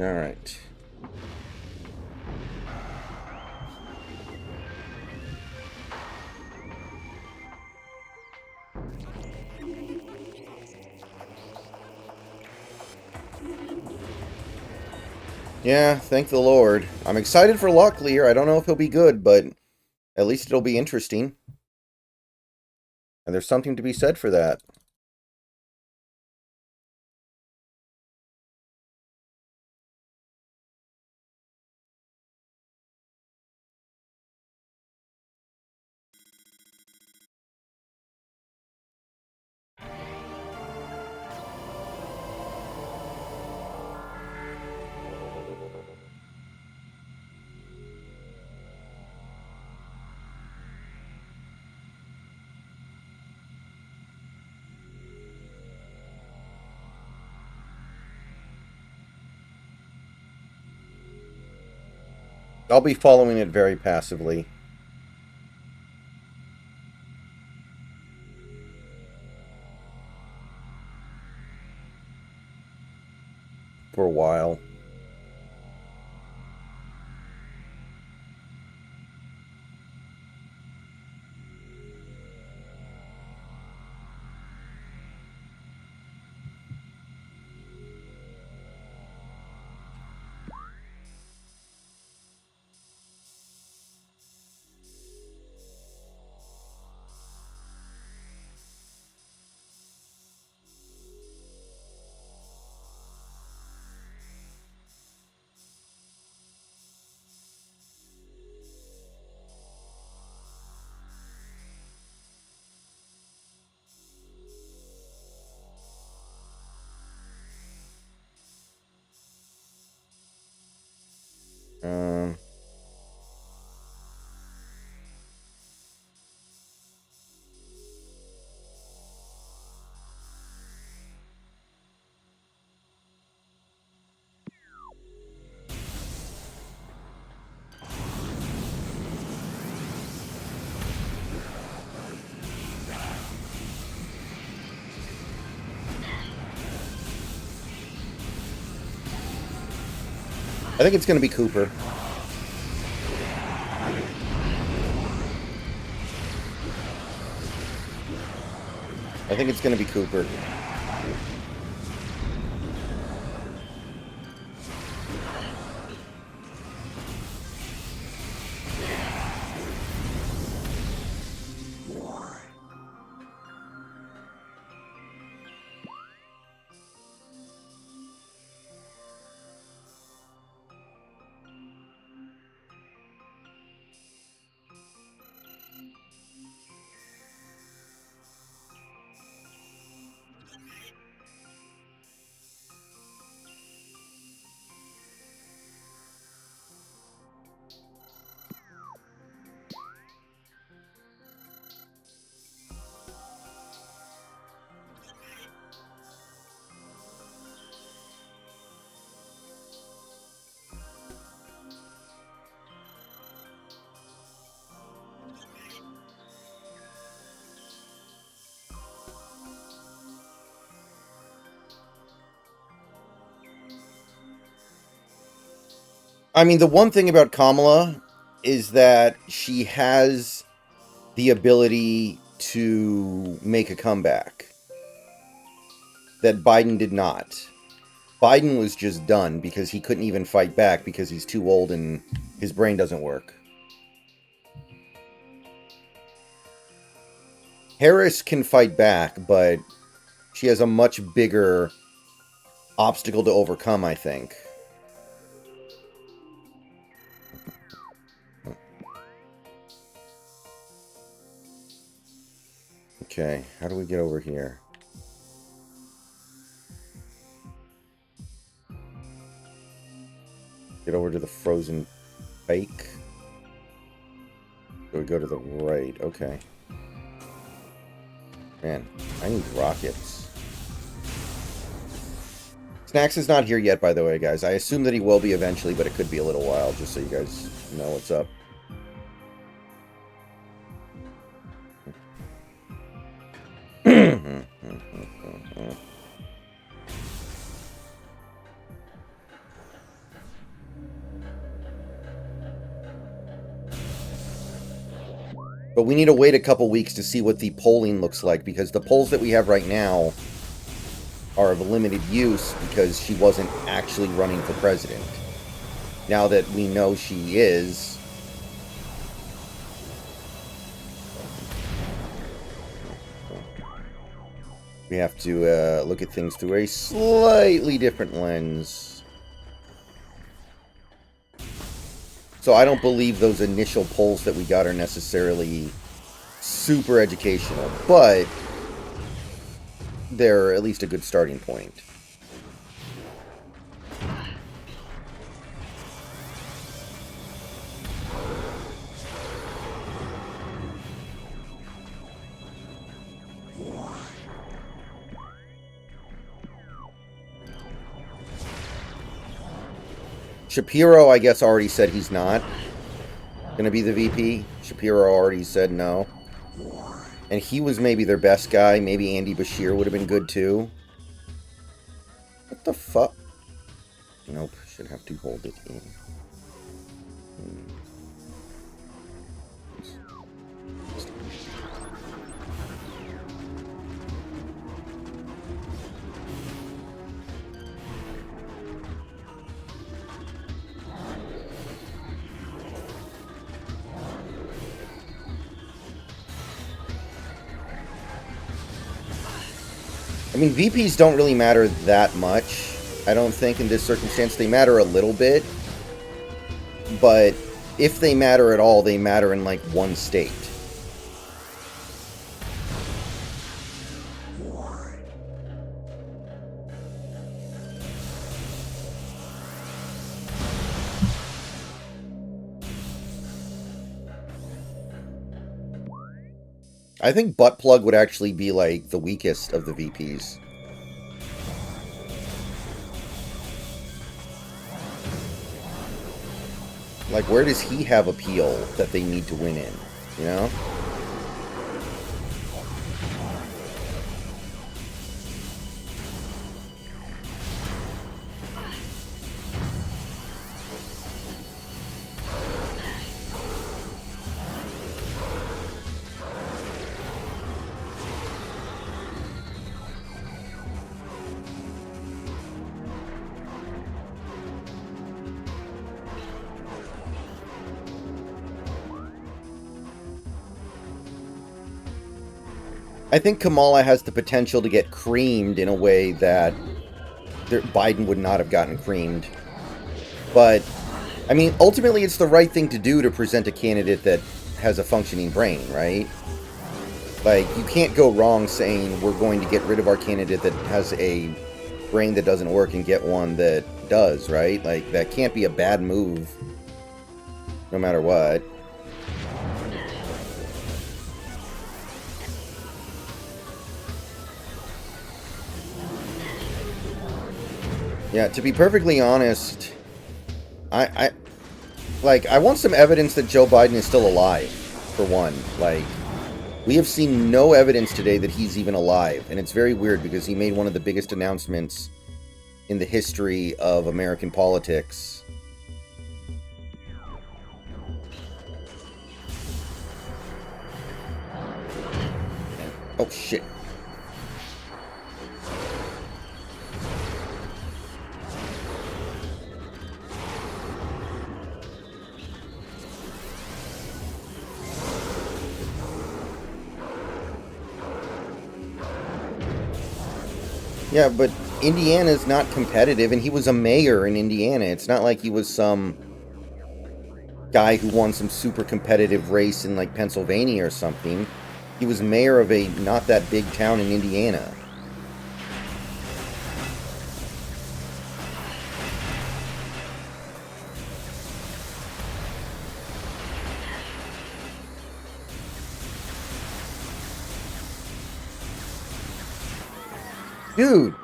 Alright. Yeah, thank the Lord. I'm excited for Locklear. I don't know if he'll be good, but at least it'll be interesting. And there's something to be said for that. I'll be following it very passively for a while. Um, I think it's going to be Cooper. I think it's going to be Cooper. I mean, the one thing about Kamala is that she has the ability to make a comeback that Biden did not. Biden was just done because he couldn't even fight back because he's too old and his brain doesn't work. Harris can fight back, but she has a much bigger obstacle to overcome, I think. Okay, how do we get over here? Get over to the frozen bake. So we go to the right. Okay. Man, I need rockets. Snacks is not here yet, by the way, guys. I assume that he will be eventually, but it could be a little while, just so you guys know what's up. But we need to wait a couple weeks to see what the polling looks like, because the polls that we have right now are of limited use because she wasn't actually running for president. Now that we know she is, we have to look at things through a slightly different lens. So I don't believe those initial polls that we got are necessarily super educational, but they're at least a good starting point. Shapiro, I guess, already said he's not going to be the VP. Shapiro already said no. And he was maybe their best guy. Maybe Andy Bashir would have been good too. What the fuck? Nope, should have to hold it in. I mean, VPs don't really matter that much, I don't think, in this circumstance. They matter a little bit, but if they matter at all, they matter in, like, one state. I think Buttplug would actually be, like, the weakest of the VPs. Like, where does he have appeal that they need to win in, you know? I think Kamala has the potential to get creamed in a way that Biden would not have gotten creamed. But, I mean, ultimately it's the right thing to do to present a candidate that has a functioning brain, right? Like, you can't go wrong saying we're going to get rid of our candidate that has a brain that doesn't work and get one that does, right? Like, that can't be a bad move, no matter what. Yeah, to be perfectly honest, I want some evidence that Joe Biden is still alive, for one. Like, we have seen no evidence today that he's even alive, and it's very weird because he made one of the biggest announcements in the history of American politics. Oh, shit. Yeah, but Indiana's not competitive, and he was a mayor in Indiana. It's not like he was some guy who won some super competitive race in, like, Pennsylvania or something. He was mayor of a not that big town in Indiana. Dude!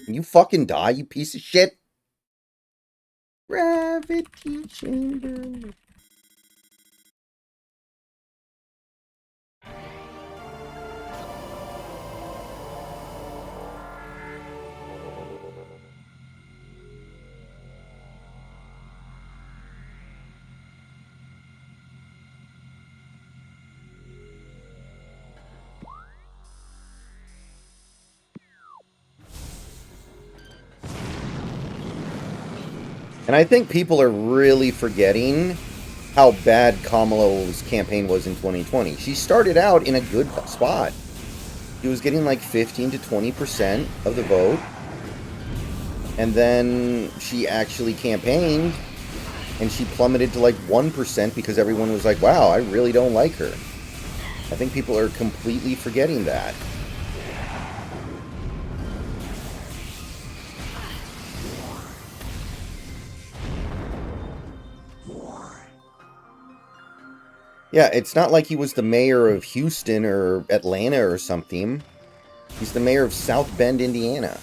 You fucking die, you piece of shit! Gravity chamber. And I think people are really forgetting how bad Kamala's campaign was in 2020. She started out in a good spot. She was getting like 15 to 20% of the vote. And then she actually campaigned, and she plummeted to like 1% because everyone was like, wow, I really don't like her. I think people are completely forgetting that. Yeah, it's not like he was the mayor of Houston or Atlanta or something. He's the mayor of South Bend, Indiana.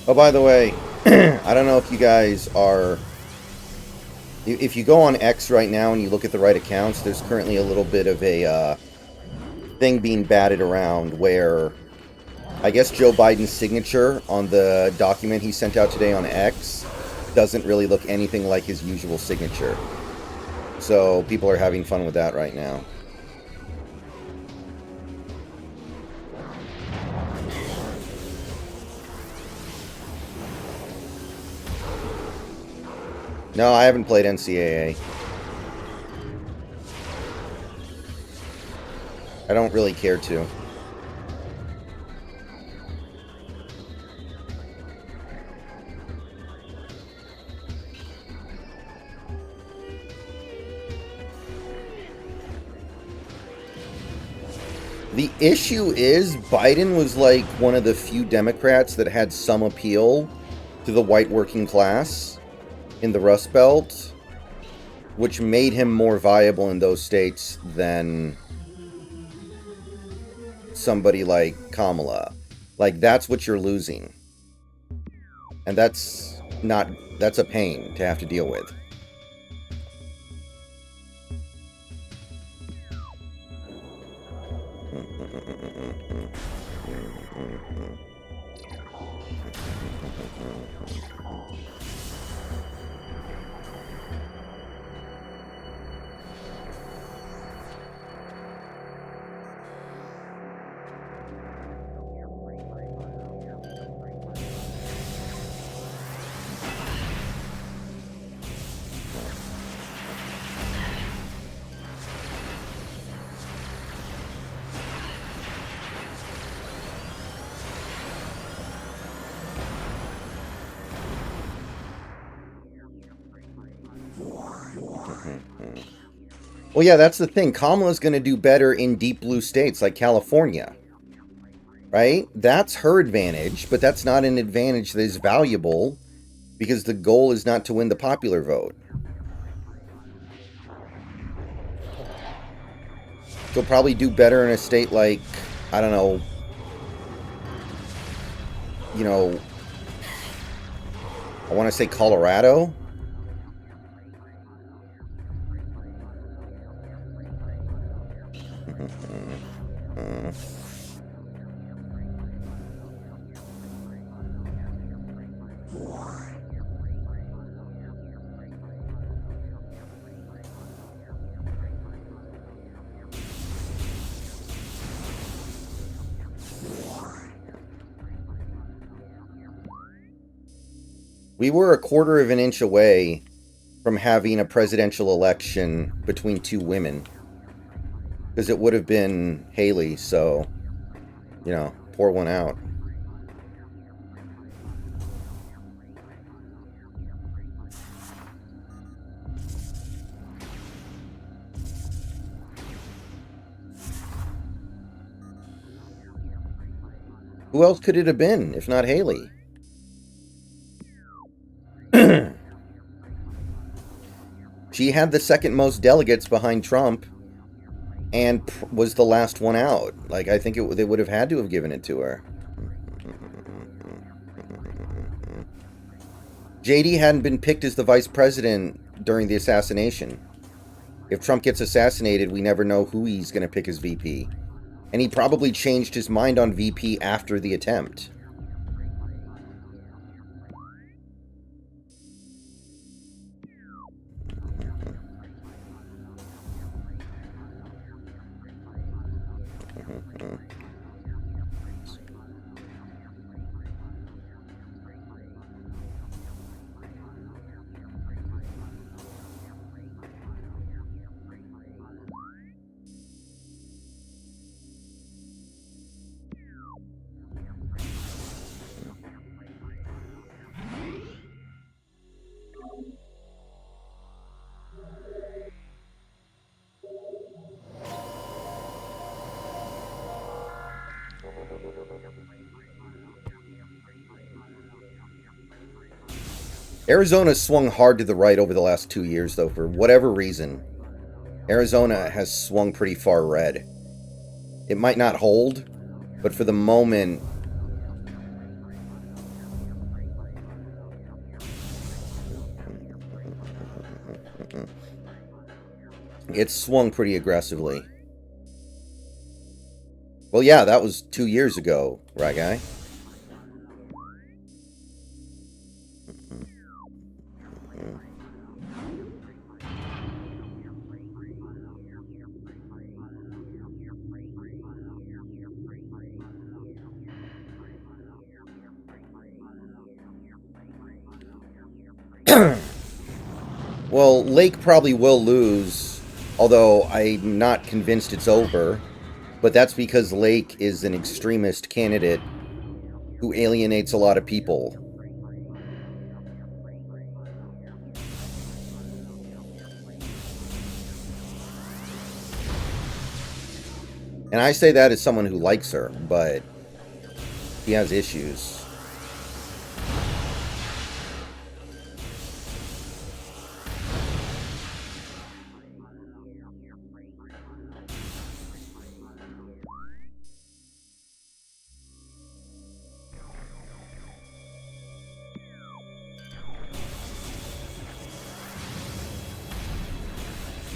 Oh, by the way, I don't know if you guys are... If you go on X right now and you look at the right accounts, there's currently a little bit of a thing being batted around where I guess Joe Biden's signature on the document he sent out today on X doesn't really look anything like his usual signature. So people are having fun with that right now. No, I haven't played NCAA. I don't really care to. The issue is Biden was like one of the few Democrats that had some appeal to the white working class in the Rust Belt, which made him more viable in those states than somebody like Kamala. Like, that's what you're losing. And that's a pain to have to deal with. Well, yeah, that's the thing. Kamala's going to do better in deep blue states like California, right? That's her advantage, but that's not an advantage that is valuable because the goal is not to win the popular vote. She'll probably do better in a state like, I don't know, I want to say Colorado. We were a quarter of an inch away from having a presidential election between two women. Because it would have been Haley, so, you know, pour one out. Who else could it have been, if not Haley? She had the second most delegates behind Trump and was the last one out. Like, I think they would have had to have given it to her. JD hadn't been picked as the vice president during the assassination. If Trump gets assassinated, we never know who he's going to pick as VP. And he probably changed his mind on VP after the attempt. Arizona swung hard to the right over the last 2 years, though, for whatever reason. Arizona has swung pretty far red. It might not hold, but for the moment, it's swung pretty aggressively. Well, yeah, that was 2 years ago, right, guy? Well, Lake probably will lose, although I'm not convinced it's over. But that's because Lake is an extremist candidate who alienates a lot of people. And I say that as someone who likes her, but he has issues.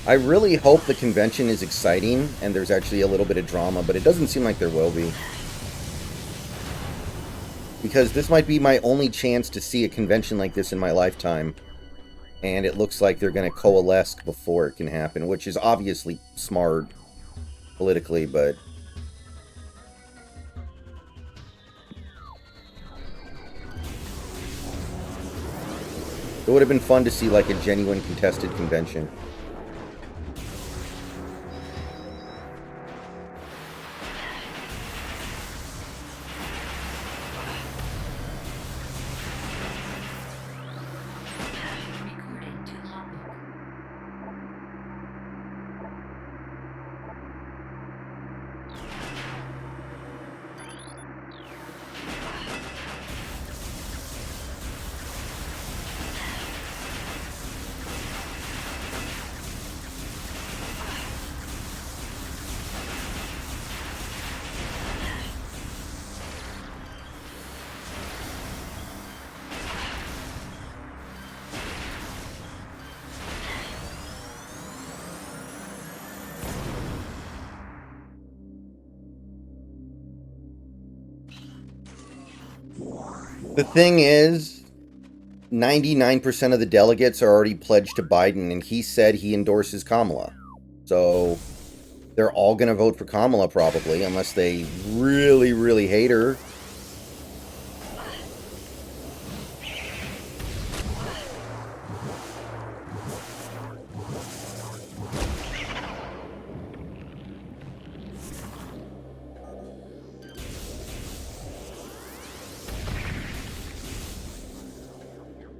I really hope the convention is exciting and there's actually a little bit of drama, but it doesn't seem like there will be. Because this might be my only chance to see a convention like this in my lifetime. And it looks like they're going to coalesce before it can happen, which is obviously smart politically, but... it would have been fun to see like a genuine contested convention. The thing is, 99% of the delegates are already pledged to Biden, and he said he endorses Kamala. So they're all going to vote for Kamala probably, unless they really, really hate her.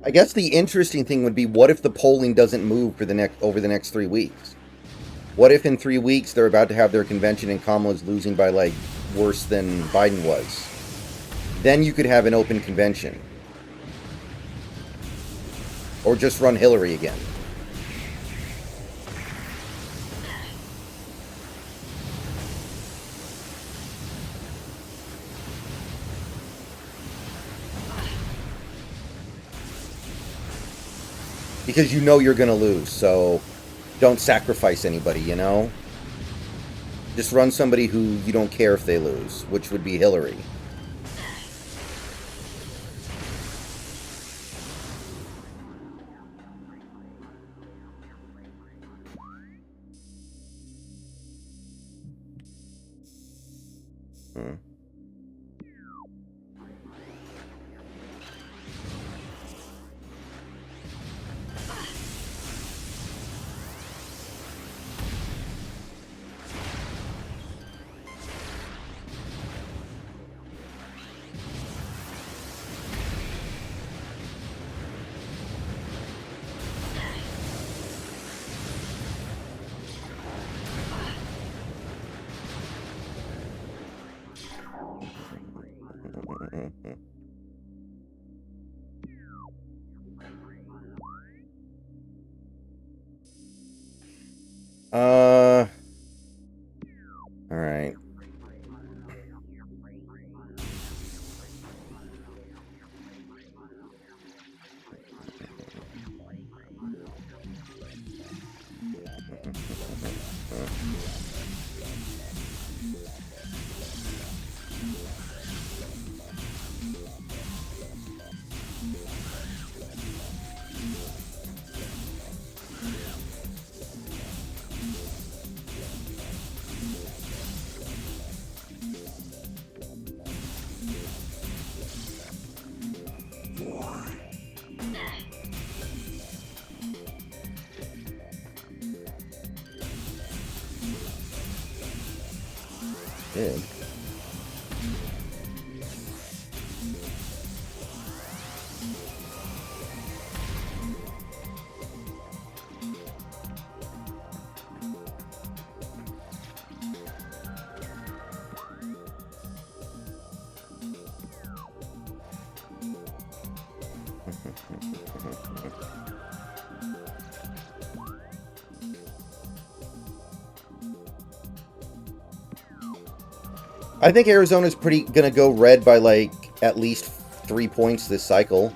I guess the interesting thing would be, what if the polling doesn't move for over the next 3 weeks? What if in 3 weeks they're about to have their convention and Kamala's losing by, like, worse than Biden was? Then you could have an open convention. Or just run Hillary again. Because you know you're going to lose, so don't sacrifice anybody, you know? Just run somebody who you don't care if they lose, which would be Hillary. Hmm. All right. Good. I think Arizona's gonna go red by, like, at least 3 points this cycle.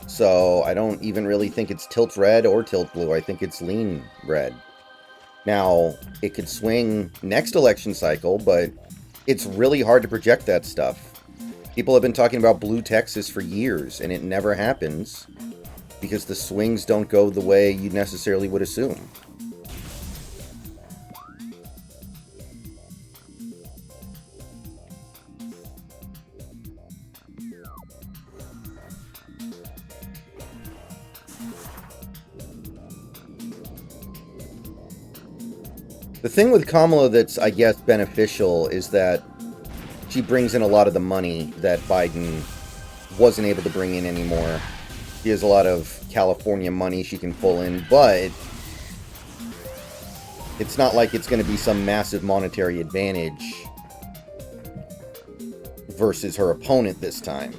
So I don't even really think it's tilt red or tilt blue. I think it's lean red. Now, it could swing next election cycle, but it's really hard to project that stuff. People have been talking about blue Texas for years, and it never happens because the swings don't go the way you necessarily would assume. The thing with Kamala that's, I guess, beneficial is that she brings in a lot of the money that Biden wasn't able to bring in anymore. She has a lot of California money she can pull in, but it's not like it's going to be some massive monetary advantage versus her opponent this time.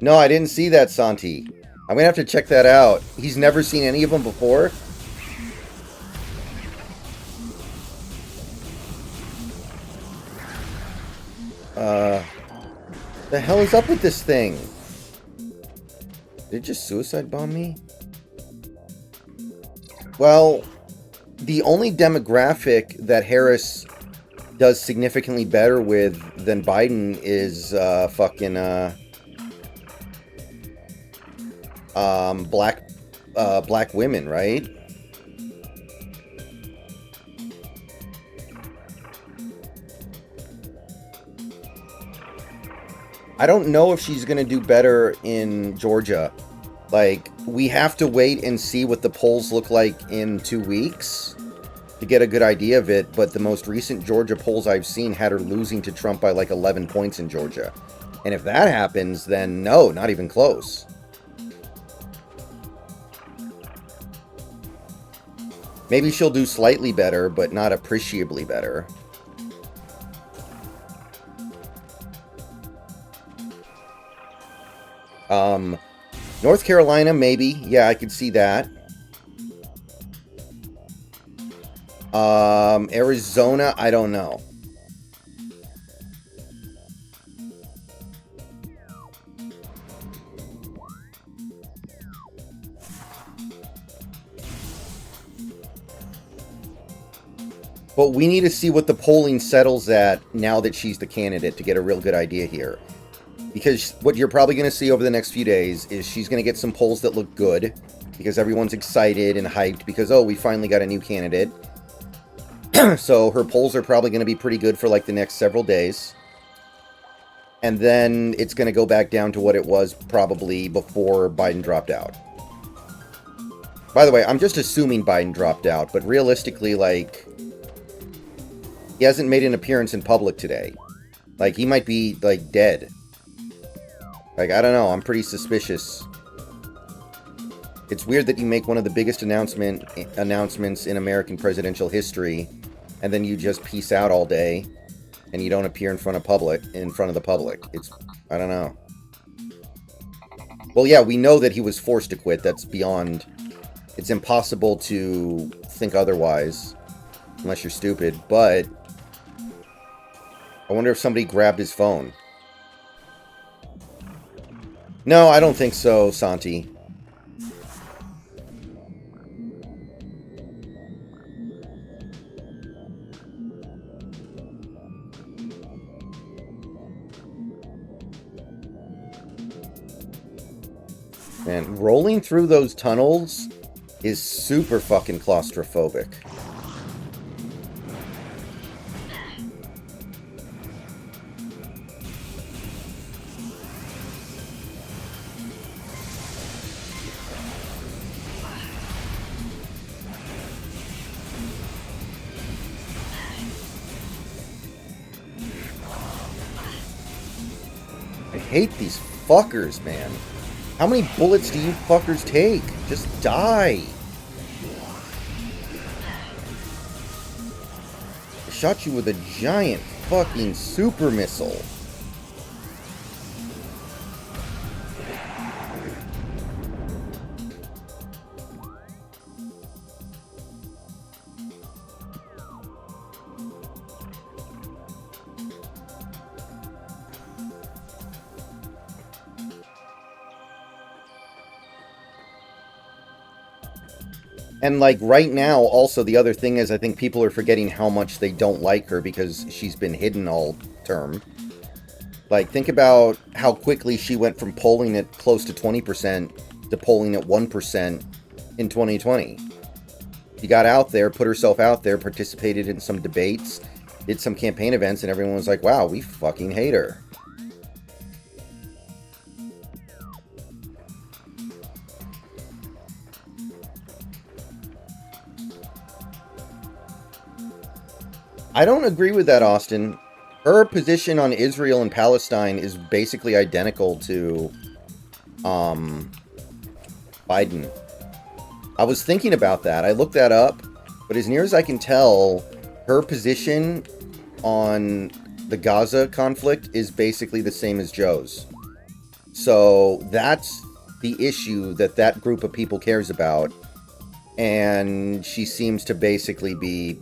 No, I didn't see that, Santi. I'm gonna have to check that out. He's never seen any of them before? The hell is up with this thing? Did it just suicide bomb me? Well, the only demographic that Harris does significantly better with than Biden is fucking black women, right? I don't know if she's going to do better in Georgia. Like, we have to wait and see what the polls look like in 2 weeks to get a good idea of it, but the most recent Georgia polls I've seen had her losing to Trump by like 11 points in Georgia. And if that happens, then no, not even close. Maybe she'll do slightly better, but not appreciably better. North Carolina, maybe. Yeah, I could see that. Arizona, I don't know. But we need to see what the polling settles at now that she's the candidate to get a real good idea here. Because what you're probably going to see over the next few days is she's going to get some polls that look good because everyone's excited and hyped because, oh, we finally got a new candidate. So her polls are probably going to be pretty good for like the next several days. And then it's going to go back down to what it was probably before Biden dropped out. By the way, I'm just assuming Biden dropped out, but realistically, like, he hasn't made an appearance in public today. Like, he might be, like, dead. Like, I don't know. I'm pretty suspicious. It's weird that you make one of the biggest announcements in American presidential history, and then you just peace out all day, and you don't appear in front of the public. It's, I don't know. Well, yeah, we know that he was forced to quit. That's beyond... It's impossible to think otherwise, unless you're stupid, but... I wonder if somebody grabbed his phone. No, I don't think so, Santi. Man, rolling through those tunnels is super fucking claustrophobic. I hate these fuckers, man. How many bullets do you fuckers take? Just die. I shot you with a giant fucking super missile. And, like, right now, also, the other thing is I think people are forgetting how much they don't like her because she's been hidden all term. Like, think about how quickly she went from polling at close to 20% to polling at 1% in 2020. She got out there, put herself out there, participated in some debates, did some campaign events, and everyone was like, wow, we fucking hate her. I don't agree with that, Austin. Her position on Israel and Palestine is basically identical to Biden. I was thinking about that. I looked that up, but as near as I can tell, her position on the Gaza conflict is basically the same as Joe's. So that's the issue that group of people cares about, and she seems to basically be,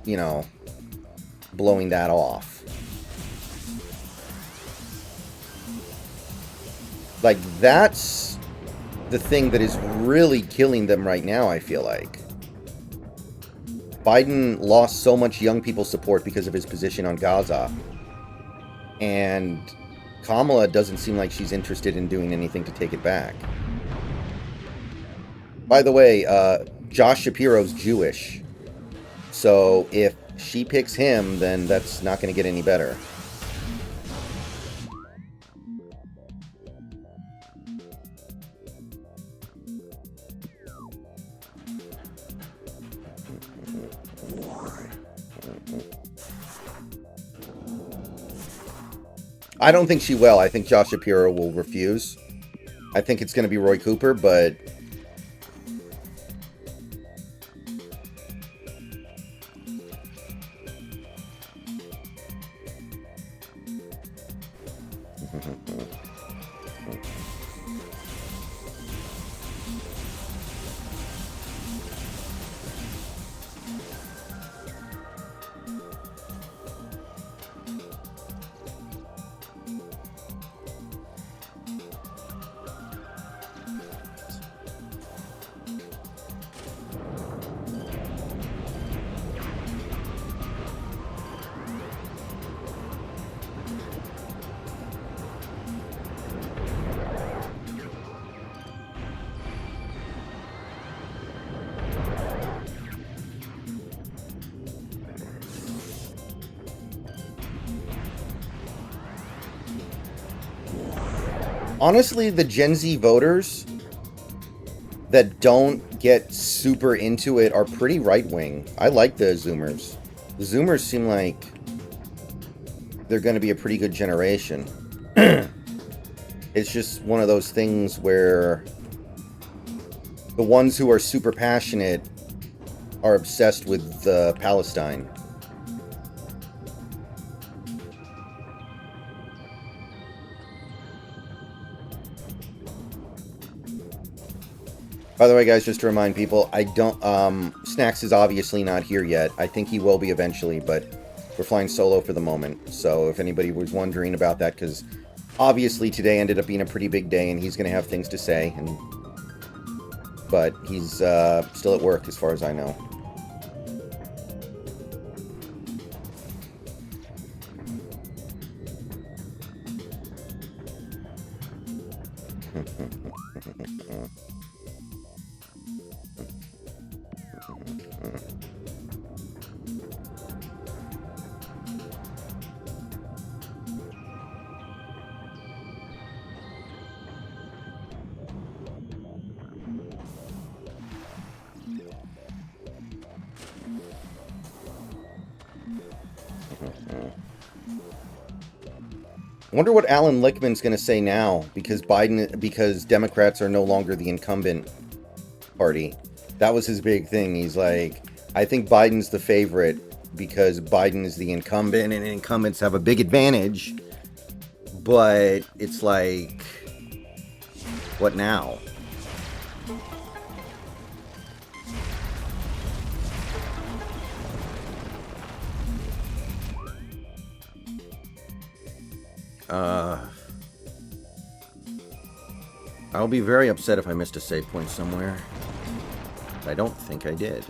you know, blowing that off. Like, that's the thing that is really killing them right now, I feel like. Biden lost so much young people support because of his position on Gaza. And Kamala doesn't seem like she's interested in doing anything to take it back. By the way, Josh Shapiro's Jewish. So if she picks him, then that's not going to get any better. I don't think she will. I think Josh Shapiro will refuse. I think it's going to be Roy Cooper, but... Honestly, the Gen Z voters that don't get super into it are pretty right-wing. I like the Zoomers. The Zoomers seem like they're going to be a pretty good generation. It's just one of those things where the ones who are super passionate are obsessed with Palestine. By the way, guys, just to remind people, I don't... Snacks is obviously not here yet. I think he will be eventually, but we're flying solo for the moment. So if anybody was wondering about that, because obviously today ended up being a pretty big day, and he's going to have things to say. But he's still at work, as far as I know. I wonder what Alan Lichtman's going to say now, because Democrats are no longer the incumbent party. That was his big thing. He's like, I think Biden's the favorite because Biden is the incumbent, and incumbents have a big advantage. But it's like, what now? I'll be very upset if I missed a save point somewhere. I don't think I did.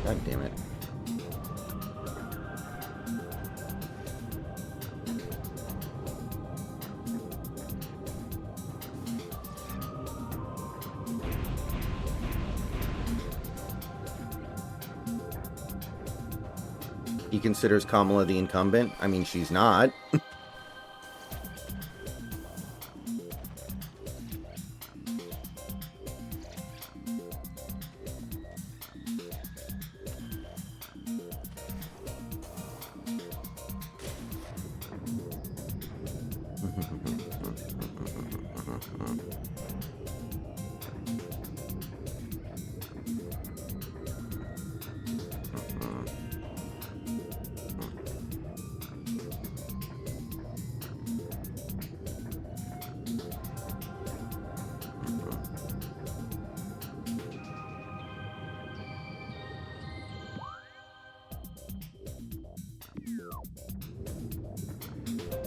God damn it. He considers Kamala the incumbent? I mean, she's not.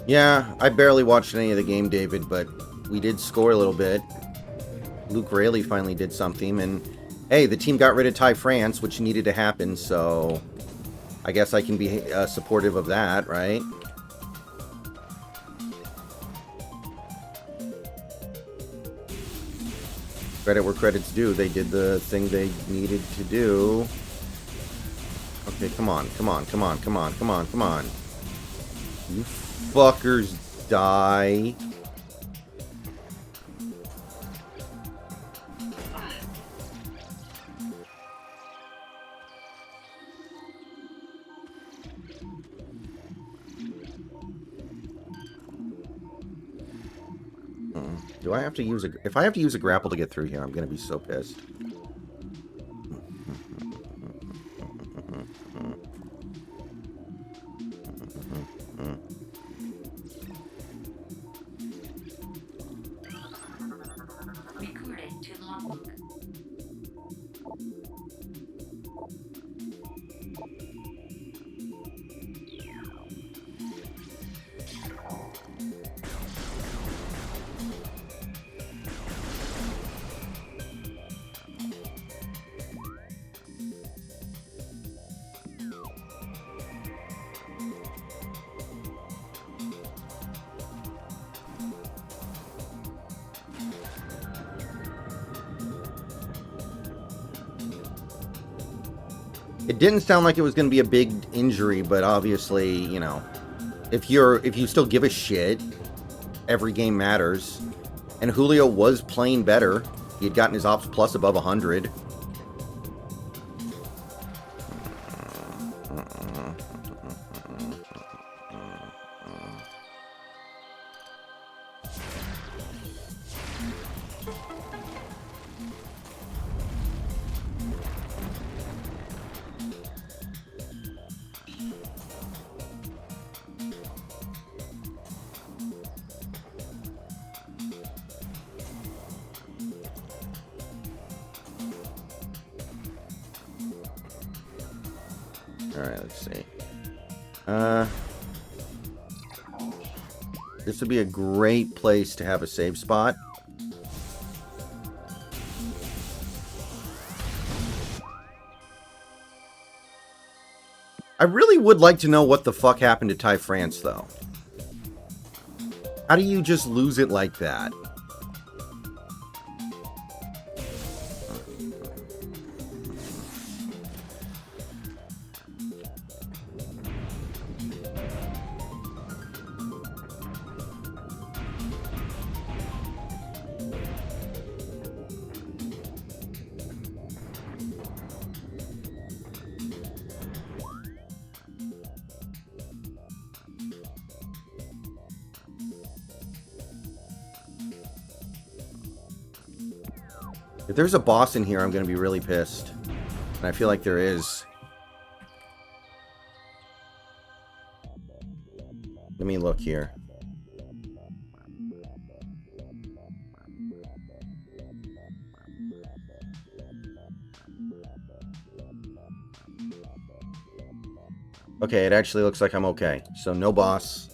Yeah, I barely watched any of the game, David, but we did score a little bit. Luke Rayleigh finally did something, and hey, the team got rid of Ty France, which needed to happen, so I guess I can be supportive of that, right? Credit where credit's due. They did the thing they needed to do. Okay, come on, come on, come on, come on, come on, come on. You fuckers die. Do I have to use a... If I have to use a grapple to get through here, I'm going to be so pissed. It didn't sound like it was going to be a big injury, but obviously, you know, if you still give a shit, every game matters. And Julio was playing better. He had gotten his ops plus above 100. Alright, let's see. This would be a great place to have a save spot. I really would like to know what the fuck happened to Ty France, though. How do you just lose it like that? If there's a boss in here, I'm going to be really pissed. And I feel like there is. Let me look here. Okay, it actually looks like I'm okay. So no boss.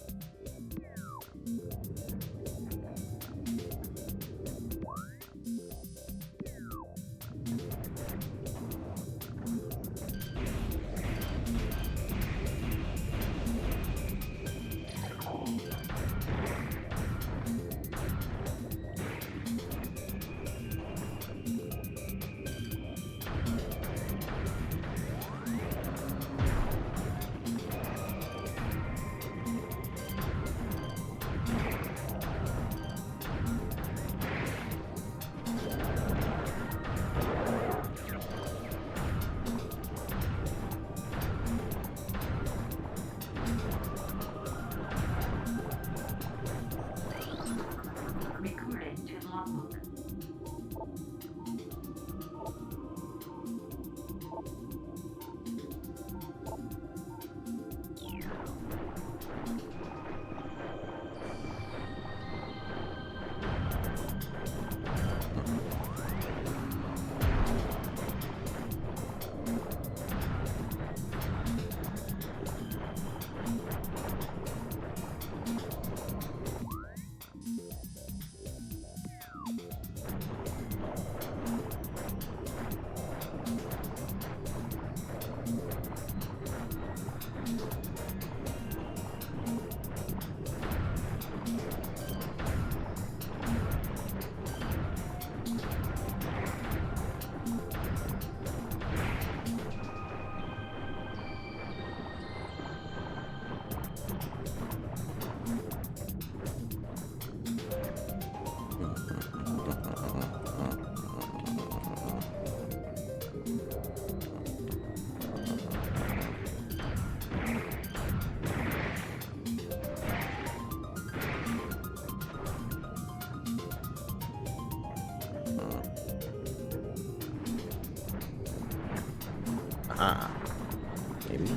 Maybe.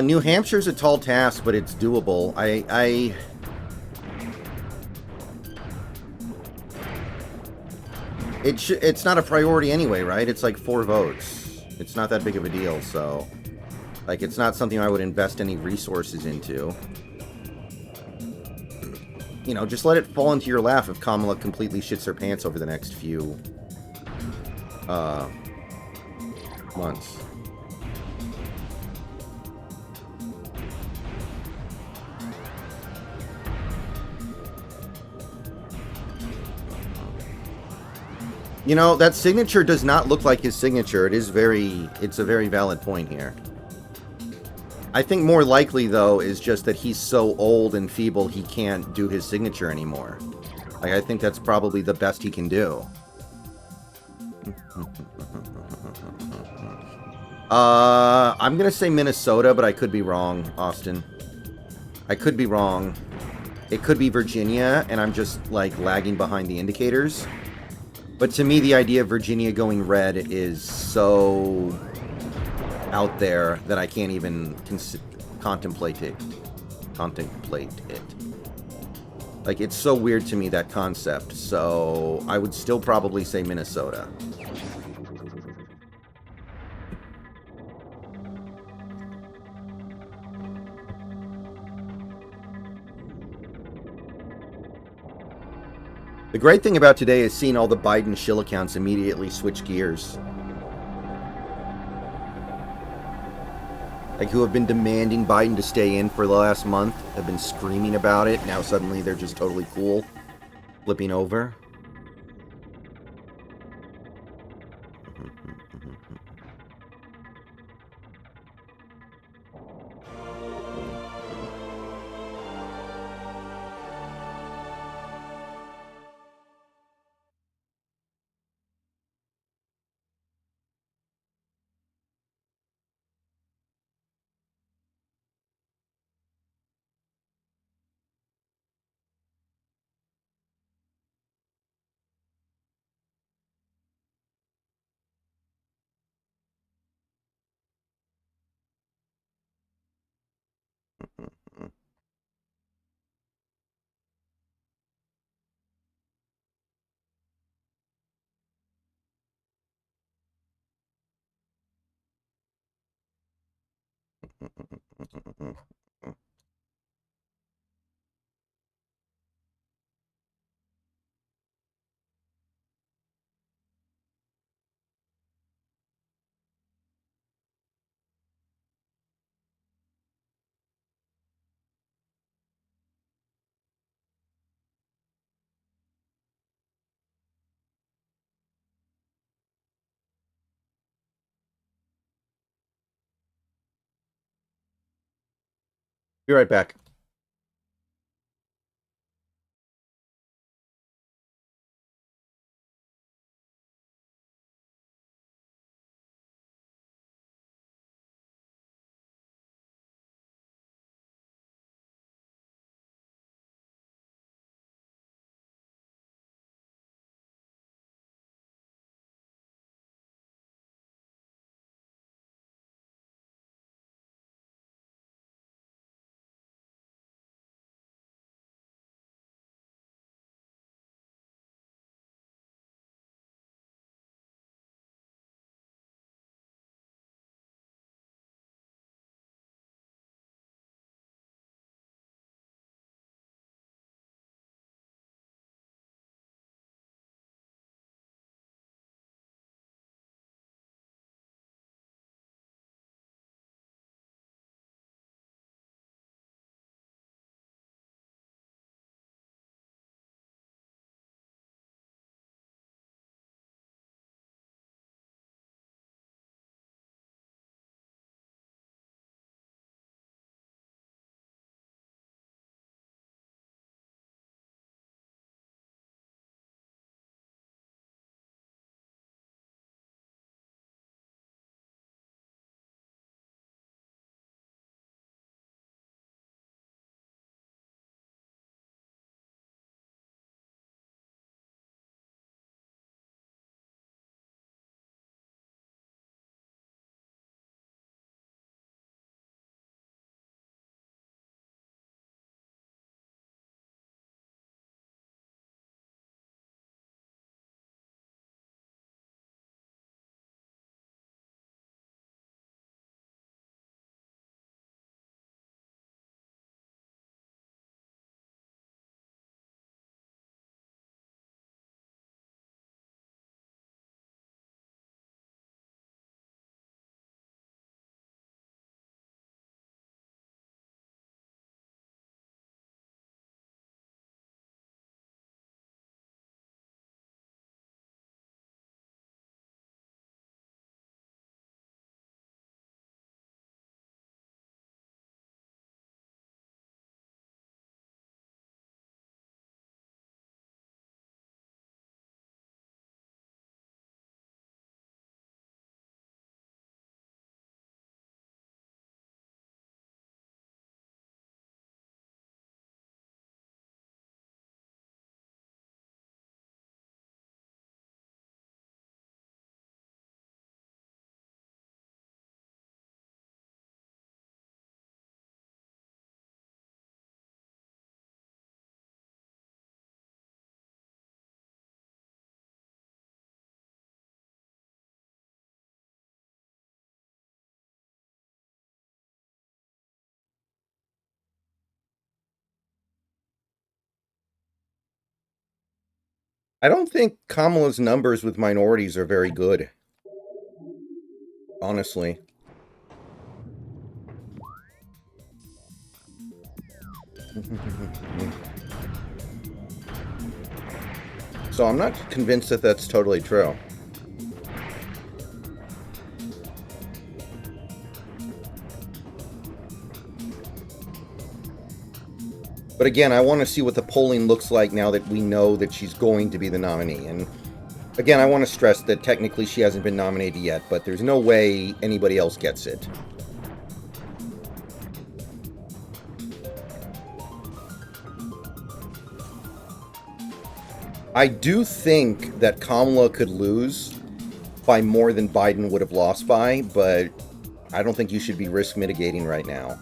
New Hampshire's a tall task, but it's doable. It's not a priority anyway, right? It's like 4 votes. It's not that big of a deal, so... Like, it's not something I would invest any resources into. You know, just let it fall into your lap if Kamala completely shits her pants over the next few... months. You know, that signature does not look like his signature. It's a very valid point here. I think more likely, though, is just that he's so old and feeble he can't do his signature anymore. Like, I think that's probably the best he can do. I'm gonna say Minnesota, but I could be wrong, Austin. I could be wrong. It could be Virginia, and I'm just, like, lagging behind the indicators. But to me, the idea of Virginia going red is so out there that I can't even contemplate it. Like, it's so weird to me, that concept. So I would still probably say Minnesota. The great thing about today is seeing all the Biden shill accounts immediately switch gears. Like, who have been demanding Biden to stay in for the last month, have been screaming about it. Now suddenly they're just totally cool, flipping over. Be right back. I don't think Kamala's numbers with minorities are very good. Honestly. So I'm not convinced that that's totally true. But again, I want to see what the polling looks like now that we know that she's going to be the nominee. And again, I want to stress that technically she hasn't been nominated yet, but there's no way anybody else gets it. I do think that Kamala could lose by more than Biden would have lost by, but I don't think you should be risk mitigating right now.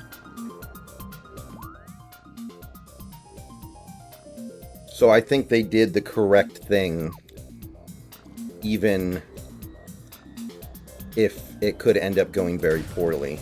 So I think they did the correct thing, even if it could end up going very poorly.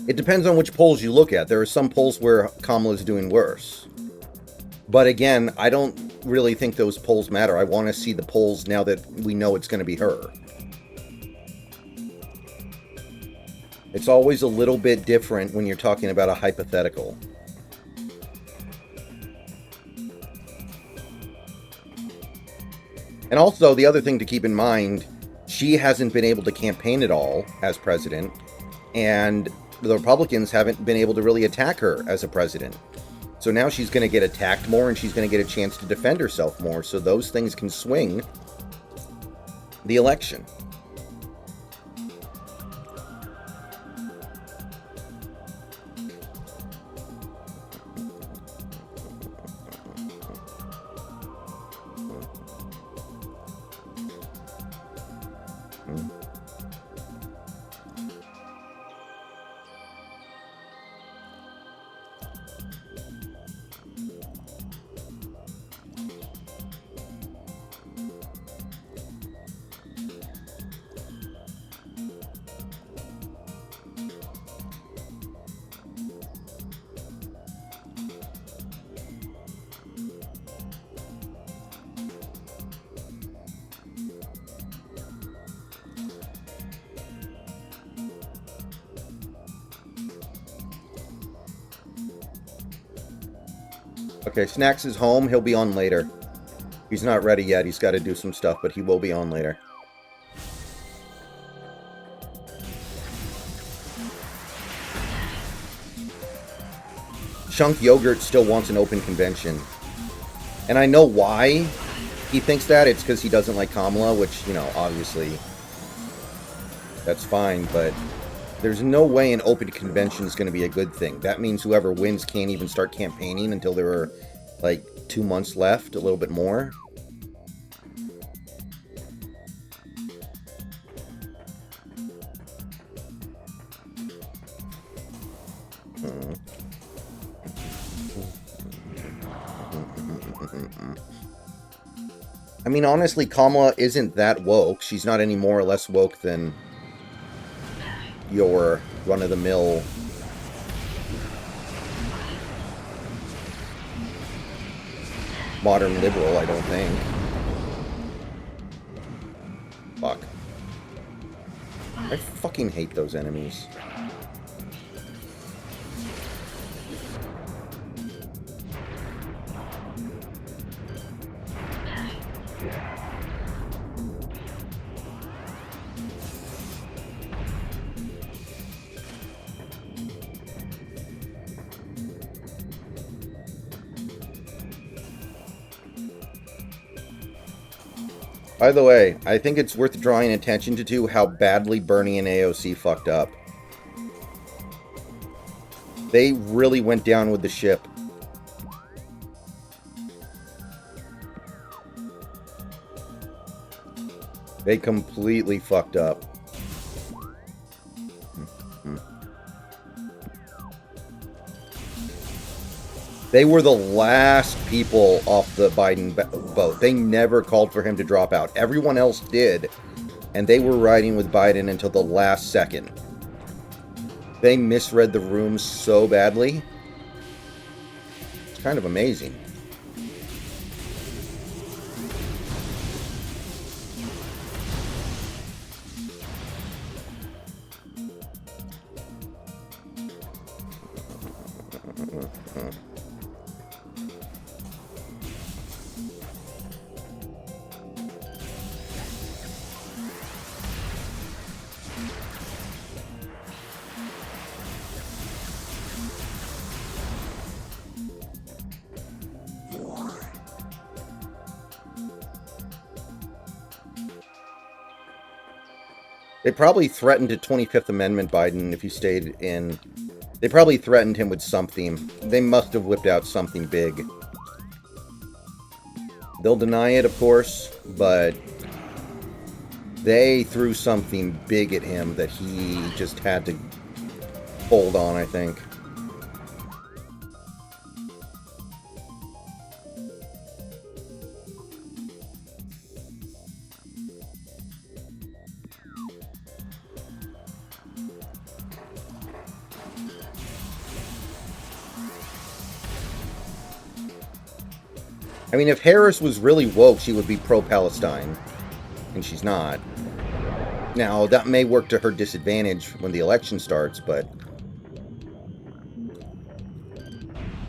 It depends on which polls you look at. There are some polls where Kamala's doing worse. But again, I don't really think those polls matter. I want to see the polls now that we know it's going to be her. It's always a little bit different when you're talking about a hypothetical. And also, the other thing to keep in mind, she hasn't been able to campaign at all as president, and the Republicans haven't been able to really attack her as a president. So now she's going to get attacked more, and she's going to get a chance to defend herself more, so those things can swing the election. Okay, Snacks is home. He'll be on later. He's not ready yet. He's got to do some stuff, but he will be on later. Chunk Yogurt still wants an open convention. And I know why he thinks that. It's because he doesn't like Kamala, which, you know, obviously that's fine, but there's no way an open convention is going to be a good thing. That means whoever wins can't even start campaigning until there are, like, 2 months left, a little bit more. I mean, honestly, Kamala isn't that woke. She's not any more or less woke than your run-of-the-mill modern liberal, I don't think. Fuck. I fucking hate those enemies. By the way, I think it's worth drawing attention to how badly Bernie and AOC fucked up. They really went down with the ship. They completely fucked up. They were the last people off the Biden boat. They never called for him to drop out. Everyone else did, and they were riding with Biden until the last second. They misread the room so badly. It's kind of amazing. They probably threatened to 25th Amendment Biden if he stayed in. They probably threatened him with something. They must have whipped out something big. They'll deny it, of course, but they threw something big at him that he just had to hold on, I think. I mean, if Harris was really woke, she would be pro-Palestine, and she's not. Now, that may work to her disadvantage when the election starts, but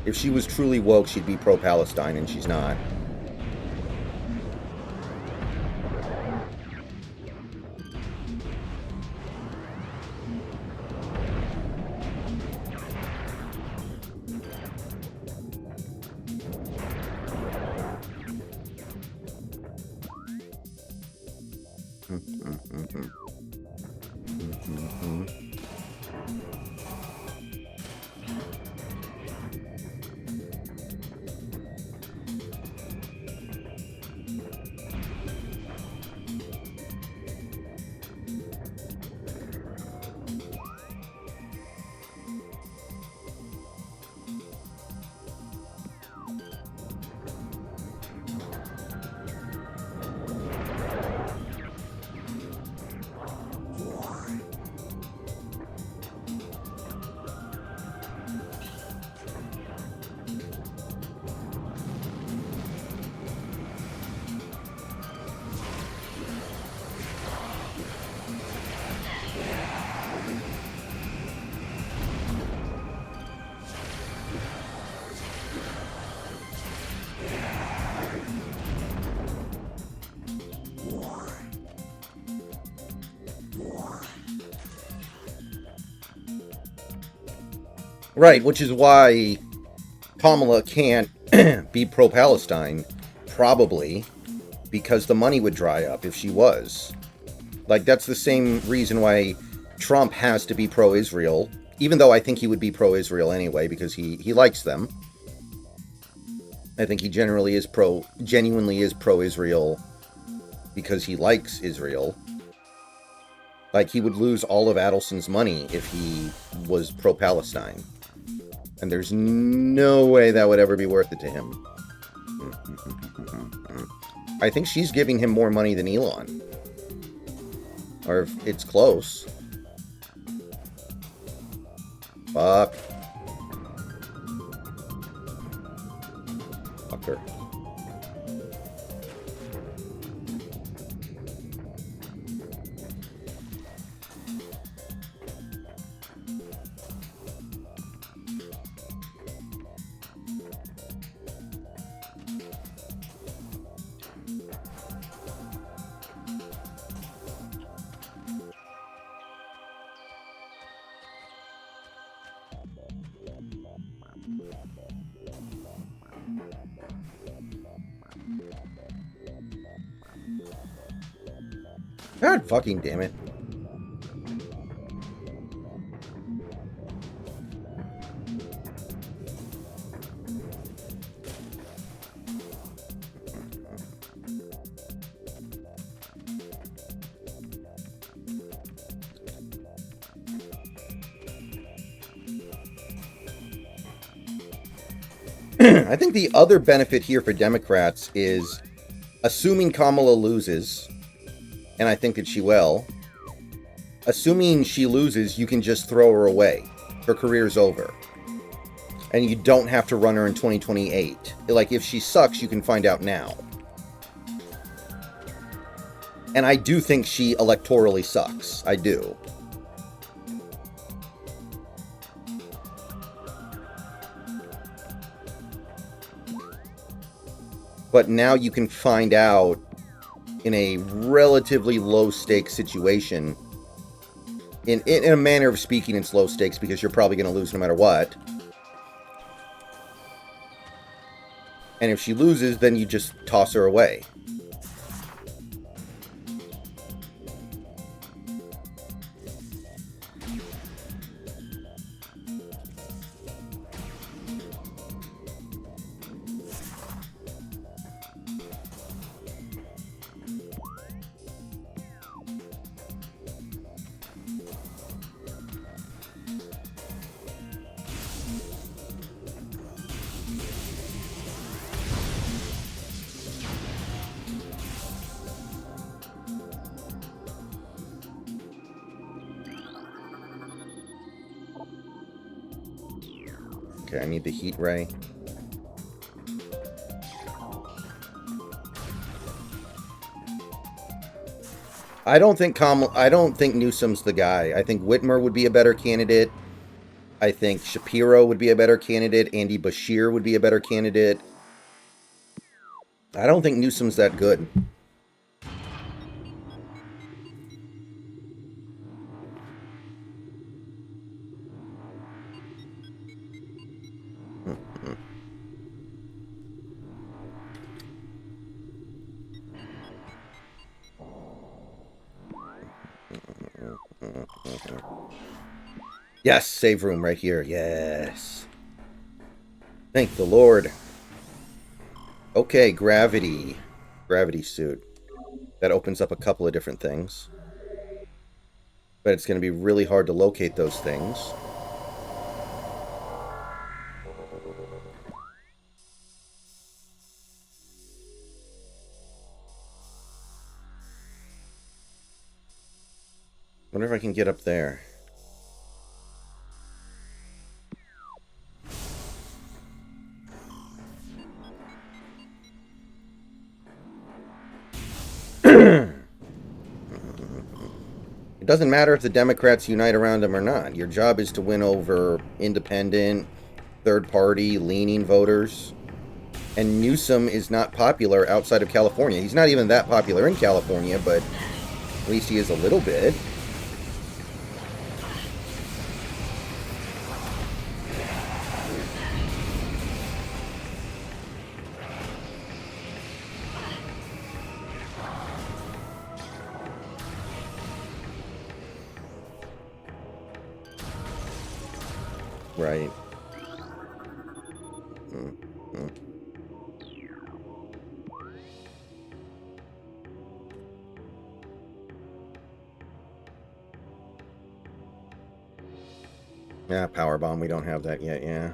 if she was truly woke, she'd be pro-Palestine, and she's not. Right, which is why Kamala can't be pro-Palestine, probably, because the money would dry up if she was. Like, that's the same reason why Trump has to be pro-Israel, even though I think he would be pro-Israel anyway, because he likes them. I think he genuinely is pro-Israel because he likes Israel. Like, he would lose all of Adelson's money if he was pro-Palestine. And there's no way that would ever be worth it to him. I think she's giving him more money than Elon. Or if it's close. Fuck. Fuck her. God fucking damn it. I think the other benefit here for Democrats is, assuming Kamala loses, and I think that she will, assuming she loses, you can just throw her away. Her career's over. And you don't have to run her in 2028. Like, if she sucks, you can find out now. And I do think she electorally sucks. I do. But now you can find out in a relatively low-stakes situation. In a manner of speaking, it's low stakes because you're probably going to lose no matter what. And if she loses, then you just toss her away. Okay, I need the heat ray. I don't think Newsom's the guy. I think Whitmer would be a better candidate. I think Shapiro would be a better candidate. Andy Bashir would be a better candidate. I don't think Newsom's that good. Yes, save room right here. Yes. Thank the Lord. Okay, gravity. Gravity suit. That opens up a couple of different things. But it's going to be really hard to locate those things. Wonder if I can get up there. It doesn't matter if the Democrats unite around him or not. Your job is to win over independent, third-party, leaning voters. And Newsom is not popular outside of California. He's not even that popular in California, but at least he is a little bit. Right. Yeah, power bomb. We don't have that yet, yeah.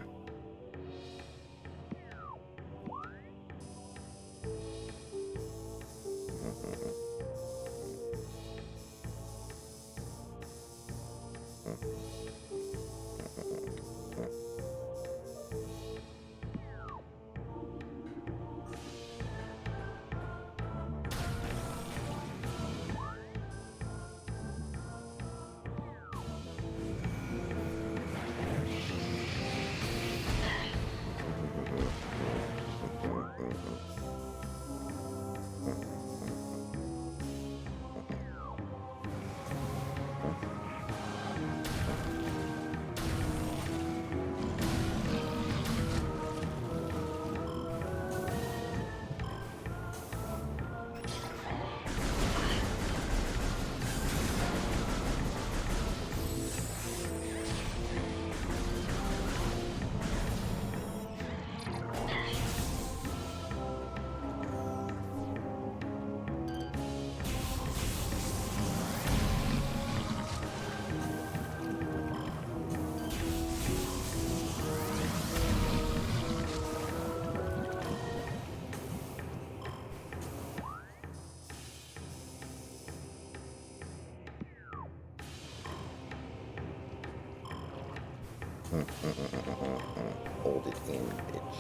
Hold it in, bitch.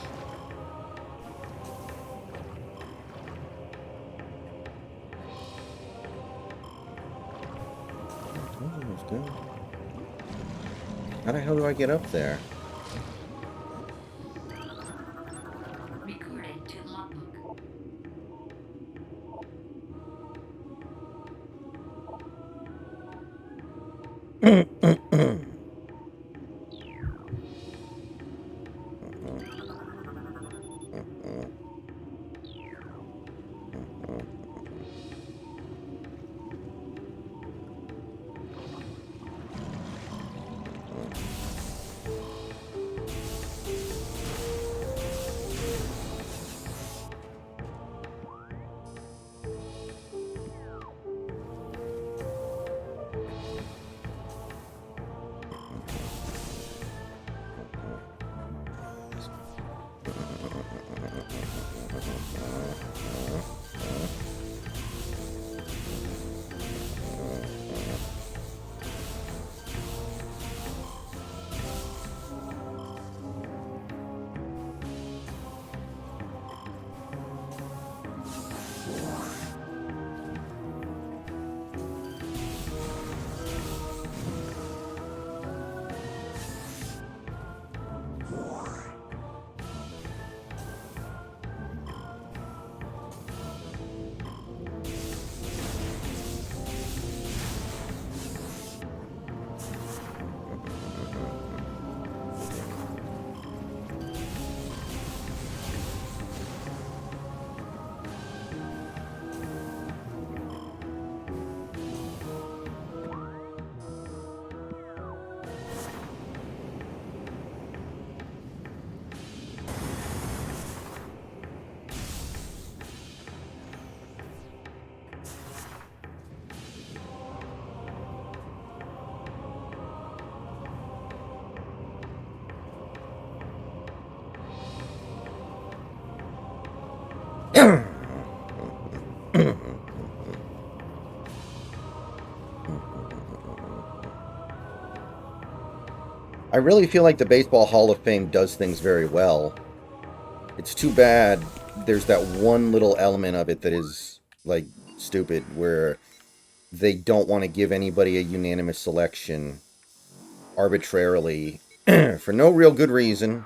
How the hell do I get up there? Recording to logbook. I really feel like the Baseball Hall of Fame does things very well. It's too bad there's that one little element of it that is, like, stupid, where they don't want to give anybody a unanimous selection arbitrarily for no real good reason.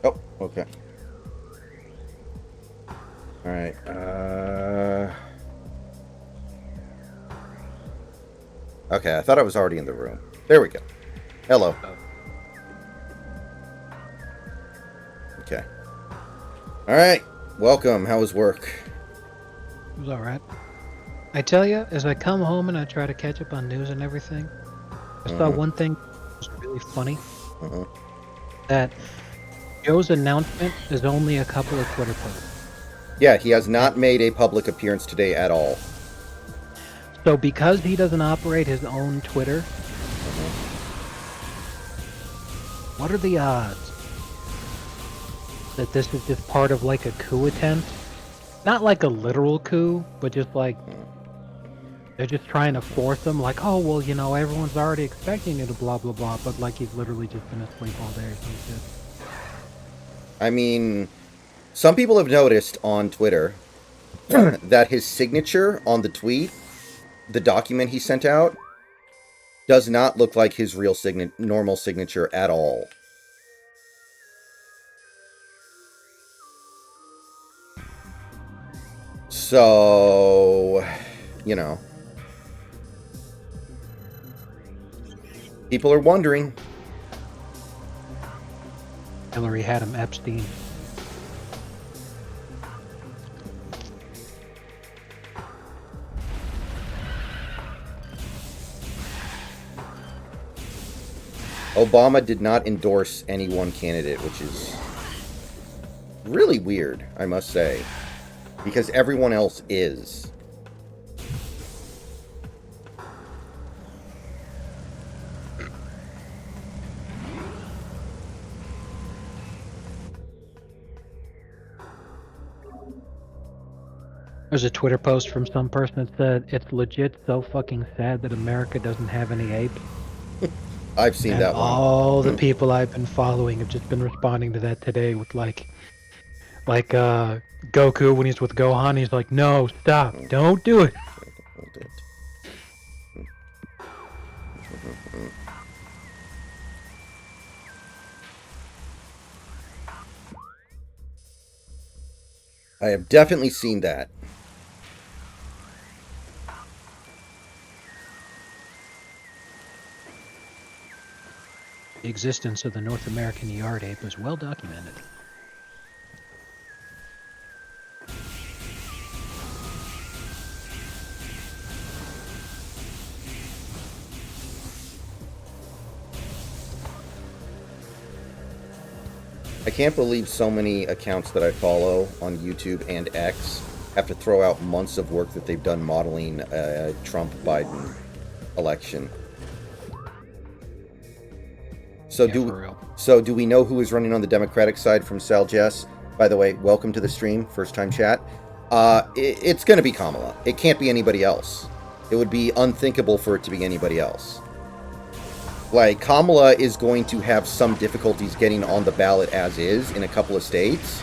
Oh, okay. Alright, okay, I thought I was already in the room. There we go. Hello. Okay. Alright, welcome. How was work? It was alright. I tell you, as I come home and I try to catch up on news and everything, I saw one thing that was really funny. That Joe's announcement is only a couple of Twitter posts. Yeah, he has not made a public appearance today at all. So because he doesn't operate his own Twitter, what are the odds that this is just part of like a coup attempt? Not like a literal coup, but just like they're just trying to force him, like, oh, well, you know, everyone's already expecting you to blah, blah, blah, but like he's literally just been asleep all day or some shit. I mean, some people have noticed on Twitter that his signature on the tweet, the document he sent out, does not look like his real normal signature at all. So, you know, people are wondering. Hillary had him Epstein. Obama did not endorse any one candidate, which is really weird, I must say, because everyone else is. There's a Twitter post from some person that said, it's legit so fucking sad that America doesn't have any apes. I've seen that one. All the people I've been following have just been responding to that today with like Goku when he's with Gohan, he's like, no, stop, don't do it. Hold it. I have definitely seen that. The existence of the North American yard ape is well documented. I can't believe so many accounts that I follow on YouTube and X have to throw out months of work that they've done modeling a Trump-Biden election. So do we know who is running on the Democratic side from Sal Jess? By the way, welcome to the stream, first time chat. It's going to be Kamala. It can't be anybody else. It would be unthinkable for it to be anybody else. Like, Kamala is going to have some difficulties getting on the ballot as is in a couple of states.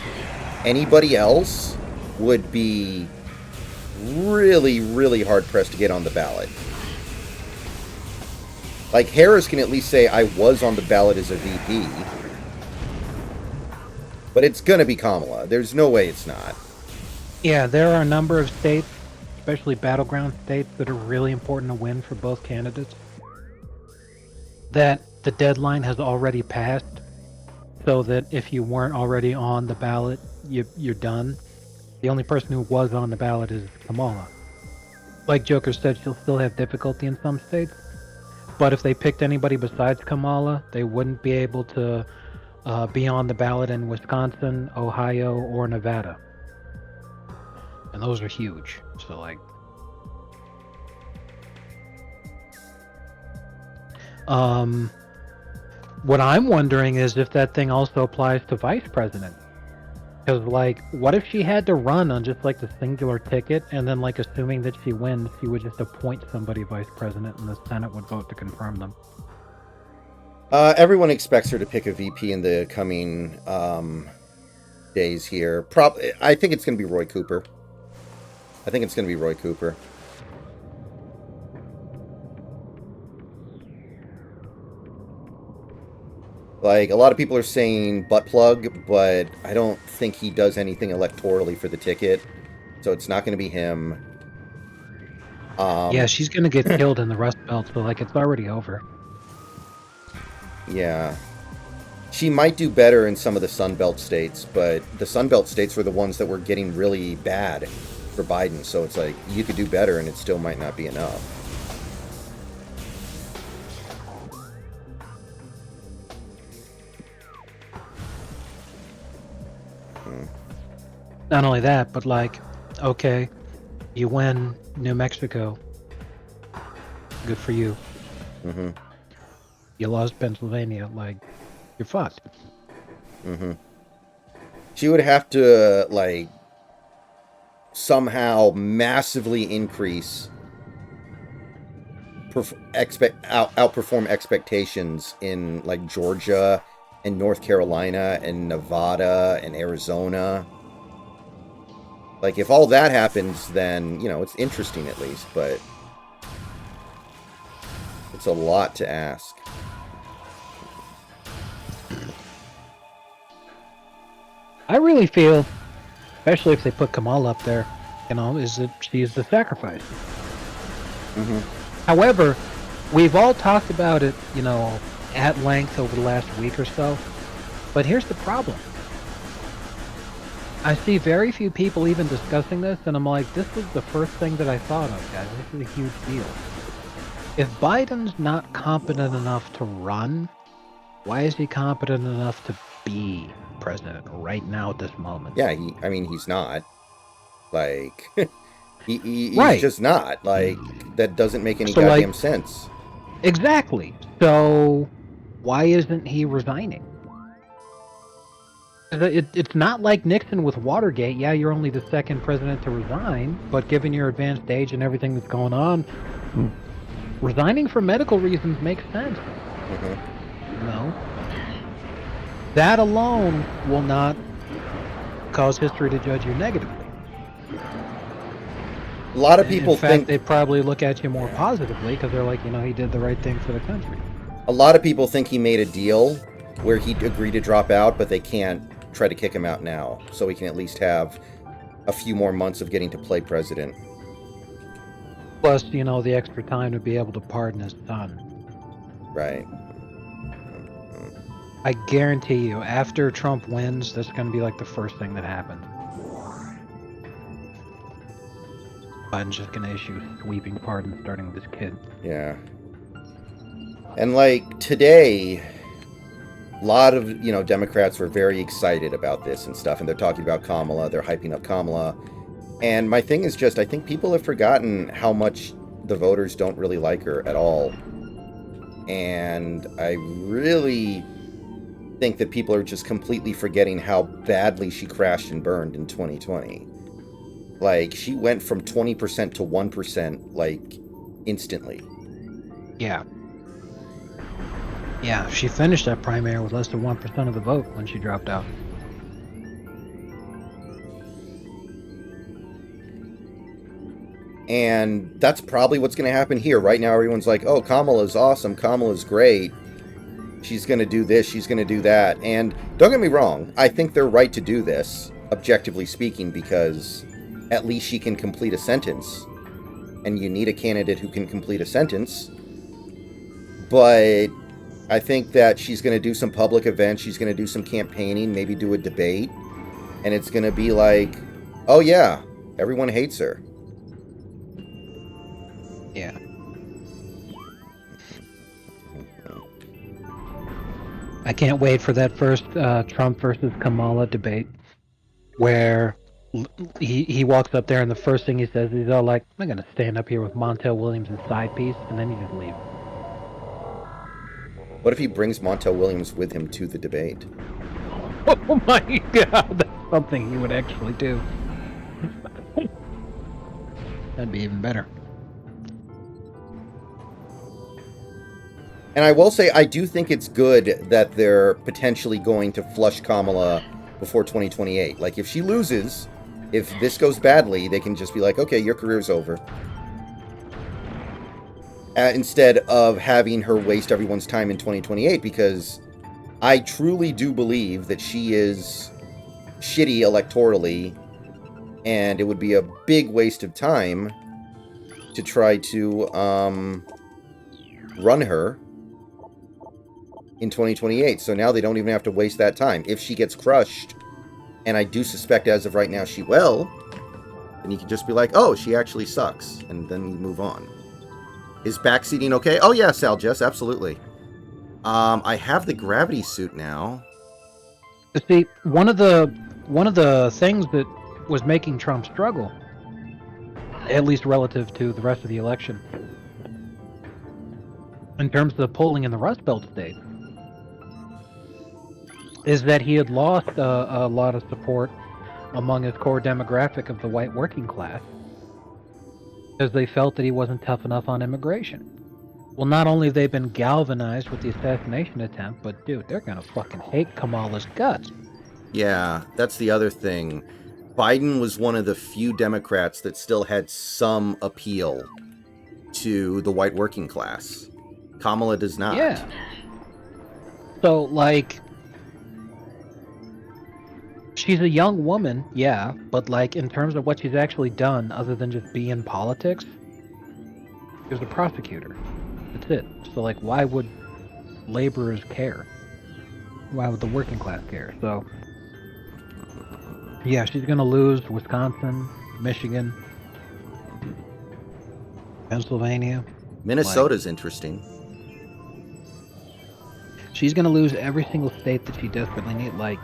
Anybody else would be really, really hard-pressed to get on the ballot. Like, Harris can at least say, I was on the ballot as a VP. But it's gonna be Kamala. There's no way it's not. Yeah, there are a number of states, especially battleground states, that are really important to win for both candidates. That the deadline has already passed, so that if you weren't already on the ballot, you're done. The only person who was on the ballot is Kamala. Like Joker said, she'll still have difficulty in some states, but if they picked anybody besides Kamala, they wouldn't be able to be on the ballot in Wisconsin, Ohio, or Nevada. And those are huge. So, like, what I'm wondering is if that thing also applies to vice president. Because, like, what if she had to run on just, like, the singular ticket, and then, like, assuming that she wins, she would just appoint somebody vice president, and the Senate would vote to confirm them? Everyone expects her to pick a VP in the coming days here. I think it's going to be Roy Cooper. Like, a lot of people are saying butt plug, but I don't think he does anything electorally for the ticket. So it's not going to be him. Yeah, she's going to get killed in the Rust Belt, so, like, it's already over. Yeah. She might do better in some of the Sunbelt states, but the Sunbelt states were the ones that were getting really bad for Biden. So it's like, you could do better, and it still might not be enough. Not only that, but like, okay, you win New Mexico. Good for you. Mm-hmm. You lost Pennsylvania. Like, you're fucked. Mm-hmm. She would have to, like, somehow massively increase, outperform expectations in, like, Georgia and North Carolina and Nevada and Arizona. Like, if all that happens, then, it's interesting at least, but it's a lot to ask. I really feel, especially if they put Kamala up there, is that she's the sacrifice. Mm-hmm. However, we've all talked about it, at length over the last week or so. But here's the problem. I see very few people even discussing this, and I'm like, this was the first thing that I thought of, guys. This is a huge deal. If Biden's not competent enough to run, why is he competent enough to be president right now at this moment? Yeah, he's not. Like, he's Right. just not. Like, that doesn't make any So, goddamn sense. Exactly. So, why isn't he resigning? It's not like Nixon with Watergate. Yeah, you're only the second president to resign, but given your advanced age and everything that's going on, resigning for medical reasons makes sense. Mm-hmm. No. That alone will not cause history to judge you negatively. A lot of people think they probably look at you more positively because they're like, he did the right thing for the country. A lot of people think he made a deal where he'd agree to drop out, but they can't try to kick him out now, so he can at least have a few more months of getting to play president. Plus, the extra time to be able to pardon his son. Right. I guarantee you, after Trump wins, that's going to be like the first thing that happens. Biden's just going to issue sweeping pardons starting with this kid. Yeah. And, like, today, a lot of, Democrats were very excited about this and stuff, and they're talking about Kamala, they're hyping up Kamala. And my thing is just, I think people have forgotten how much the voters don't really like her at all. And I really think that people are just completely forgetting how badly she crashed and burned in 2020. Like, she went from 20% to 1%, like, instantly. Yeah. Yeah, she finished that primary with less than 1% of the vote when she dropped out. And that's probably what's going to happen here. Right now, everyone's like, oh, Kamala's awesome. Kamala's great. She's going to do this. She's going to do that. And don't get me wrong. I think they're right to do this, objectively speaking, because at least she can complete a sentence. And you need a candidate who can complete a sentence. But I think that she's going to do some public events. She's going to do some campaigning, maybe do a debate. And it's going to be like, oh, yeah, everyone hates her. Yeah. I can't wait for that first Trump versus Kamala debate where he walks up there and the first thing he says, he's all like, I'm going to stand up here with Montel Williams and side piece, and then he just leaves. What if he brings Montel Williams with him to the debate? Oh my god, that's something he would actually do. That'd be even better. And I will say, I do think it's good that they're potentially going to flush Kamala before 2028. Like, if she loses, if this goes badly, they can just be like, okay, your career's over. Instead of having her waste everyone's time in 2028, because I truly do believe that she is shitty electorally, and it would be a big waste of time to try to run her in 2028. So now they don't even have to waste that time. If she gets crushed, and I do suspect as of right now she will, then you can just be like, oh, she actually sucks, and then you move on. Is backseating okay? Oh yeah, Sal Jess, absolutely. I have the gravity suit now. See, one of the things that was making Trump struggle, at least relative to the rest of the election, in terms of the polling in the Rust Belt states, is that he had lost a lot of support among his core demographic of the white working class, because they felt that he wasn't tough enough on immigration. Well, not only have they been galvanized with the assassination attempt, but dude, they're gonna fucking hate Kamala's guts. Yeah, that's the other thing. Biden was one of the few Democrats that still had some appeal to the white working class. Kamala does not. Yeah. So, like, she's a young woman, yeah, but, like, in terms of what she's actually done, other than just be in politics, she was a prosecutor. That's it. So, like, why would laborers care? Why would the working class care? So, yeah, she's gonna lose Wisconsin, Michigan, Pennsylvania. Minnesota's interesting. She's gonna lose every single state that she desperately needs. Like,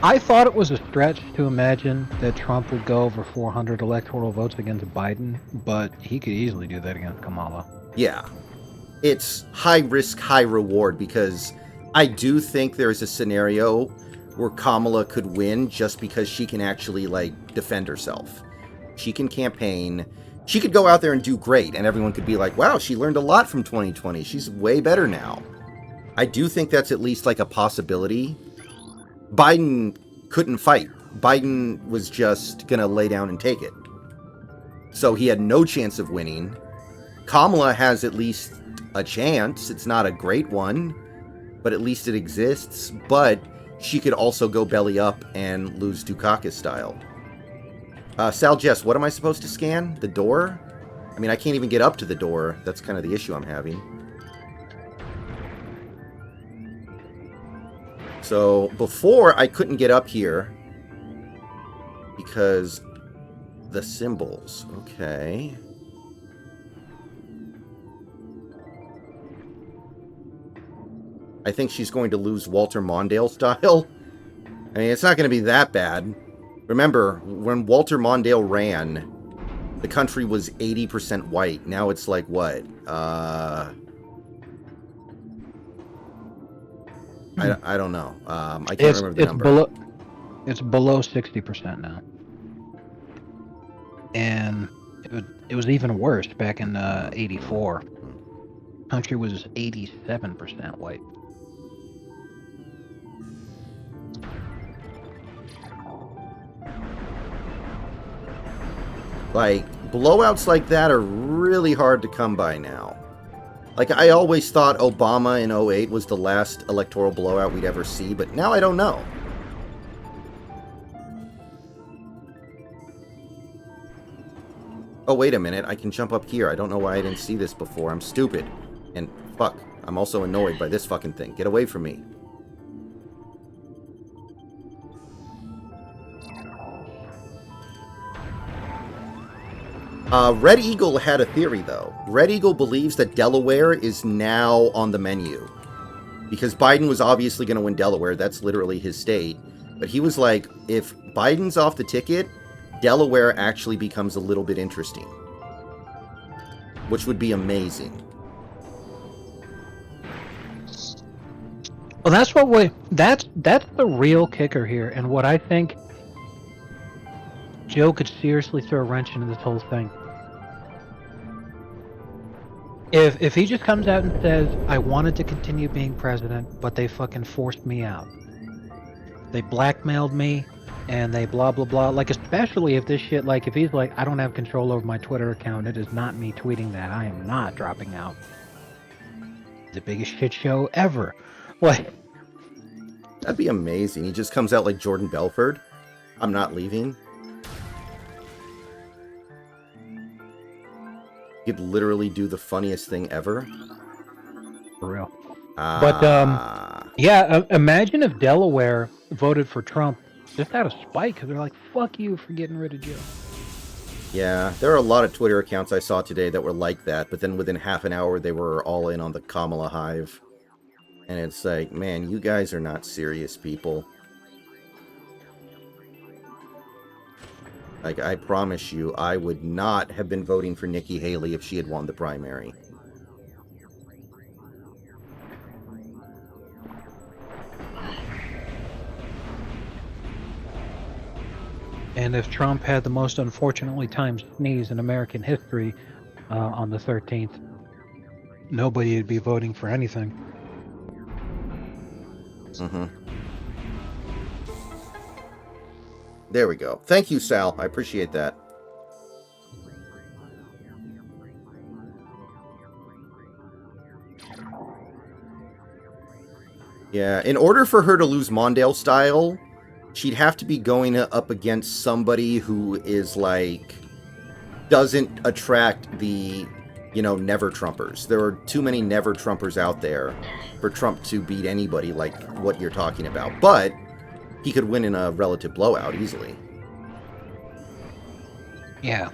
I thought it was a stretch to imagine that Trump would go over 400 electoral votes against Biden, but he could easily do that against Kamala. Yeah. It's high risk, high reward, because I do think there's a scenario where Kamala could win just because she can actually, like, defend herself. She can campaign. She could go out there and do great, and everyone could be like, wow, she learned a lot from 2020. She's way better now. I do think that's at least, like, a possibility. Biden couldn't fight. Biden was just going to lay down and take it. So he had no chance of winning. Kamala has at least a chance. It's not a great one, but at least it exists. But she could also go belly up and lose Dukakis style. Sal Jess, what am I supposed to scan? The door? I mean, I can't even get up to the door. That's kind of the issue I'm having. So, before, I couldn't get up here because the symbols. Okay. I think she's going to lose Walter Mondale style. I mean, it's not going to be that bad. Remember, when Walter Mondale ran, the country was 80% white. Now it's like, what? I don't know. I can't remember the number. It's below 60% now. And it was even worse back in 84. Country was 87% white. Like, blowouts like that are really hard to come by now. Like, I always thought Obama in 08 was the last electoral blowout we'd ever see, but now I don't know. Oh, wait a minute. I can jump up here. I don't know why I didn't see this before. I'm stupid. And, fuck, I'm also annoyed by this fucking thing. Get away from me. Red Eagle had a theory, though. Red Eagle believes that Delaware is now on the menu. Because Biden was obviously going to win Delaware. That's literally his state. But he was like, if Biden's off the ticket, Delaware actually becomes a little bit interesting. Which would be amazing. Well, that's the real kicker here, and what I think Joe could seriously throw a wrench into this whole thing. If he just comes out and says, I wanted to continue being president, but they fucking forced me out. They blackmailed me, and they blah blah blah. Like, especially if this shit, like, if he's like, I don't have control over my Twitter account, it is not me tweeting that, I am not dropping out. The biggest shit show ever. What? That'd be amazing. He just comes out like Jordan Belfort. I'm not leaving. He'd literally do the funniest thing ever. For real. Yeah, imagine if Delaware voted for Trump just out of spite, because they're like, fuck you for getting rid of Joe. Yeah, there are a lot of Twitter accounts I saw today that were like that, but then within half an hour they were all in on the Kamala hive. And it's like, man, you guys are not serious people. Like, I promise you, I would not have been voting for Nikki Haley if she had won the primary. And if Trump had the most unfortunately timed sneeze in American history on the 13th, nobody would be voting for anything. Mm-hmm. There we go. Thank you, Sal. I appreciate that. Yeah, in order for her to lose Mondale style, she'd have to be going up against somebody who is like doesn't attract the, never Trumpers. There are too many never Trumpers out there for Trump to beat anybody like what you're talking about. But he could win in a relative blowout easily. Yeah.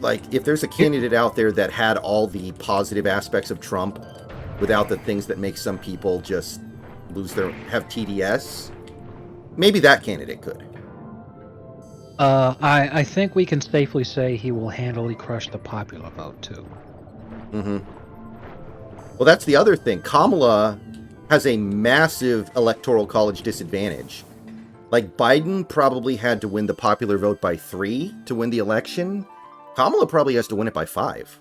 Like, if there's a candidate out there that had all the positive aspects of Trump without the things that make some people just have TDS, maybe that candidate could. I think we can safely say he will handily crush the popular vote, too. Mm-hmm. Well, that's the other thing. Kamala has a massive electoral college disadvantage. Like, Biden probably had to win the popular vote by 3 to win the election. Kamala probably has to win it by 5.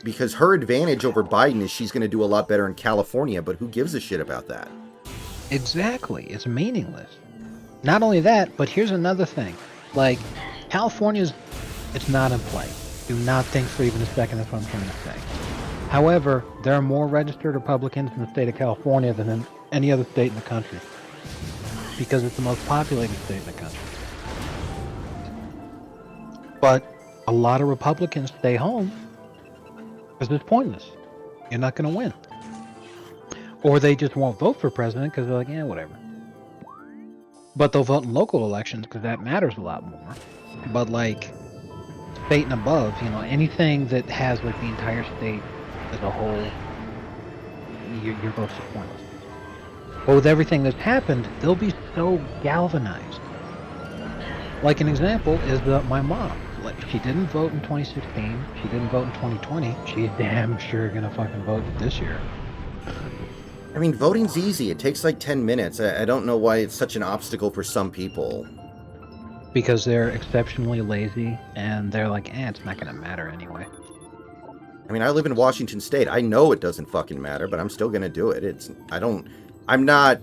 Because her advantage over Biden is she's going to do a lot better in California, but who gives a shit about that? Exactly. It's meaningless. Not only that, but here's another thing. Like, it's not in play. Do not think for even a second that's what I'm trying to say. However, there are more registered Republicans in the state of California than in any other state in the country. Because it's the most populated state in the country. But a lot of Republicans stay home because it's pointless. You're not going to win. Or they just won't vote for president because they're like, yeah, whatever. But they'll vote in local elections because that matters a lot more. But like state and above, anything that has like the entire state as a whole, your vote's pointless. But with everything that's happened, they'll be so galvanized. Like an example is my mom. Like, she didn't vote in 2016. She didn't vote in 2020. She's damn sure gonna fucking vote this year. I mean, voting's easy. It takes like 10 minutes. I don't know why it's such an obstacle for some people. Because they're exceptionally lazy, and they're like, it's not gonna matter anyway. I mean, I live in Washington State. I know it doesn't fucking matter, but I'm still gonna do it. I'm not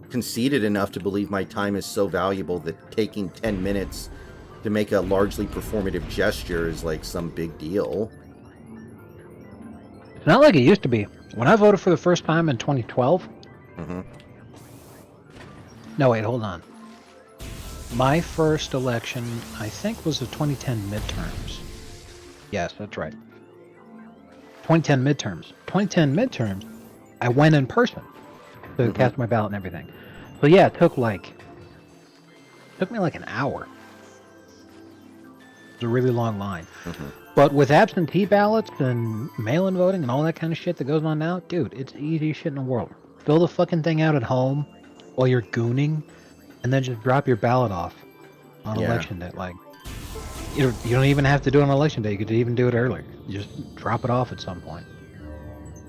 conceited enough to believe my time is so valuable that taking 10 minutes to make a largely performative gesture is like some big deal. It's not like it used to be. When I voted for the first time in 2012... Mm-hmm. No, wait, hold on. My first election, I think, was the 2010 midterms. Yes, that's right. 2010 midterms. 2010 midterms, I went in person to cast my ballot and everything. So yeah, it took me like an hour. It was a really long line. Mm-hmm. But with absentee ballots and mail-in voting and all that kind of shit that goes on now, dude, it's the easiest shit in the world. Fill the fucking thing out at home while you're gooning, and then just drop your ballot off on election day. Like, you don't even have to do it on election day. You could even do it earlier. You just drop it off at some point.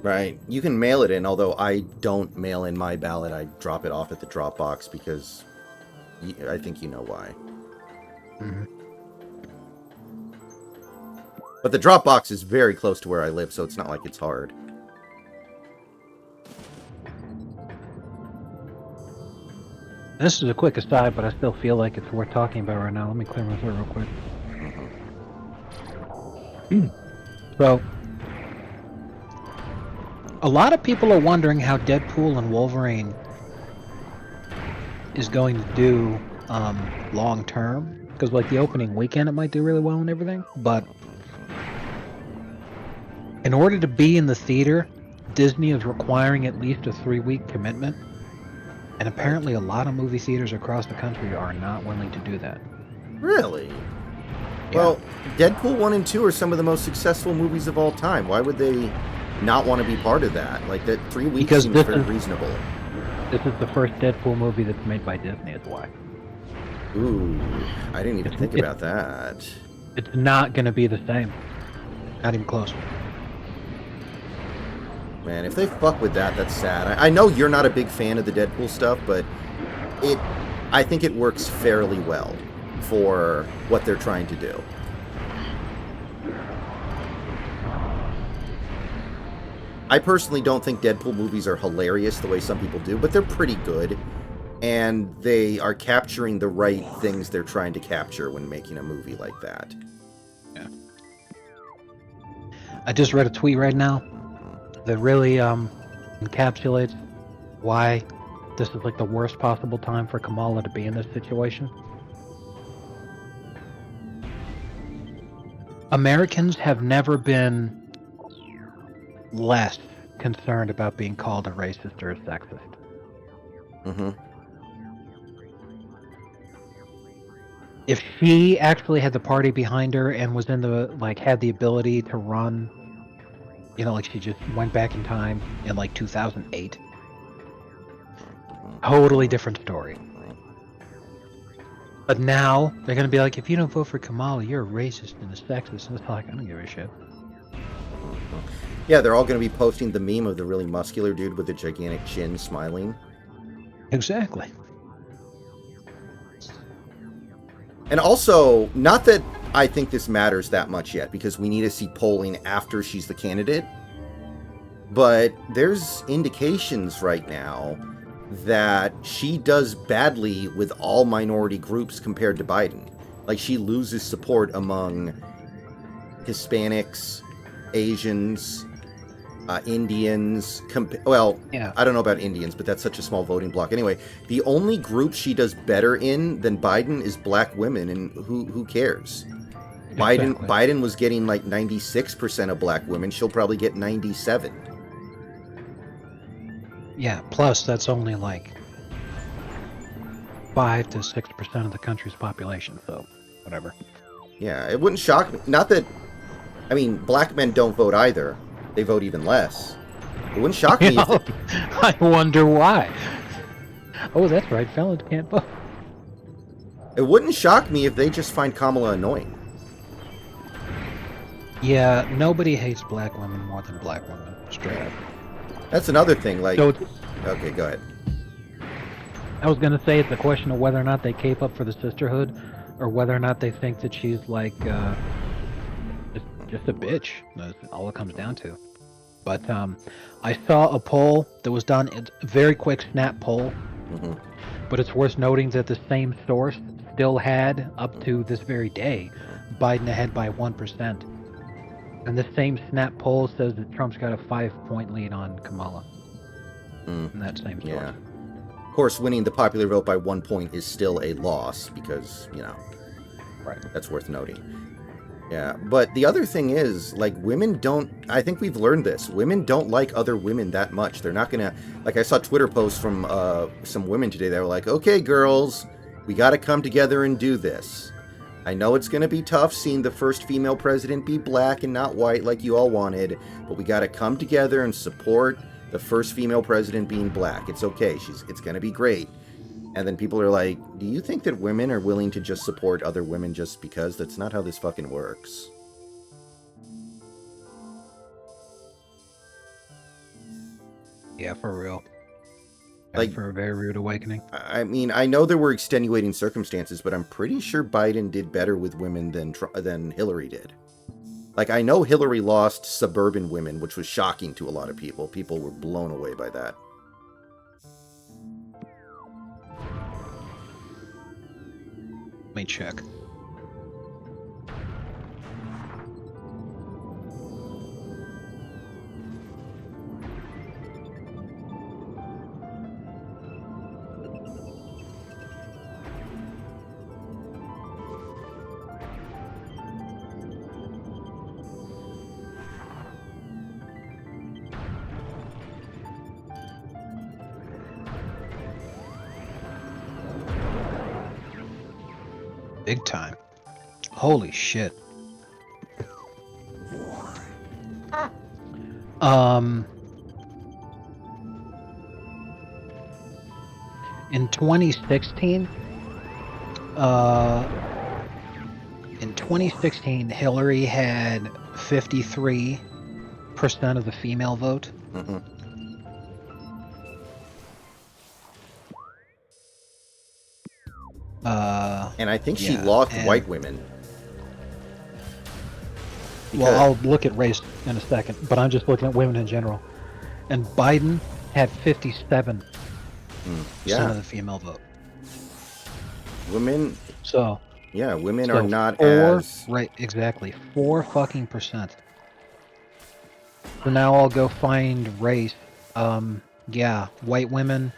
Right. You can mail it in, although I don't mail in my ballot. I drop it off at the drop box because I think you know why. Mm-hmm. But the drop box is very close to where I live, so it's not like it's hard. This is a quick aside, but I still feel like it's worth talking about right now. Let me clear my throat real quick. So, a lot of people are wondering how Deadpool and Wolverine is going to do long term, because like the opening weekend it might do really well and everything, but in order to be in the theater, Disney is requiring at least a 3-week commitment, and apparently a lot of movie theaters across the country are not willing to do that. Really? Yeah. Well, Deadpool 1 and 2 are some of the most successful movies of all time. Why would they not want to be part of that? Like, that 3 weeks seems very reasonable. This is the first Deadpool movie that's made by Disney, is why. Ooh, I didn't even think It's about that. it's not gonna be the same. Not even close. Man, if they fuck with that, that's sad. I know you're not a big fan of the Deadpool stuff, but I think it works fairly well for what they're trying to do. I personally don't think Deadpool movies are hilarious the way some people do, but they're pretty good. And they are capturing the right things they're trying to capture when making a movie like that. Yeah. I just read a tweet right now that really encapsulates why this is like the worst possible time for Kamala to be in this situation. Americans have never been less concerned about being called a racist or a sexist. Mm-hmm. If she actually had the party behind her and was in the had the ability to run, like she just went back in time in 2008, totally different story. But now they're gonna be like, if you don't vote for Kamala, you're a racist and a sexist, and it's like, I don't give a shit. Yeah, they're all going to be posting the meme of the really muscular dude with the gigantic chin smiling. Exactly. And also, not that I think this matters that much yet, because we need to see polling after she's the candidate, but there's indications right now that she does badly with all minority groups compared to Biden. Like, she loses support among Hispanics, Asians, Indians. Yeah. I don't know about Indians, but that's such a small voting block. Anyway, the only group she does better in than Biden is black women, and who cares? Exactly. Biden was getting 96% of black women. She'll probably get 97. Yeah. Plus, that's only 5 to 6% of the country's population. So, whatever. Yeah, it wouldn't shock me. Not that, I mean, black men don't vote either. They vote even less. It wouldn't shock me if I wonder why. Oh, that's right. Felons can't vote. it wouldn't shock me if they just find Kamala annoying. Yeah, nobody hates black women more than black women. Straight up. That's another thing. So Okay, go ahead. I was gonna say it's a question of whether or not they cape up for the sisterhood, or whether or not they think that she's just a bitch. That's all it comes down to. But I saw a poll that was done. It's a very quick snap poll, but it's worth noting that the same source still had, up to this very day, Biden ahead by 1%. And the same snap poll says that Trump's got a 5-point lead on Kamala. In that same source. Yeah. Of course, winning the popular vote by 1 point is still a loss because, Right. that's worth noting. Yeah, but the other thing is, women don't, I think we've learned this, women don't like other women that much. They're not gonna, I saw Twitter posts from some women today that were like, okay, girls, we gotta come together and do this. I know it's gonna be tough seeing the first female president be black and not white like you all wanted, but we gotta come together and support the first female president being black. It's okay, it's gonna be great. And then people are like, do you think that women are willing to just support other women just because? That's not how this fucking works. Yeah, for real. For a very rude awakening. I mean, I know there were extenuating circumstances, but I'm pretty sure Biden did better with women than Hillary did. I know Hillary lost suburban women, which was shocking to a lot of people. People were blown away by that. Let me check. Big time. Holy shit. In 2016, uh, Hillary had 53% of the female vote. Mm-hmm. And I think she lost white women. Well, I'll look at race in a second, but I'm just looking at women in general. And Biden had 57% of the female vote. Women. So. Yeah, women are not as. Right, exactly. 4 fucking percent. So now I'll go find race. Yeah, white women,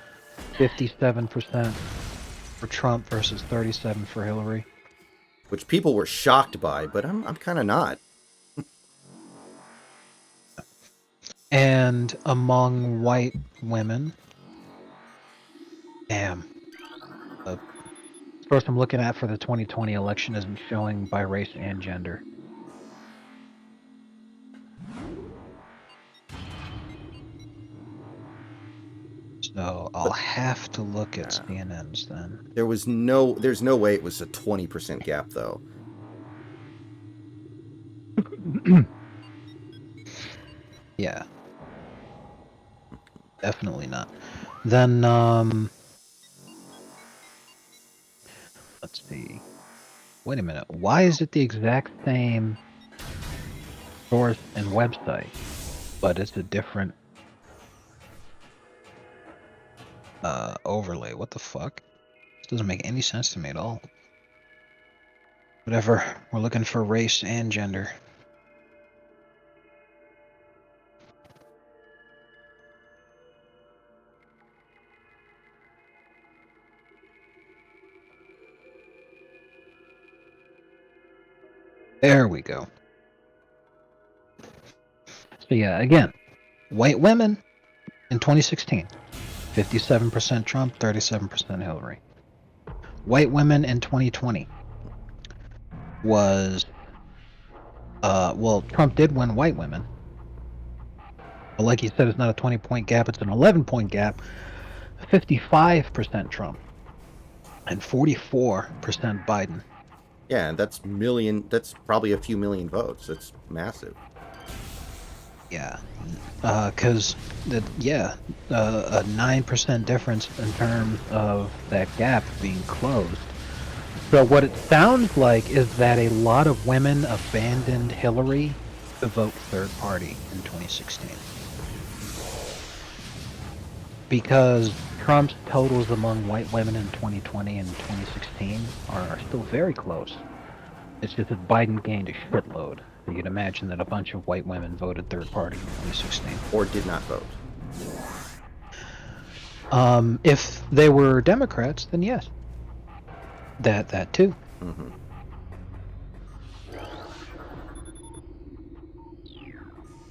57% for Trump versus 37% for Hillary. Which people were shocked by, but I'm kind of not. And among white women, damn. The first I'm looking at for the 2020 election isn't showing by race and gender. So I'll have to look at CNN's then. There's no way it was a 20% gap though. Yeah. Definitely not. Then, let's see. Wait a minute. Why is it the exact same source and website, but it's a different overlay? What the fuck? This doesn't make any sense to me at all. Whatever. We're looking for race and gender. There we go. So yeah, again, white women in 2016, 57% Trump, 37% Hillary. White women in 2020 was, well, Trump did win white women. But like you said, it's not a 20-point gap, it's an 11-point gap. 55% Trump and 44% Biden. Yeah, that's probably a few million votes. That's massive. Yeah, because a 9% difference in terms of that gap being closed. So what it sounds like is that a lot of women abandoned Hillary to vote third party in 2016. Because Trump's totals among white women in 2020 and 2016 are still very close. It's just that Biden gained a shitload. So you'd imagine that a bunch of white women voted third party in 2016. Or did not vote. If they were Democrats, then yes. That too. Mm-hmm.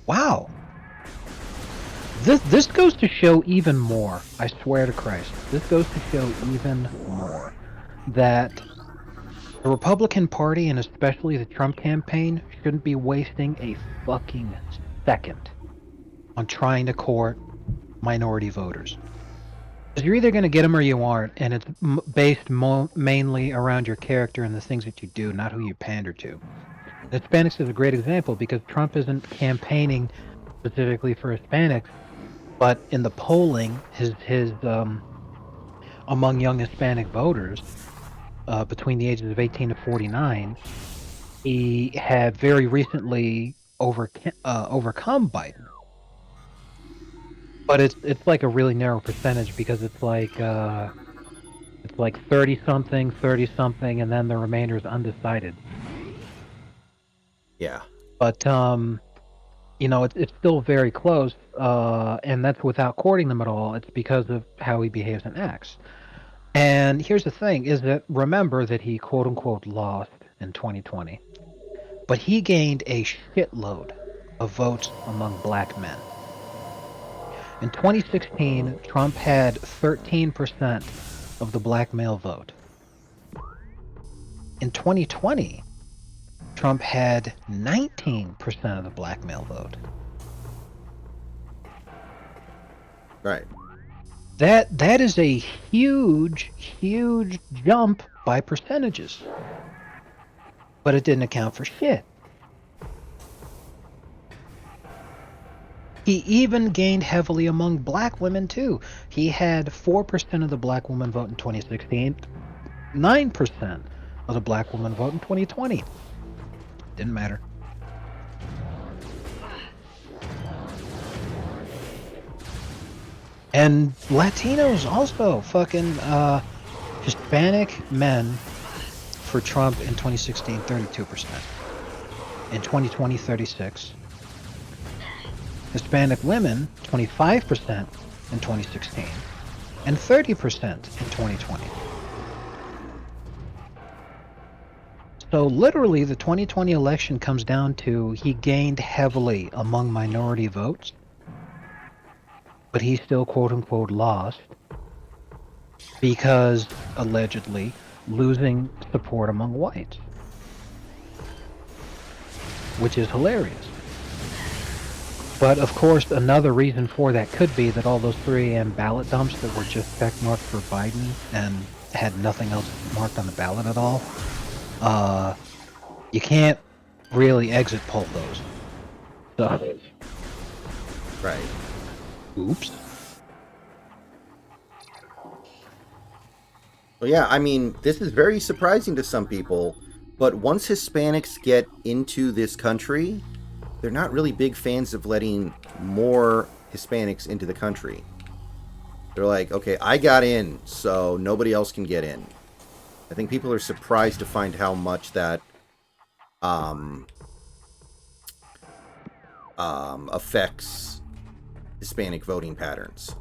Wow. This goes to show even more. I swear to Christ. This goes to show even more that the Republican Party, and especially the Trump campaign, shouldn't be wasting a fucking second on trying to court minority voters. Because you're either going to get them or you aren't, and it's based mainly around your character and the things that you do, not who you pander to. Hispanics is a great example because Trump isn't campaigning specifically for Hispanics, but in the polling, his among young Hispanic voters between the ages of 18 to 49, he had very recently overcome Biden. But it's like a really narrow percentage because it's like 30 something, and then the remainder is undecided. Yeah. But it's still very close, and that's without courting them at all. It's because of how he behaves and acts. And here's the thing: is that remember that he quote unquote lost in 2020, but he gained a shitload of votes among black men. In 2016, Trump had 13% of the black male vote. In 2020, Trump had 19% of the black male vote. Right. That is a huge, huge jump by percentages. But it didn't account for shit. He even gained heavily among black women, too. He had 4% of the black women vote in 2016, 9% of the black women vote in 2020. Didn't matter. And Latinos also. Fucking Hispanic men for Trump in 2016, 32%. In 2020, 36%. Hispanic women, 25% in 2016, and 30% in 2020. So literally, the 2020 election comes down to he gained heavily among minority votes, but he still quote-unquote lost because, allegedly, losing support among whites, which is hilarious. But of course, another reason for that could be that all those 3 a.m. ballot dumps that were just checkmarked for Biden and had nothing else marked on the ballot at all, you can't really exit poll those. So, Right. oops. Well, yeah, I mean, this is very surprising to some people, but once Hispanics get into this country, they're not really big fans of letting more Hispanics into the country. They're like, okay, I got in, so nobody else can get in. I think people are surprised to find how much that affects Hispanic voting patterns.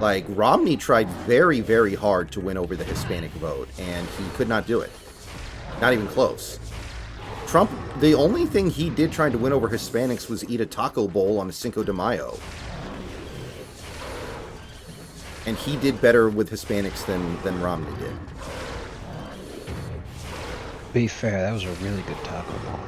Like, Romney tried very, very hard to win over the Hispanic vote, and he could not do it. Not even close. Trump, the only thing he did trying to win over Hispanics was eat a taco bowl on a Cinco de Mayo. And he did better with Hispanics than Romney did. Be fair, that was a really good taco ball.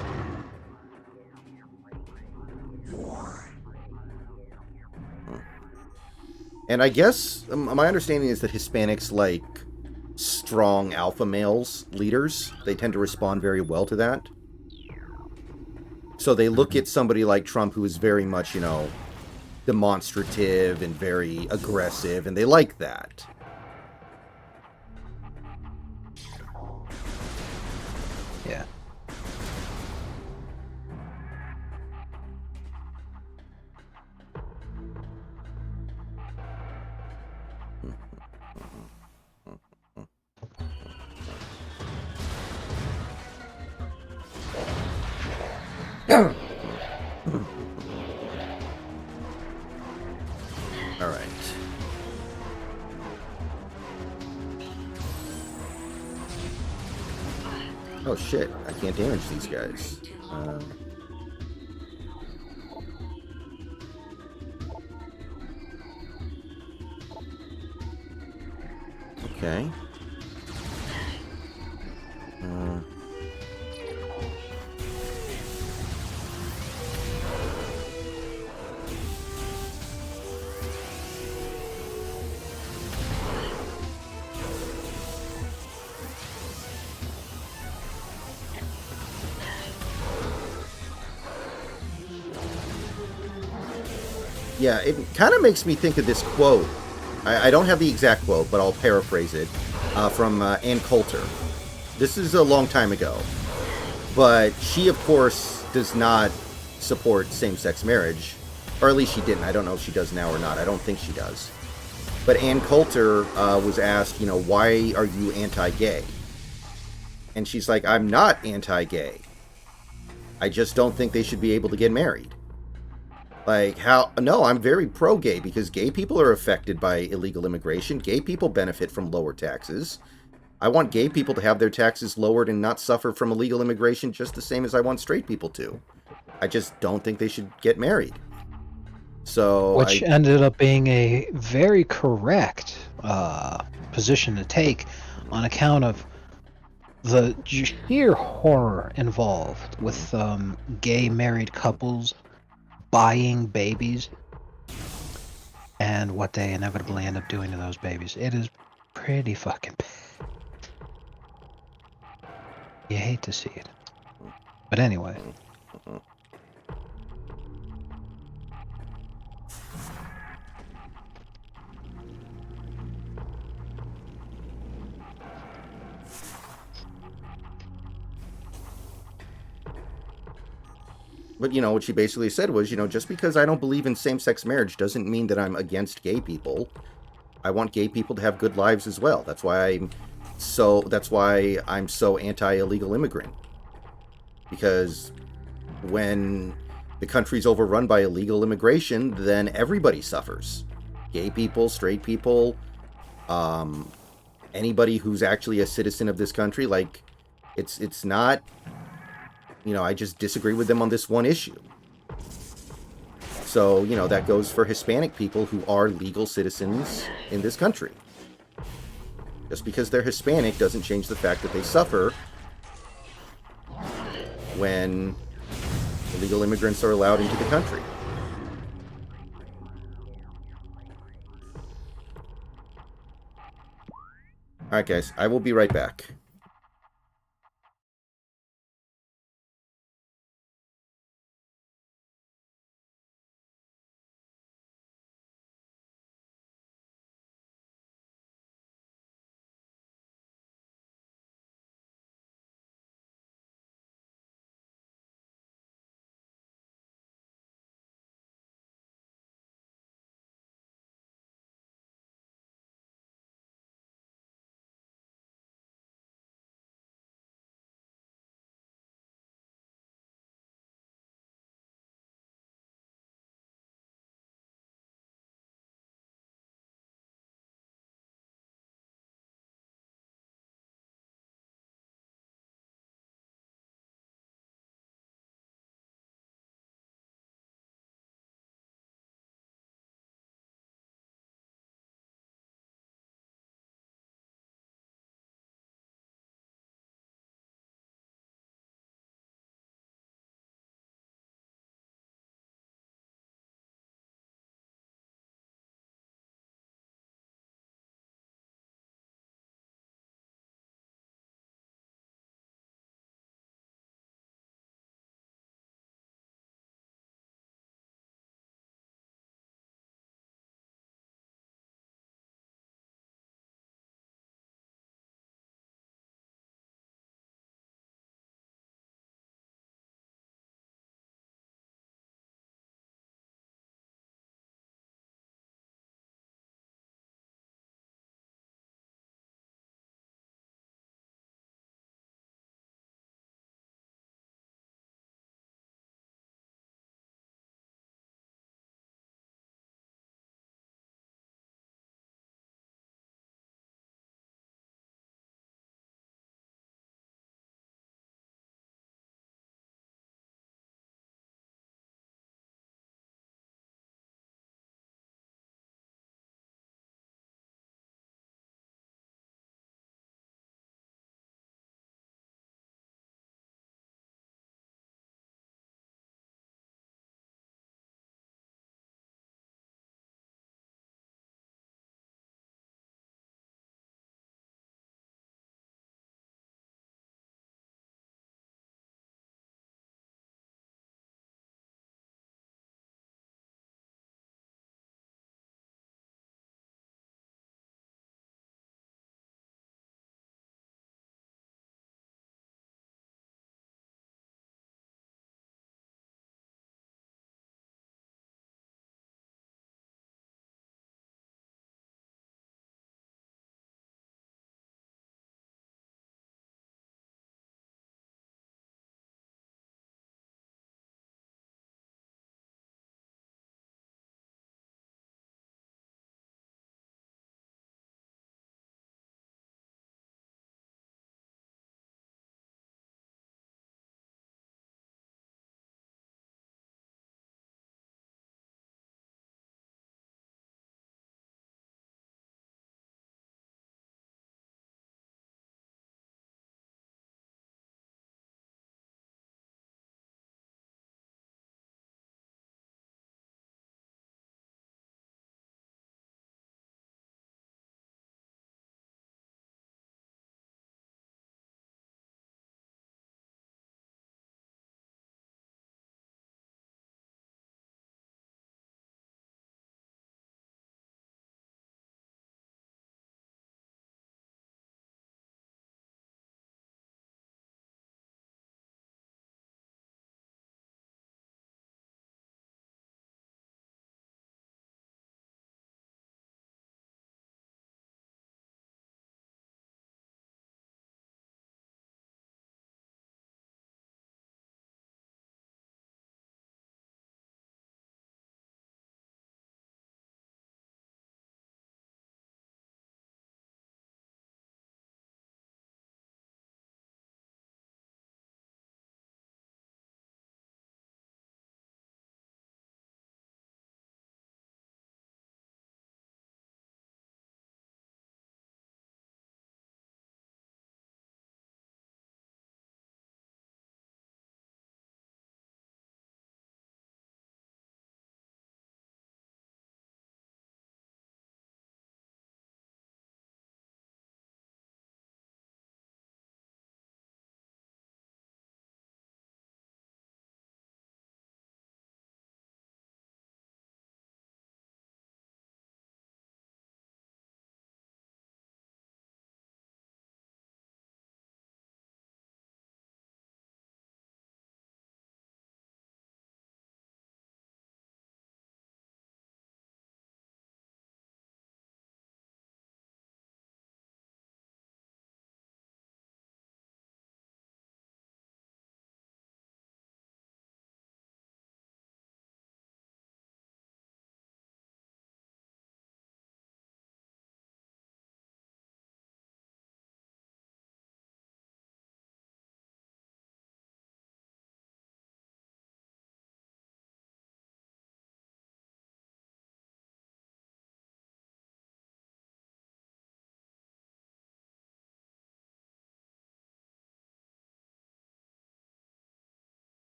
And I guess my understanding is that Hispanics like strong alpha males, leaders. They tend to respond very well to that. So they look at somebody like Trump, who is very much, demonstrative and very aggressive, and they like that. Yeah. All right. Oh shit, I can't damage these guys. Okay. Yeah, it kind of makes me think of this quote. I don't have the exact quote, but I'll paraphrase it from Ann Coulter. This is a long time ago. But she, of course, does not support same-sex marriage. Or at least she didn't. I don't know if she does now or not. I don't think she does. But Ann Coulter was asked, why are you anti-gay? And she's like, I'm not anti-gay. I just don't think they should be able to get married. Like, how? No, I'm very pro-gay because gay people are affected by illegal immigration. Gay people benefit from lower taxes. I want gay people to have their taxes lowered and not suffer from illegal immigration just the same as I want straight people to. I just don't think they should get married. So, Which ended up being a very correct position to take on account of the sheer horror involved with gay married couples buying babies and what they inevitably end up doing to those babies. It is pretty fucking bad. You hate to see it. But anyway. But, what she basically said was, just because I don't believe in same-sex marriage doesn't mean that I'm against gay people. I want gay people to have good lives as well. That's why I'm so anti-illegal immigrant. Because when the country's overrun by illegal immigration, then everybody suffers. Gay people, straight people, um, anybody who's actually a citizen of this country. Like, it's not, I just disagree with them on this one issue. So, that goes for Hispanic people who are legal citizens in this country. Just because they're Hispanic doesn't change the fact that they suffer when illegal immigrants are allowed into the country. Alright, guys, I will be right back.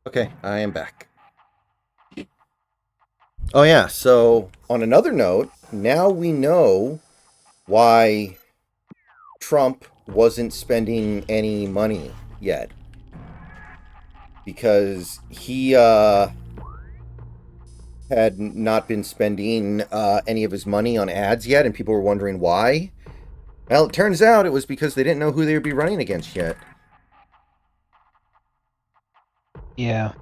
Okay, I am back. Oh yeah, so on another note, now we know why Trump wasn't spending any money yet. Because he had not been spending any of his money on ads yet, and people were wondering why. Well, it turns out it was because they didn't know who they would be running against yet. Yeah.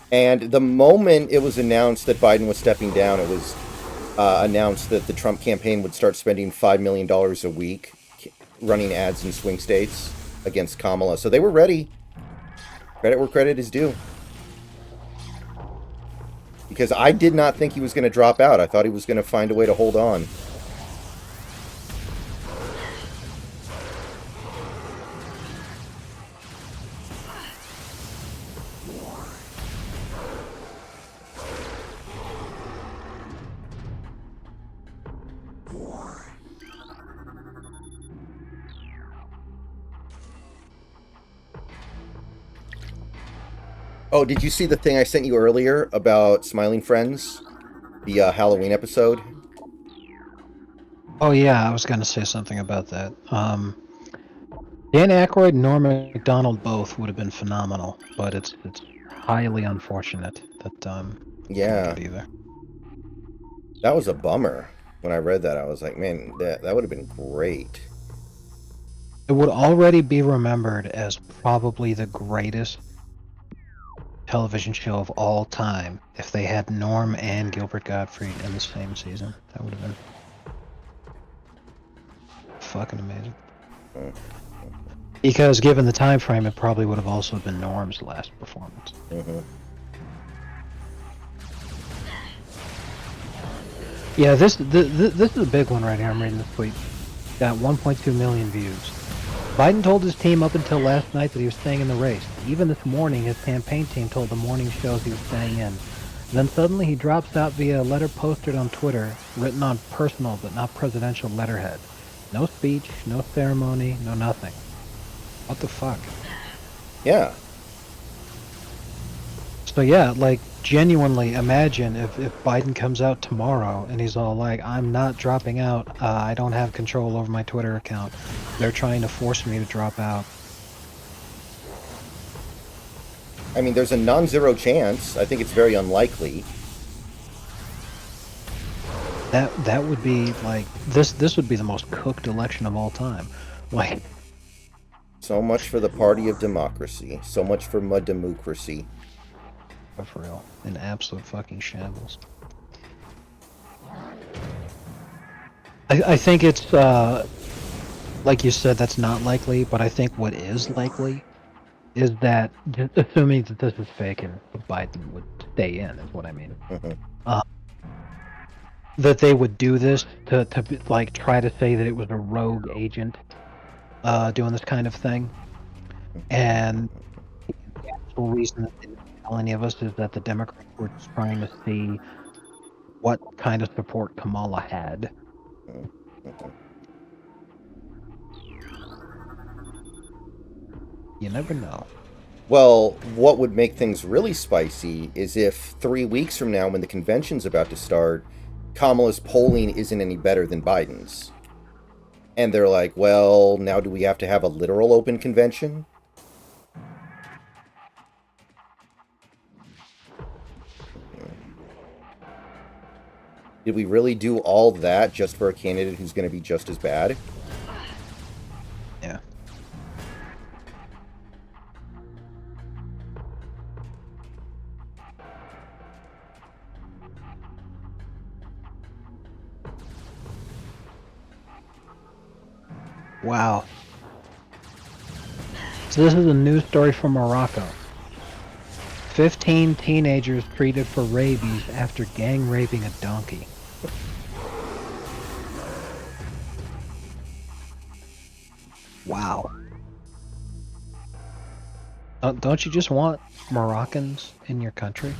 And the moment it was announced that Biden was stepping down, it was announced that the Trump campaign would start spending $5 million a week running ads in swing states against Kamala. So they were ready. Credit where credit is due. Because I did not think he was going to drop out. I thought he was going to find a way to hold on. Oh, did you see the thing I sent you earlier about Smiling Friends? The Halloween episode? Oh yeah, I was gonna say something about that. Dan Aykroyd and Norm Macdonald both would have been phenomenal, but it's highly unfortunate that didn't make Yeah. it either. That was a bummer. When I read that, I was like, man, that would have been great. It would already be remembered as probably the greatest television show of all time if they had Norm and Gilbert Gottfried in the same season. That would have been fucking amazing. Mm. Because given the time frame, it probably would have also been Norm's last performance. Mm-hmm. Yeah, this is a big one right here. I'm reading this tweet. Got 1.2 million views. Biden told his team up until last night that he was staying in the race. Even this morning, his campaign team told the morning shows he was staying in. Then suddenly he drops out via a letter posted on Twitter, written on personal but not presidential letterhead. No speech, no ceremony, no nothing. What the fuck? Yeah. So yeah, like genuinely imagine if Biden comes out tomorrow and he's all like, I'm not dropping out, I don't have control over my Twitter account. They're trying to force me to drop out. I mean, there's a non-zero chance. I think it's very unlikely. That would be like this would be the most cooked election of all time. Like So much for the party of democracy. So much for mud democracy. for real. An absolute fucking shambles. I think it's like you said, that's not likely, but I think what is likely is that, just assuming that this is fake and Biden would stay in, is what I mean. Mm-hmm. That they would do this to like try to say that it was a rogue agent doing this kind of thing, and the actual reason that they didn't tell any of us is that the Democrats were just trying to see what kind of support Kamala had. Mm-hmm. You never know. Well, what would make things really spicy is if 3 weeks from now, when the convention's about to start, Kamala's polling isn't any better than Biden's. And they're like, well, now do we have to have a literal open convention? Did we really do all that just for a candidate who's going to be just as bad? Yeah. Wow. So this is a news story from Morocco. 15 teenagers treated for rabies after gang raping a donkey. Wow. Don't you just want Moroccans in your country?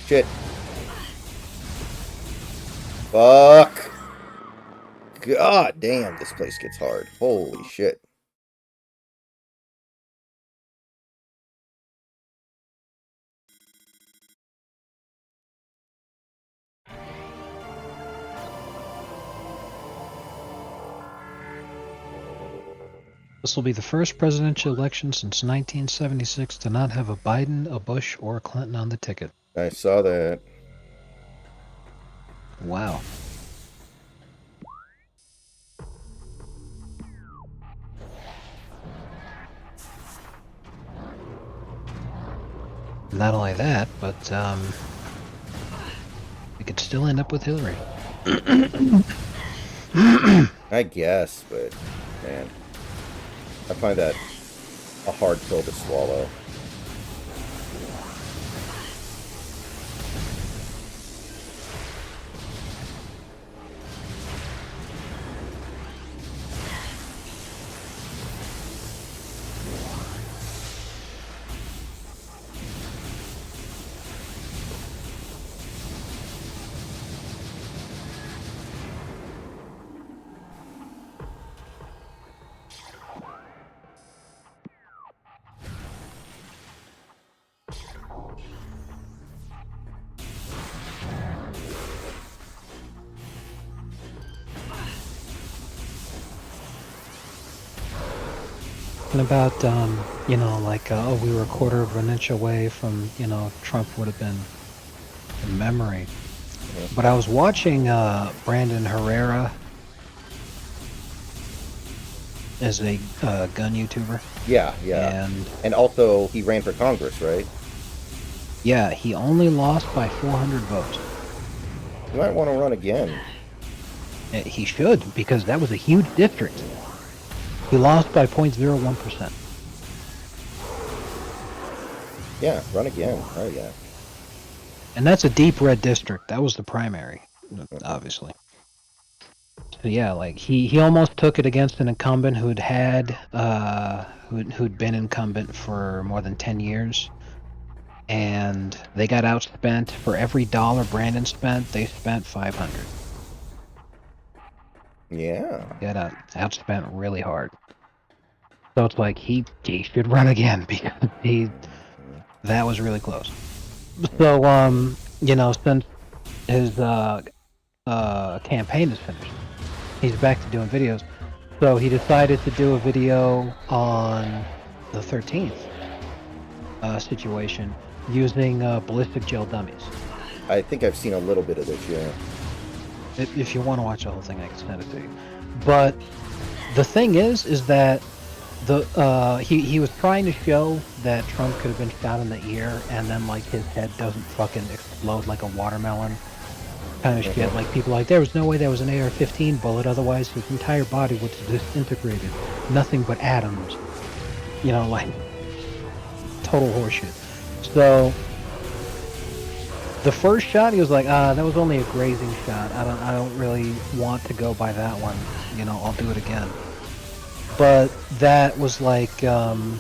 Shit. Fuck. God damn, this place gets hard. Holy shit. This will be the first presidential election since 1976 to not have a Biden, a Bush, or a Clinton on the ticket. I saw that. Wow. Not only that, but we could still end up with Hillary. I guess, but man, I find that a hard pill to swallow. And about, you know, like, oh, we were a quarter of an inch away from, you know, Trump would have been in memory. Yeah. But I was watching Brandon Herrera as a gun YouTuber. Yeah, yeah. And also, he ran for Congress, right? Yeah, he only lost by 400 votes. You might want to run again. He should, because that was a huge district. He lost by 0.01%. Yeah, run again. Oh, yeah. And that's a deep red district. That was the primary, obviously. So yeah, like he almost took it against an incumbent who'd been incumbent for more than 10 years. And they got outspent. For every dollar Brandon spent, they spent 500. Yeah. Got outspent really hard. So it's like he should run again because that was really close. So you know, since his campaign is finished, he's back to doing videos. So he decided to do a video on the 13th situation using ballistic gel dummies. I think I've seen a little bit of this, yeah. If you want to watch the whole thing, I can send it to you. But the thing is that he was trying to show that Trump could have been shot in the ear, and then like his head doesn't fucking explode like a watermelon. kind of shit. Like people like, there was no way that was an AR-15 bullet, otherwise his entire body would have disintegrated. Nothing but atoms. You know, like total horseshit. So the first shot, he was like, that was only a grazing shot. I don't really want to go by that one. You know, I'll do it again. But that was like, I'm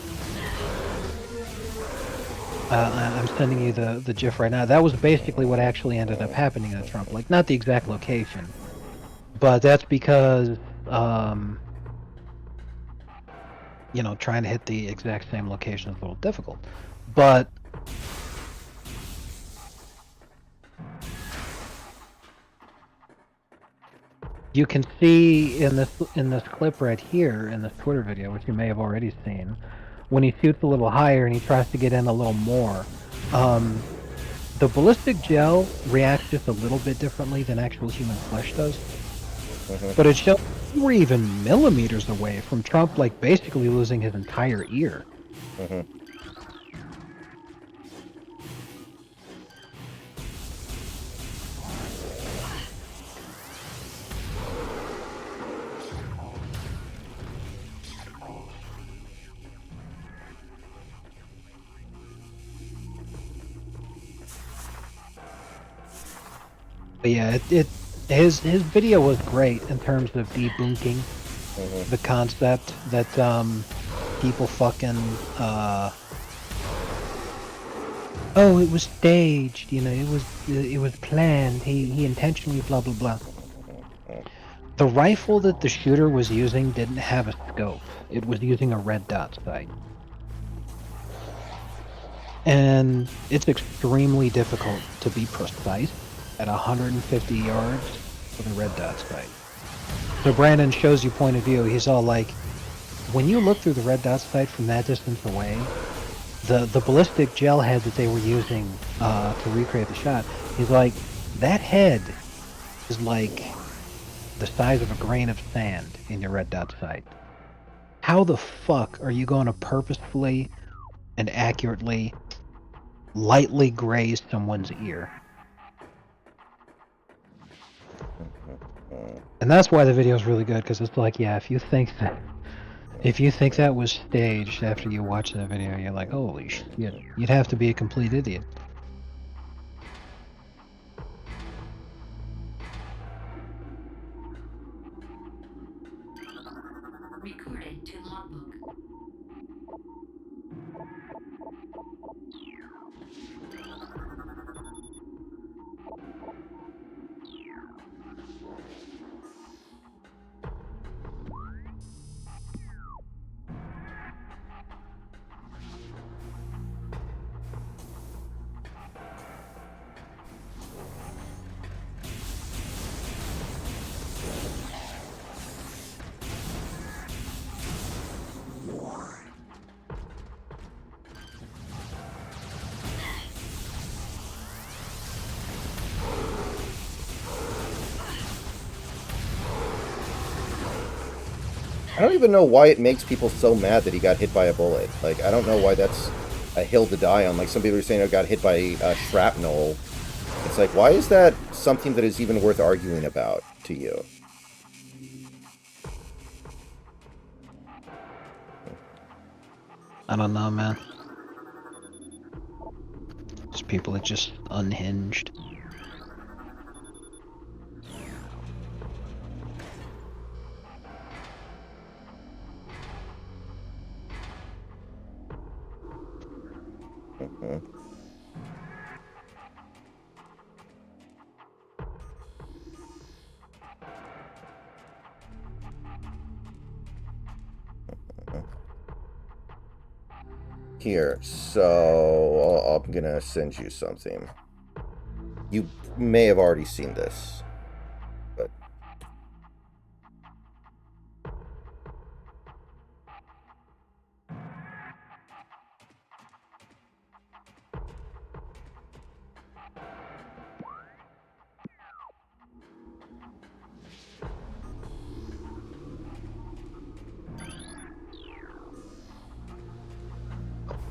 sending you the GIF right now. That was basically what actually ended up happening to Trump. Like, not the exact location, but that's because, you know, trying to hit the exact same location is a little difficult. But you can see in this clip right here, in this Twitter video, which you may have already seen, when he shoots a little higher and he tries to get in a little more, the ballistic gel reacts just a little bit differently than actual human flesh does. But it shows we were even millimeters away from Trump, like, basically losing his entire ear. But yeah, his video was great in terms of debunking the concept that people fucking oh, it was staged, you know, it was planned. He intentionally blah blah blah. The rifle that the shooter was using didn't have a scope. It was using a red dot sight. And it's extremely difficult to be precise at 150 yards with a red dot sight. So Brandon shows you point of view. He's all like, when you look through the red dot sight from that distance away, the ballistic gel head that they were using to recreate the shot, he's like, that head is like the size of a grain of sand in your red dot sight. How the fuck are you going to purposefully and accurately lightly graze someone's ear? And that's why the video is really good, because it's like, yeah, if you think that was staged after you watch the video, you're like, holy shit, you'd have to be a complete idiot. Recording to logbook. I don't even know why it makes people so mad that he got hit by a bullet. Like, I don't know why that's a hill to die on. Like, some people are saying, I got hit by shrapnel. It's like, why is that something that is even worth arguing about to you? I don't know, man. These people are just unhinged. Here, so I'm gonna send you something. You may have already seen this, but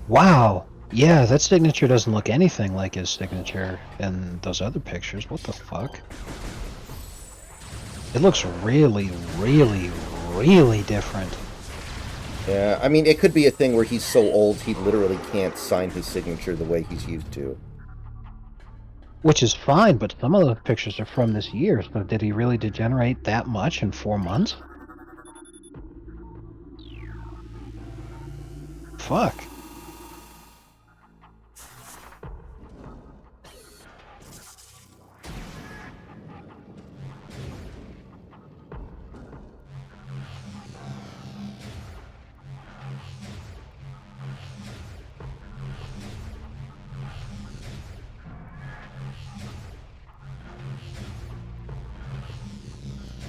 Wow. Yeah, that signature doesn't look anything like his signature in those other pictures. What the fuck? It looks really, really, really different. Yeah, I mean, it could be a thing where he's so old he literally can't sign his signature the way he's used to. Which is fine, but some of the pictures are from this year, so did he really degenerate that much in 4 months? Fuck.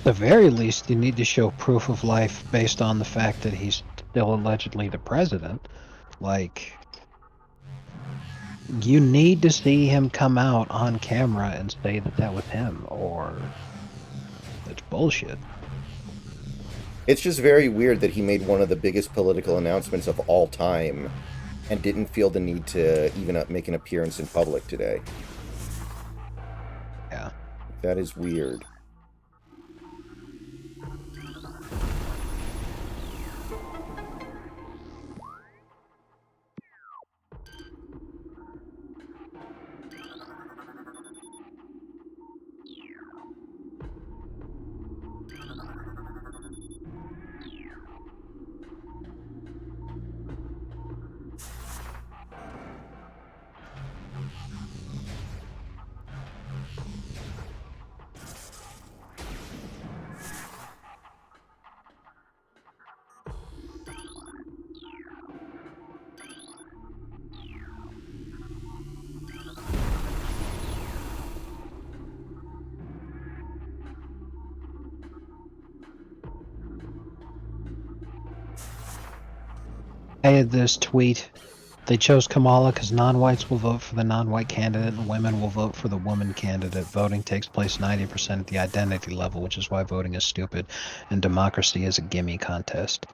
At the very least, you need to show proof of life based on the fact that he's still allegedly the president. Like, you need to see him come out on camera and say that that was him, or it's bullshit. It's just very weird that he made one of the biggest political announcements of all time and didn't feel the need to even make an appearance in public today. Yeah. That is weird. I had this tweet. They chose Kamala because non-whites will vote for the non-white candidate and women will vote for the woman candidate. Voting takes place 90% at the identity level, which is why voting is stupid and democracy is a gimme contest.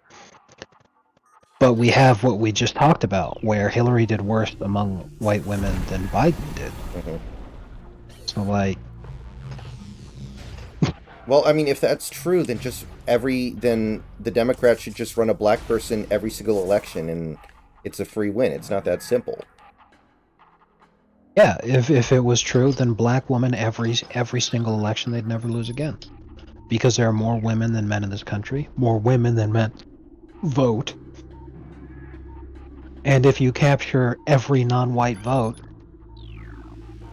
But we have what we just talked about, where Hillary did worse among white women than Biden did. Mm-hmm. So, like... Well, I mean, if that's true, then then the Democrats should just run a black person every single election and it's a free win. It's not that simple. Yeah, if it was true, then black women every single election they'd never lose again. Because there are more women than men in this country. More women than men vote. And if you capture every non-white vote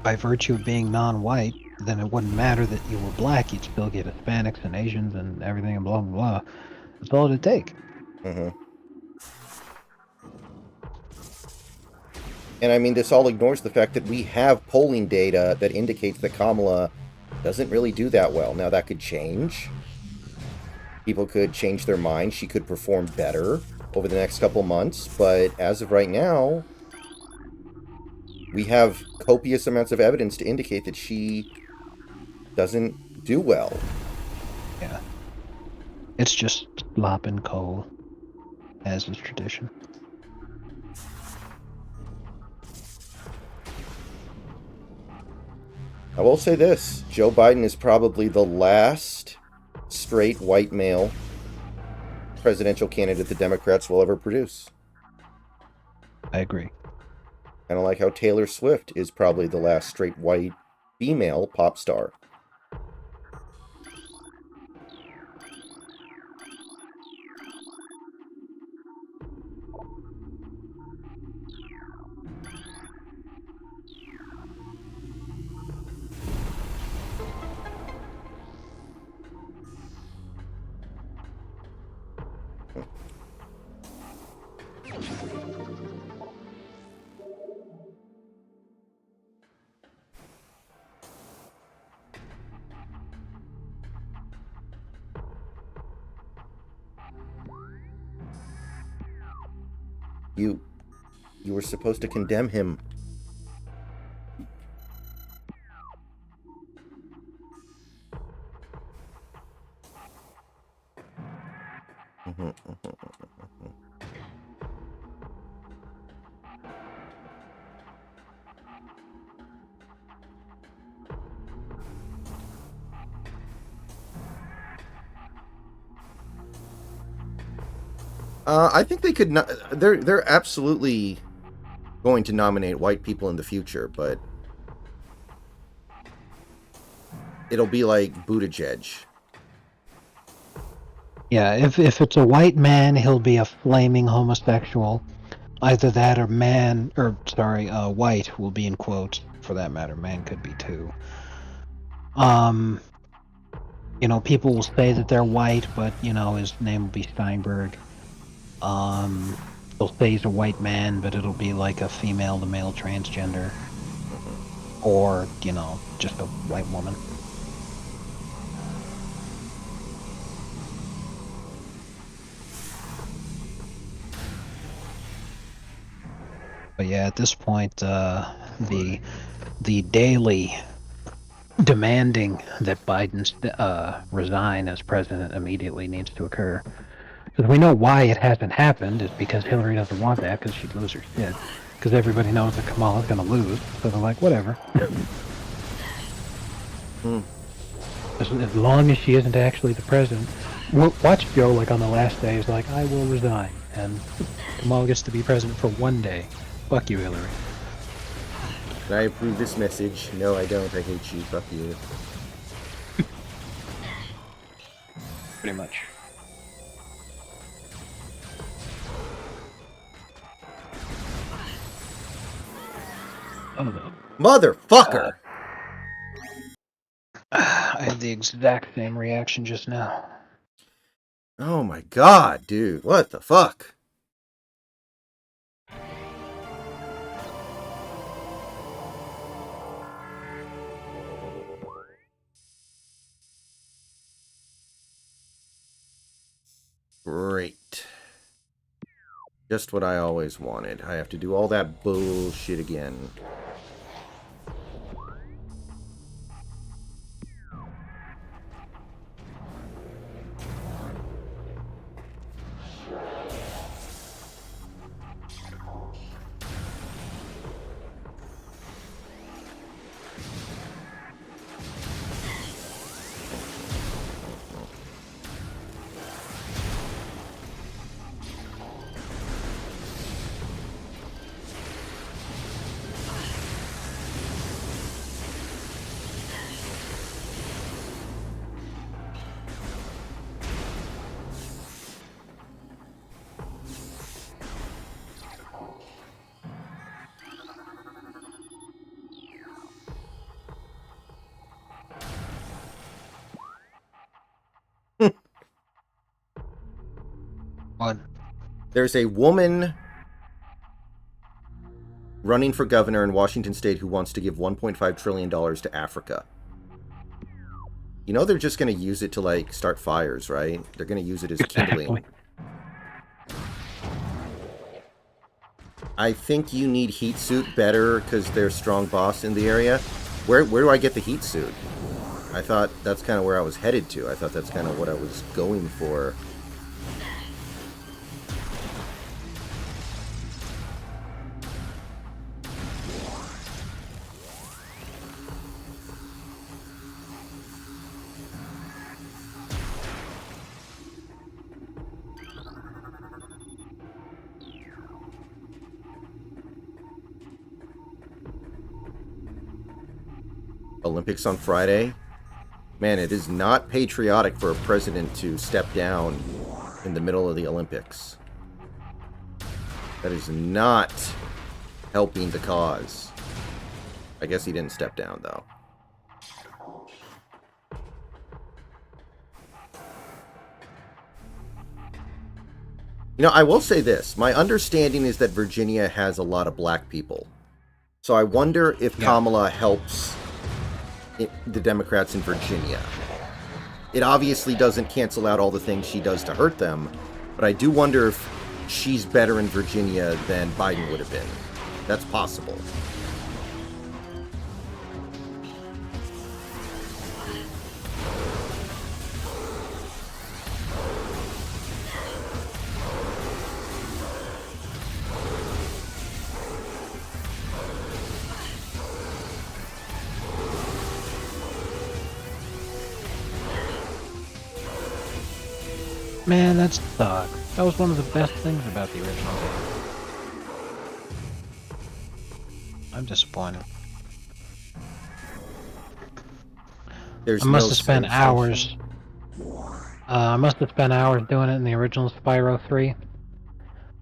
by virtue of being non-white, then it wouldn't matter that you were black. You'd still get Hispanics and Asians and everything and blah, blah, blah. That's all it'd take. Mm-hmm. And I mean, this all ignores the fact that we have polling data that indicates that Kamala doesn't really do that well. Now, that could change. People could change their mind. She could perform better over the next couple months. But as of right now, we have copious amounts of evidence to indicate that she doesn't do well. Yeah. It's just slop and coal, as is tradition. I will say this. Joe Biden is probably the last straight white male presidential candidate the Democrats will ever produce. I agree. Kind of like how Taylor Swift is probably the last straight white female pop star. You were supposed to condemn him. I think they could not. They're absolutely going to nominate white people in the future, but it'll be like Buttigieg. Yeah, if it's a white man, he'll be a flaming homosexual. Either that or white will be in quotes. For that matter, man could be too. People will say that they're white, but his name will be Steinberg. They'll say he's a white man, but it'll be like a female to male transgender, or just a white woman. But yeah, at this point, the daily demanding that Biden resign as president immediately needs to occur. Because we know why it hasn't happened is because Hillary doesn't want that, because she'd lose her shit. Because everybody knows that Kamala's going to lose, so they're like, whatever. As long as she isn't actually the president. Watch Joe, like on the last day, is like, I will resign, and Kamala gets to be president for one day. Fuck you, Hillary. I approve this message. No, I don't. I hate you. Fuck you. Pretty much. Oh no. Motherfucker! I had the exact same reaction just now. Oh my god, dude. What the fuck? Great. Just what I always wanted. I have to do all that bullshit again. What? There's a woman running for governor in Washington State who wants to give $1.5 trillion to Africa. You know they're just going to use it to, like, start fires, right? They're going to use it as kindling. Exactly. I think you need heat suit better because they're strong boss in the area. Where do I get the heat suit? I thought that's kind of where I was headed to. I thought that's kind of what I was going for. Olympics on Friday. Man, it is not patriotic for a president to step down in the middle of the Olympics. That is not helping the cause. I guess he didn't step down, though. You know, I will say this. My understanding is that Virginia has a lot of black people. So I wonder if Kamala helps the Democrats in Virginia. It obviously doesn't cancel out all the things she does to hurt them, but I do wonder if she's better in Virginia than Biden would have been. That's possible. Man, that sucks. That was one of the best things about the original game. I'm disappointed. There's I must no have spent save hours. station. I must have spent hours doing it in the original Spyro 3.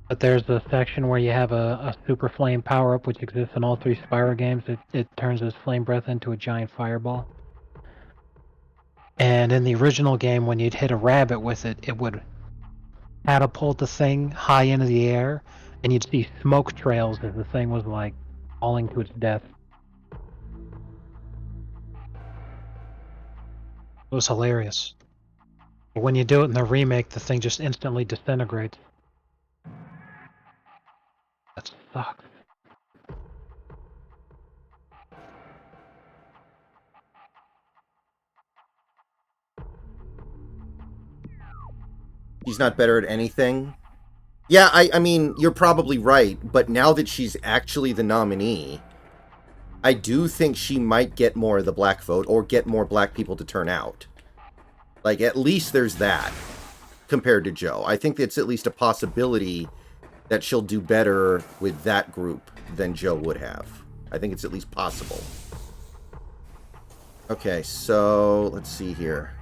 But there's a section where you have a super flame power-up, which exists in all 3 Spyro games. It turns his flame breath into a giant fireball. And in the original game, when you'd hit a rabbit with it, it would catapult the thing high into the air, and you'd see smoke trails as the thing was like falling to its death. It was hilarious. But when you do it in the remake, the thing just instantly disintegrates. That sucks. She's not better at anything. Yeah, I mean, you're probably right, but now that she's actually the nominee, I do think she might get more of the black vote or get more black people to turn out. Like, at least there's that compared to Joe. I think it's at least a possibility that she'll do better with that group than Joe would have. I think it's at least possible. Okay, so let's see here.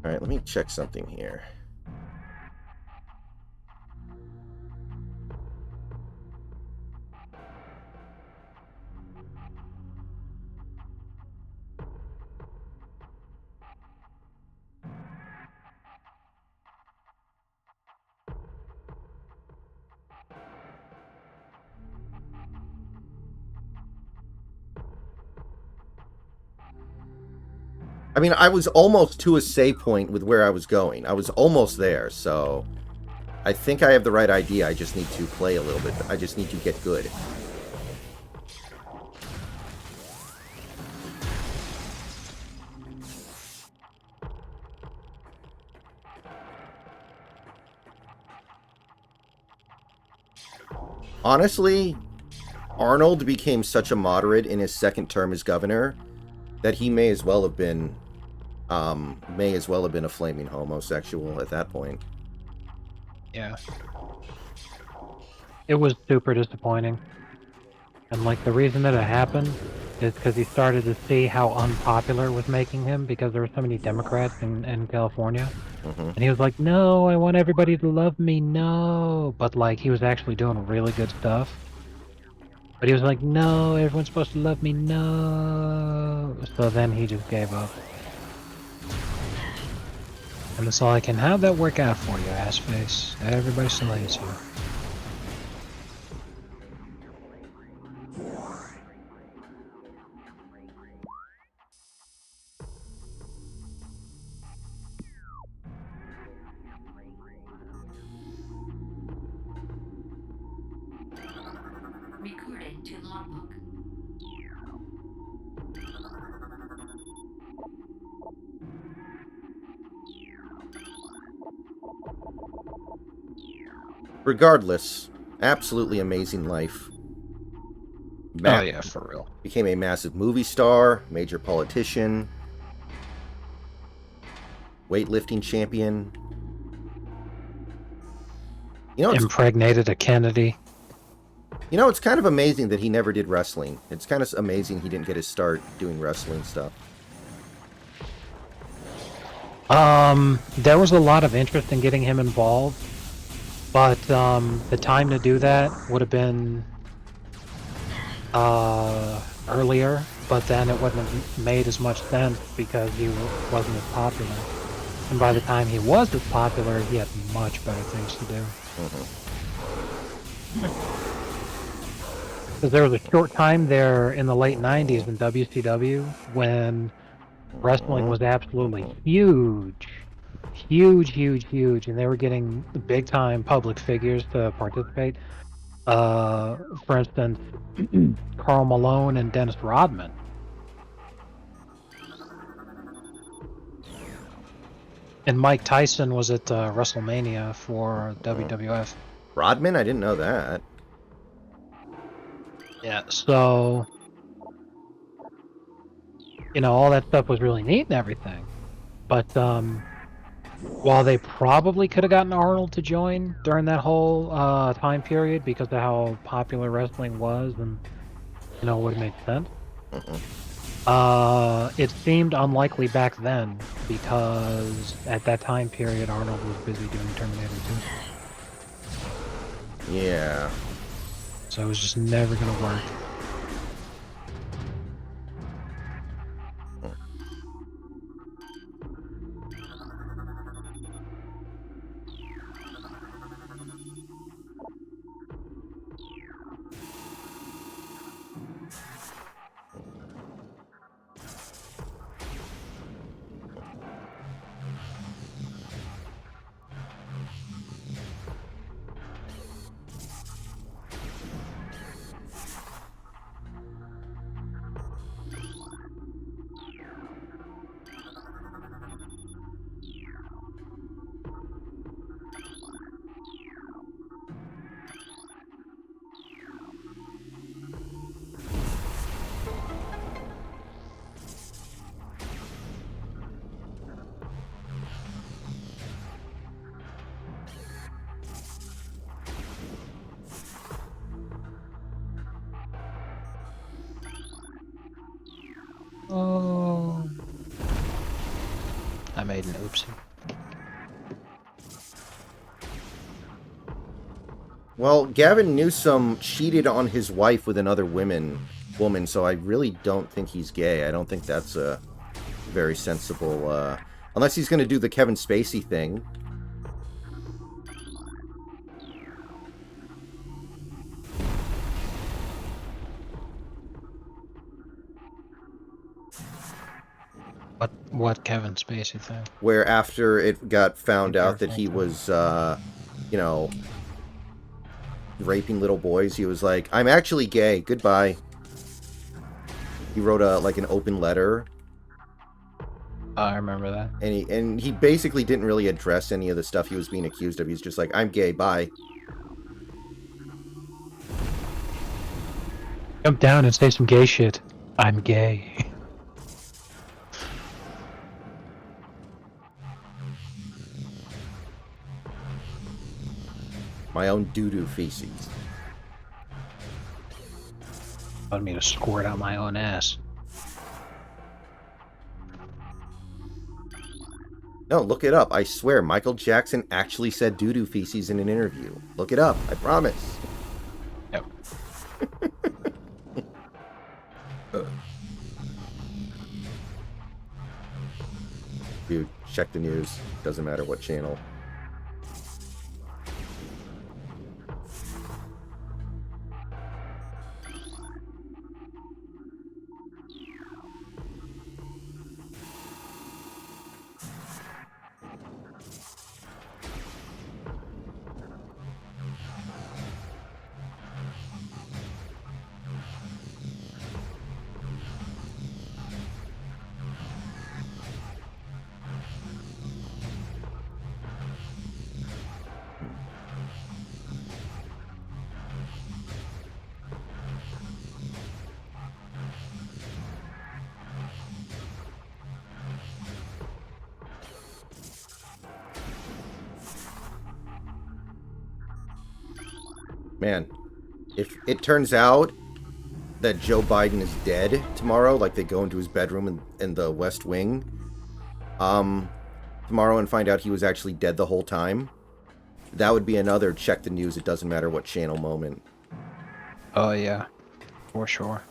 All right, let me check something here. I mean, I was almost to a save point with where I was going. I was almost there, so I think I have the right idea. I just need to play a little bit. I just need to get good. Honestly, Arnold became such a moderate in his second term as governor that he may as well have been a flaming homosexual at that point. Yeah. It was super disappointing. And like the reason that it happened is because he started to see how unpopular it was making him because there were so many Democrats in California. And he was like, no, I want everybody to love me, no. But like he was actually doing really good stuff. But he was like, no, everyone's supposed to love me, no. So then he just gave up. And it's like, and how'd that work out for you, ass face? Everybody still hates you. Recording to logbook. Regardless, absolutely amazing life. Oh yeah, for real. Became a massive movie star, major politician, weightlifting champion. You know, Impregnated a Kennedy. You know, it's kind of amazing that he never did wrestling. It's kind of amazing he didn't get his start doing wrestling stuff. There was a lot of interest in getting him involved, but the time to do that would have been earlier, but then it wouldn't have made as much sense because he wasn't as popular. And by the time he was as popular, he had much better things to do. Because there was a short time there in the late 90s in WCW when wrestling was absolutely huge. Huge, and they were getting big time public figures to participate. For instance, Karl Malone and Dennis Rodman And Mike Tyson was at WrestleMania for WWF. Rodman? I didn't know that. Yeah, so all that stuff was really neat and everything. But while they probably could have gotten Arnold to join during that whole time period because of how popular wrestling was and would have made sense. It seemed unlikely back then because at that time period Arnold was busy doing Terminator 2. Yeah. So it was just never gonna work. Oh, I made an oopsie. Well, Gavin Newsom cheated on his wife with another woman, so I really don't think he's gay. I don't think that's a very sensible, unless he's going to do the Kevin Spacey thing. What Kevin Spacey thing? Where after it got found out that he was, raping little boys, he was like, "I'm actually gay. Goodbye." He wrote an open letter. I remember that. And he basically didn't really address any of the stuff he was being accused of. He's just like, "I'm gay. Bye." Jump down and say some gay shit. I'm gay. My own doo-doo feces. Want me to squirt out my own ass. No, look it up. I swear, Michael Jackson actually said doo-doo feces in an interview. Look it up. I promise. Yep. Dude, check the news. Doesn't matter what channel. Man, if it turns out that Joe Biden is dead tomorrow, like they go into his bedroom in the West Wing, tomorrow and find out he was actually dead the whole time, that would be another check the news, it doesn't matter what channel moment. Oh yeah, for sure.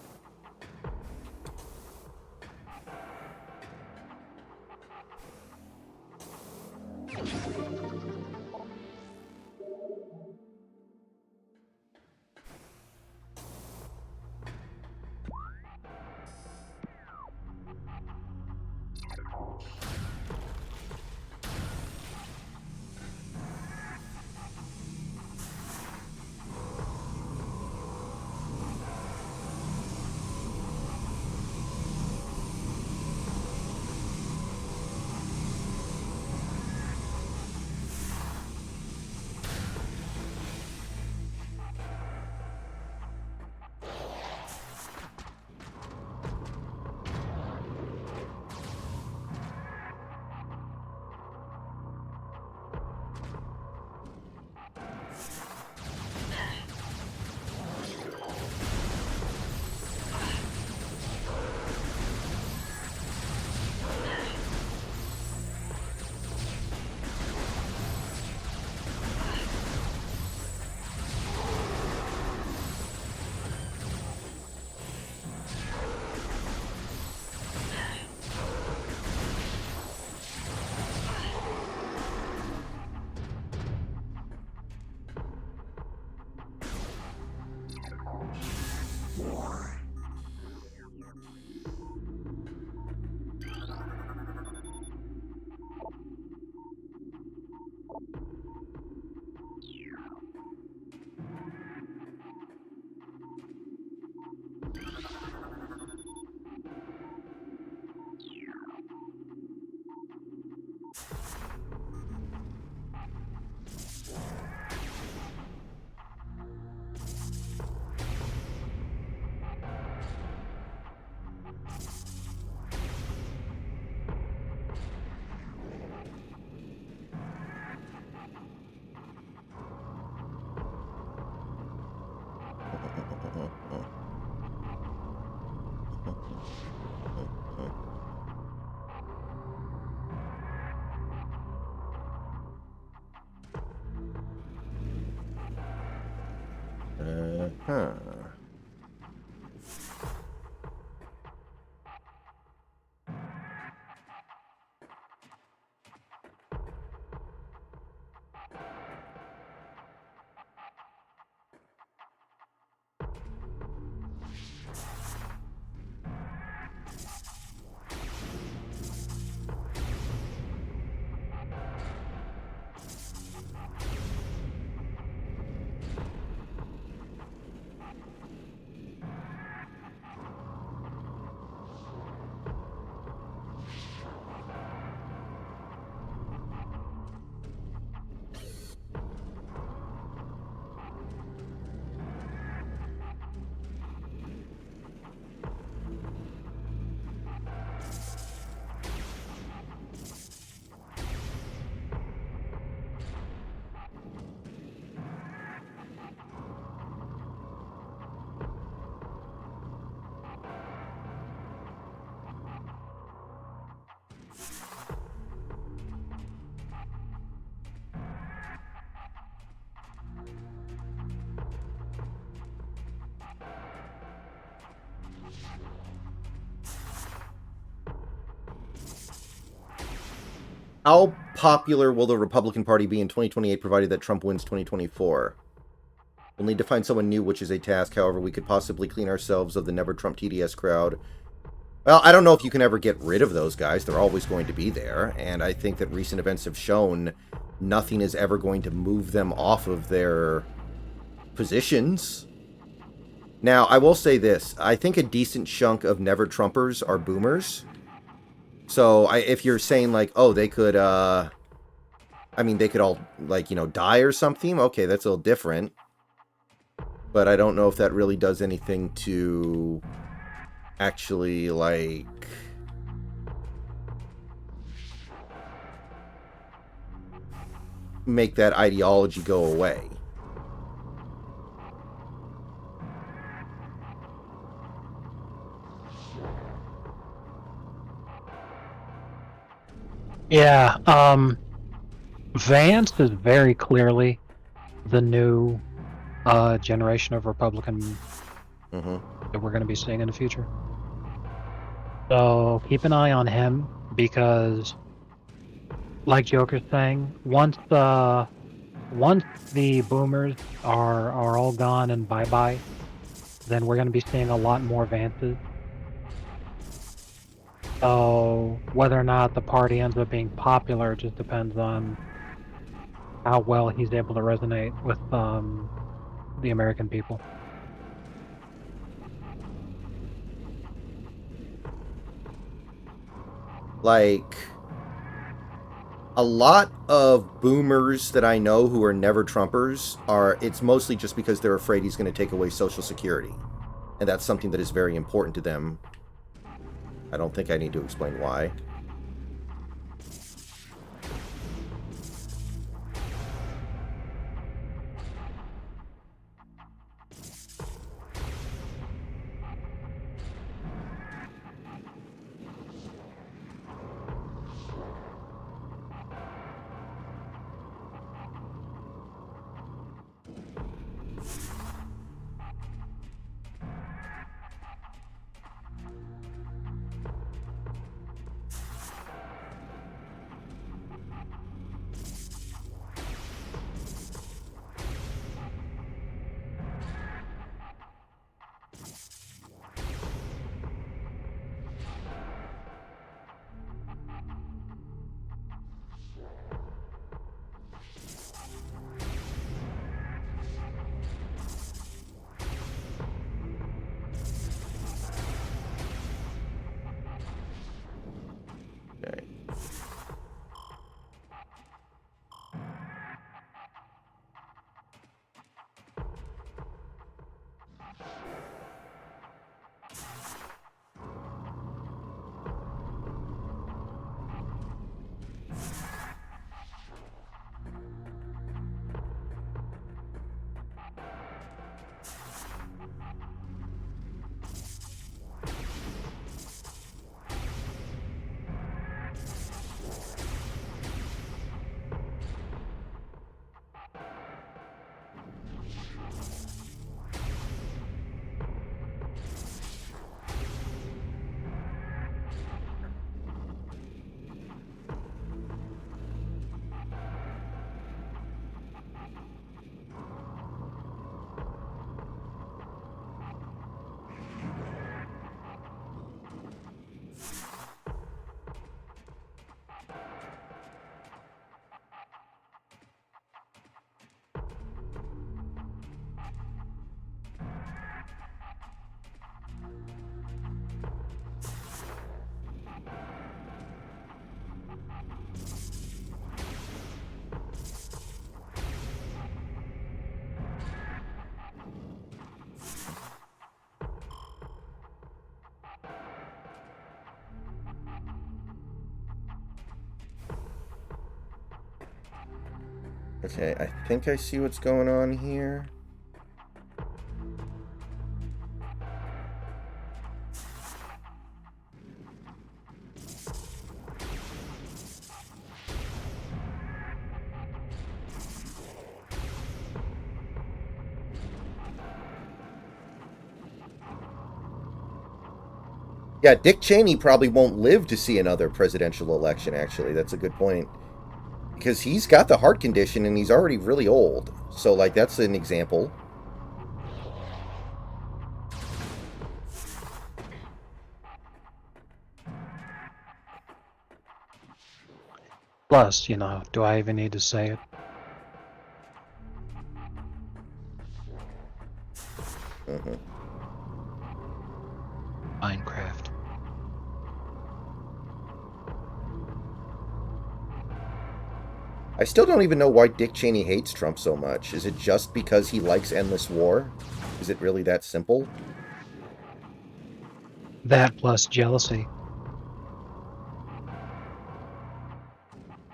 Uh-huh. How popular will the Republican Party be in 2028 provided that Trump wins 2024? We'll need to find someone new, which is a task. However, we could possibly clean ourselves of the Never Trump TDS crowd. Well, I don't know if you can ever get rid of those guys. They're always going to be there. And I think that recent events have shown nothing is ever going to move them off of their positions. Now, I will say this. I think a decent chunk of Never Trumpers are boomers. So if you're saying like, oh, they could, I mean, they could all, like, you know, die or something. Okay, that's a little different. But I don't know if that really does anything to actually, like, make that ideology go away. Yeah, Vance is very clearly the new generation of Republican that we're going to be seeing in the future. So keep an eye on him because, like Joker's saying, once the boomers are all gone and bye-bye, then we're going to be seeing a lot more Vances. So whether or not the party ends up being popular just depends on how well he's able to resonate with the American people. Like, a lot of boomers that I know who are Never Trumpers it's mostly just because they're afraid he's going to take away Social Security. And that's something that is very important to them. I don't think I need to explain why. Okay. Okay, I think I see what's going on here. Yeah, Dick Cheney probably won't live to see another presidential election, actually. That's a good point. Because he's got the heart condition and he's already really old. So, like, that's an example. Plus, do I even need to say it? Mm-hmm. Minecraft. I still don't even know why Dick Cheney hates Trump so much. Is it just because he likes endless war? Is it really that simple? That plus jealousy.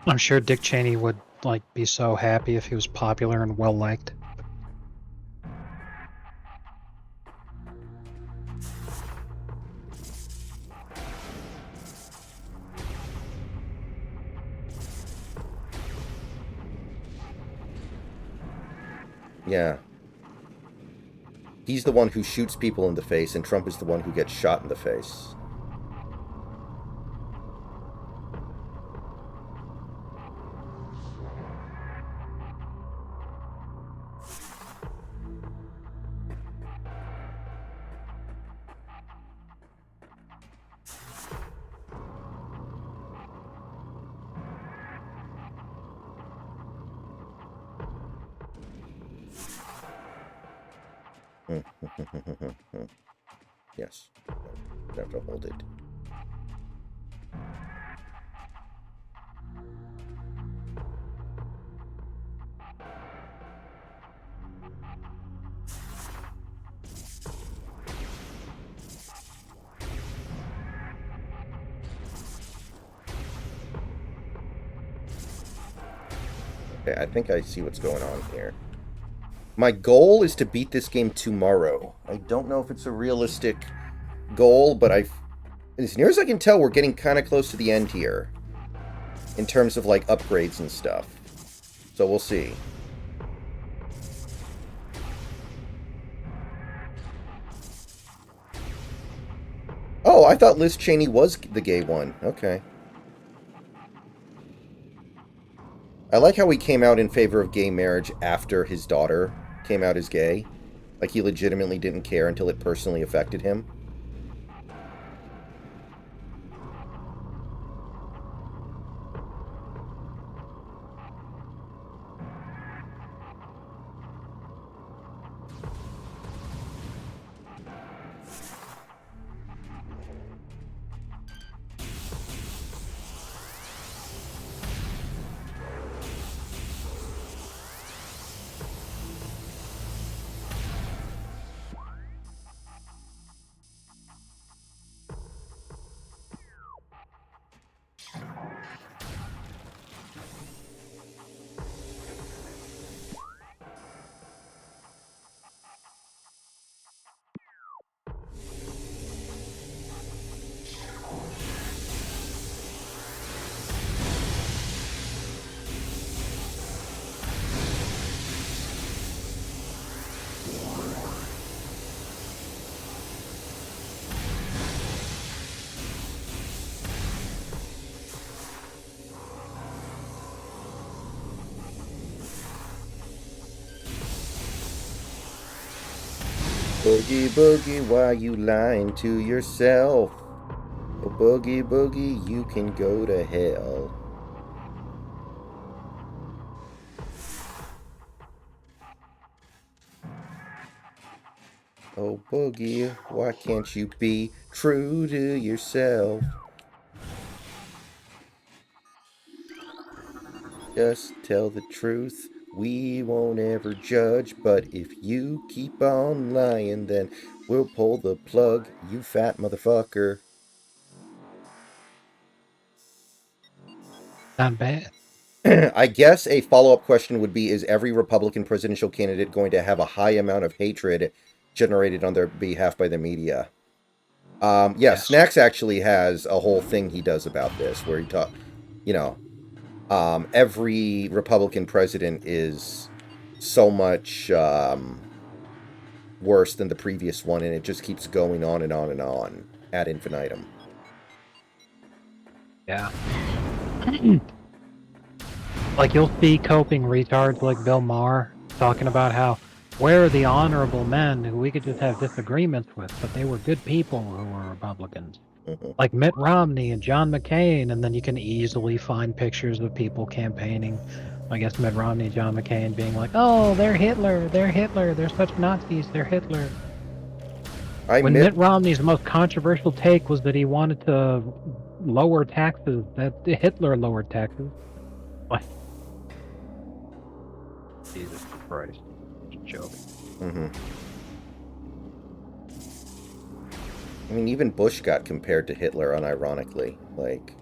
I'm sure Dick Cheney would be so happy if he was popular and well liked. Yeah. He's the one who shoots people in the face, and Trump is the one who gets shot in the face. Yes. I have to hold it. Okay, I think I see what's going on here. My goal is to beat this game tomorrow. I don't know if it's a realistic goal, but as near as I can tell, we're getting kind of close to the end here. In terms of, like, upgrades and stuff. So we'll see. Oh, I thought Liz Cheney was the gay one. Okay. I like how he came out in favor of gay marriage after his daughter came out as gay. Like, he legitimately didn't care until it personally affected him. Boogie boogie, why you lying to yourself? Oh, boogie boogie, you can go to hell. Oh, boogie, why can't you be true to yourself? Just tell the truth. We won't ever judge, but if you keep on lying, then we'll pull the plug, you fat motherfucker. Not bad. I guess a follow-up question would be, is every Republican presidential candidate going to have a high amount of hatred generated on their behalf by the media? Yeah, Yes. Snacks actually has a whole thing he does about this, where he talk, you know, every Republican president is so much worse than the previous one, and it just keeps going on and on and on ad infinitum. Yeah. Like, you'll see coping retards like Bill Maher talking about how, where are the honorable men who we could just have disagreements with, but they were good people who were Republicans? Mm-hmm. Like Mitt Romney and John McCain, and then you can easily find pictures of people campaigning. I guess Mitt Romney and John McCain being like, "Oh, they're Hitler, they're such Nazis, they're Hitler." When Mitt Romney's most controversial take was that he wanted to lower taxes, that Hitler lowered taxes. Like, Jesus Christ, it's a joke. Mm-hmm. I mean, even Bush got compared to Hitler, unironically. Like,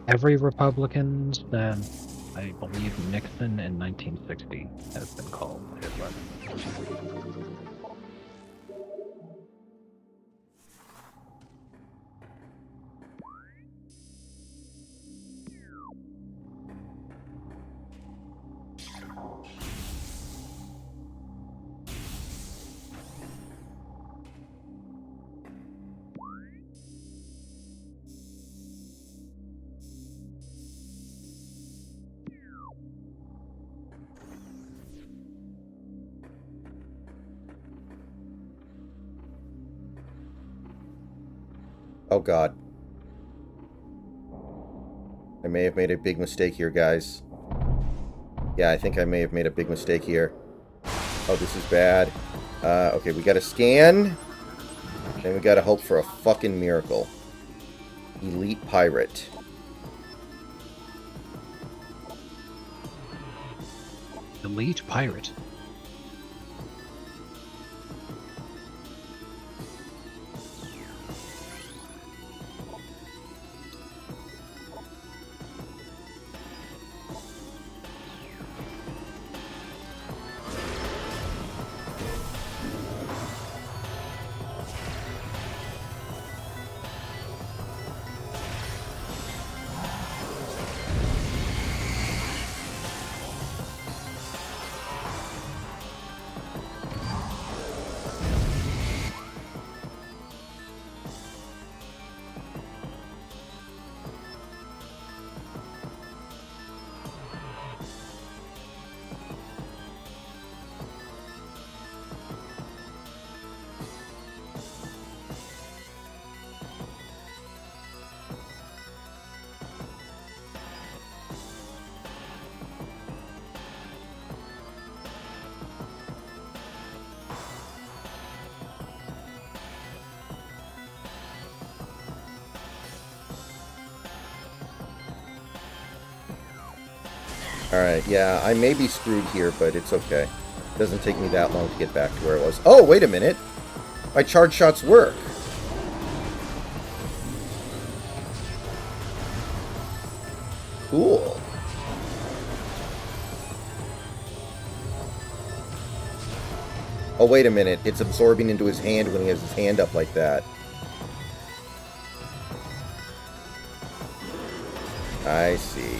Every Republican since, I believe, Nixon in 1960 has been called Hitler. oh god. I may have made a big mistake here, guys. Yeah, I think I may have made a big mistake here. Oh, this is bad. Okay, we gotta scan. And we gotta hope for a fucking miracle. Elite Pirate. Elite Pirate. Alright, yeah, I may be screwed here, but it's okay. It doesn't take me that long to get back to where I was. Oh, wait a minute! My charge shots work! Cool. Oh, wait a minute. It's absorbing into his hand when he has his hand up like that. I see.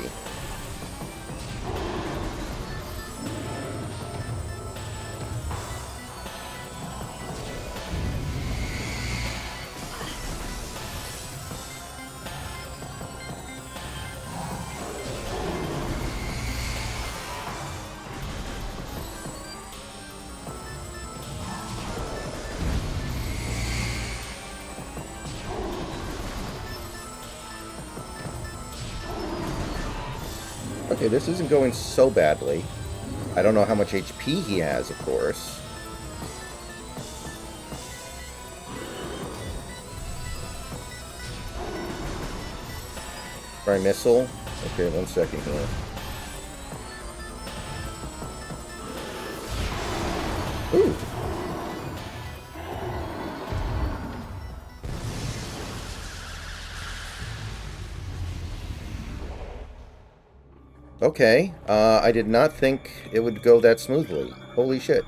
Okay, this isn't going so badly. I don't know how much HP he has, of course. Try missile. Okay, 1 second here. Ooh. Okay. I did not think it would go that smoothly. Holy shit.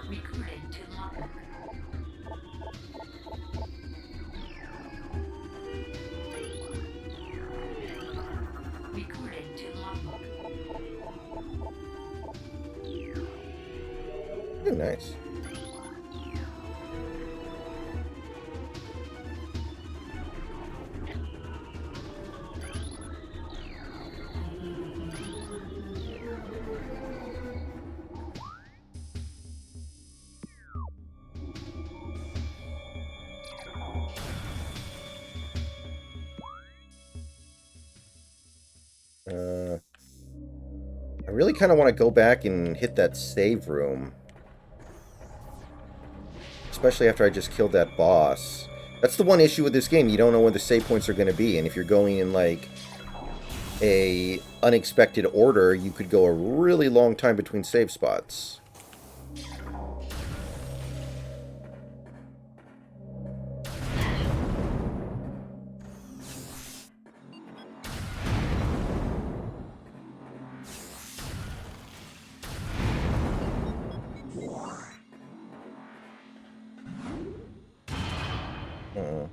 Recording to logbook. Recording to logbook. Recording to logbook. Oh, nice. I really kind of want to go back and hit that save room. Especially after I just killed that boss. That's the one issue with this game. You don't know where the save points are going to be. And if you're going in, like, a unexpected order, you could go a really long time between save spots. Uh-uh.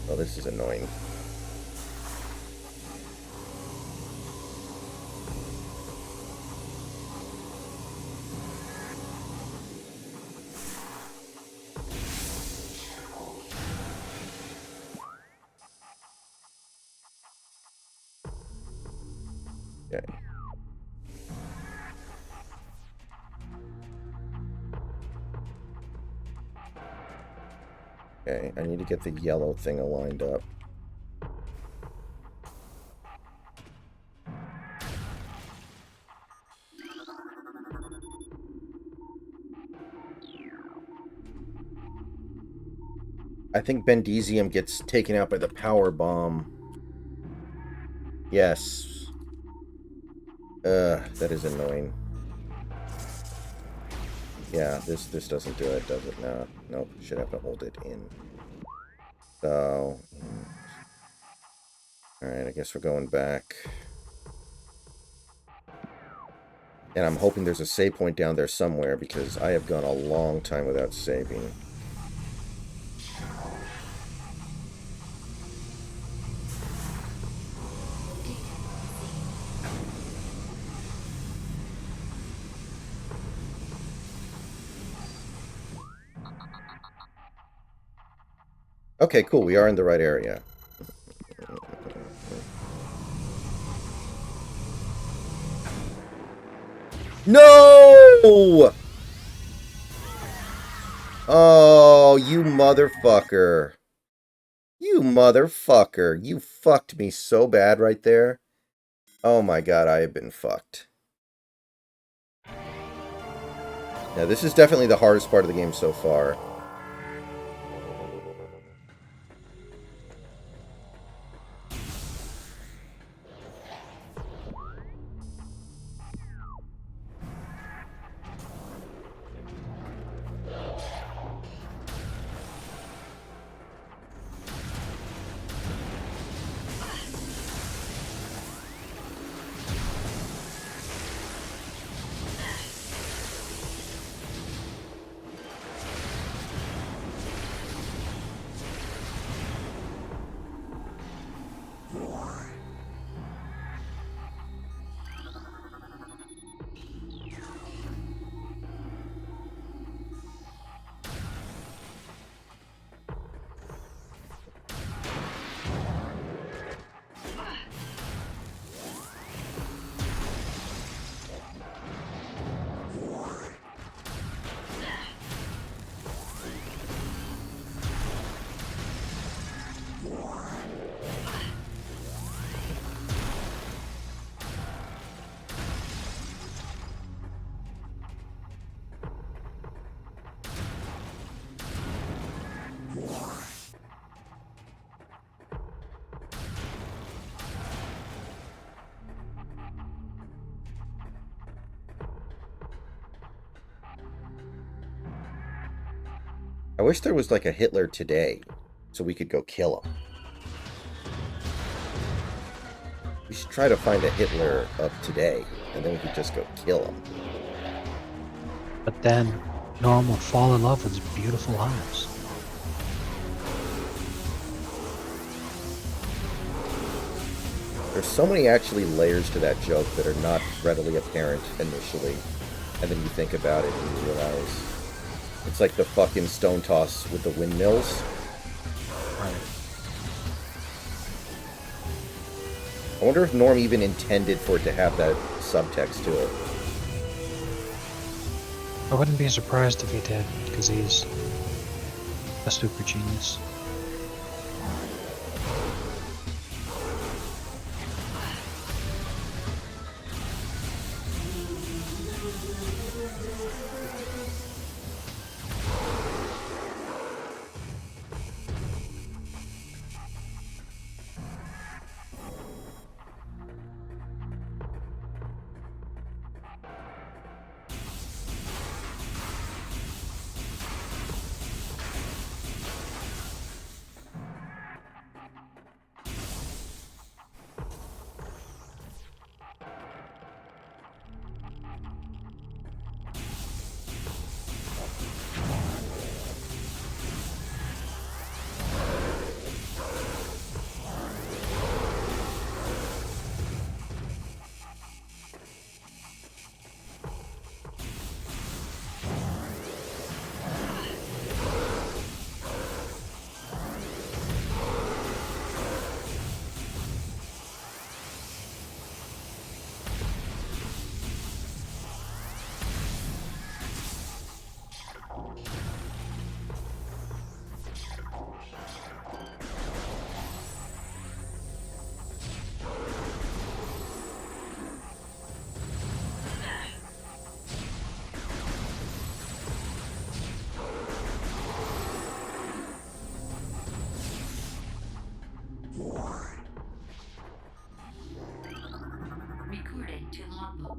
Oh, this is annoying. Okay. Okay, I need to get the yellow thing aligned up. I think Bendezium gets taken out by the power bomb. Yes. That is annoying. Yeah, this doesn't do it, does it? No. Nope. Should have to hold it in. So... Alright, I guess we're going back. And I'm hoping there's a save point down there somewhere, because I have gone a long time without saving. Okay, cool. We are in the right area. No! Oh, you motherfucker. You motherfucker. You fucked me so bad right there. Oh my god, I have been fucked. Yeah, this is definitely the hardest part of the game so far. I wish there was like a Hitler today, so we could go kill him. We should try to find a Hitler of today, and then we could just go kill him. But then Norm will fall in love with his beautiful eyes. There's so many actually layers to that joke that are not readily apparent initially, and then you think about it and you realize it's like the fucking stone toss with the windmills. Right. I wonder if Norm even intended for it to have that subtext to it. I wouldn't be surprised if he did, because he's a super genius. Recorded to logbook.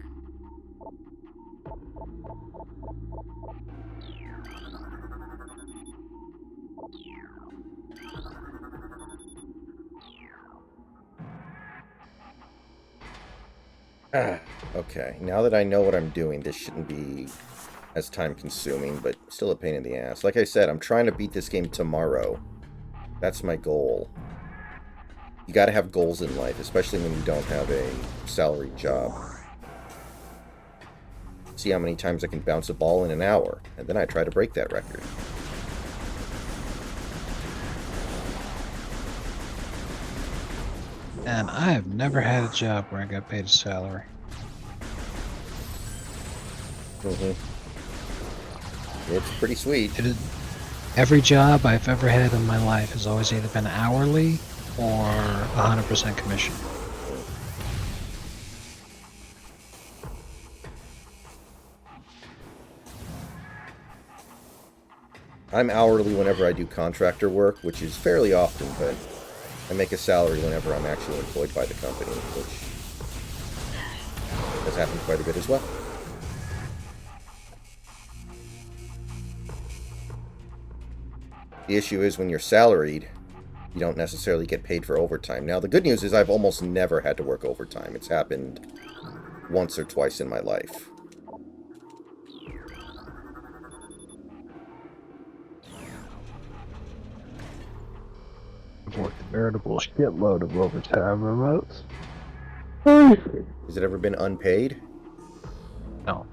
Okay, now that I know what I'm doing, this shouldn't be as time consuming, but still a pain in the ass. Like I said, I'm trying to beat this game tomorrow. That's my goal. You gotta have goals in life, especially when you don't have a salaried job. See how many times I can bounce a ball in an hour, and then I try to break that record. And I have never had a job where I got paid a salary. It's pretty sweet. Every job I've ever had in my life has always either been hourly or 100% commission. I'm hourly whenever I do contractor work, which is fairly often, but I make a salary whenever I'm actually employed by the company, which has happened quite a bit as well. The issue is when you're salaried, you don't necessarily get paid for overtime. Now, the good news is I've almost never had to work overtime. It's happened once or twice in my life. I've worked a veritable shitload of overtime remotes. Has it ever been unpaid? No.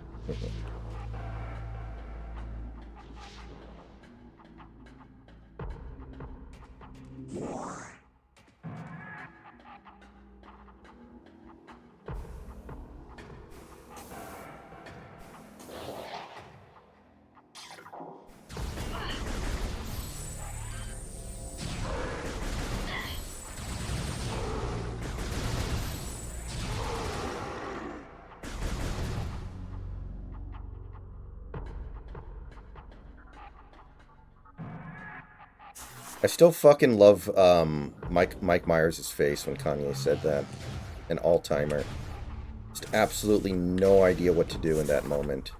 I still fucking love Mike Myers' face when Kanye said that. An all-timer. Just absolutely no idea what to do in that moment.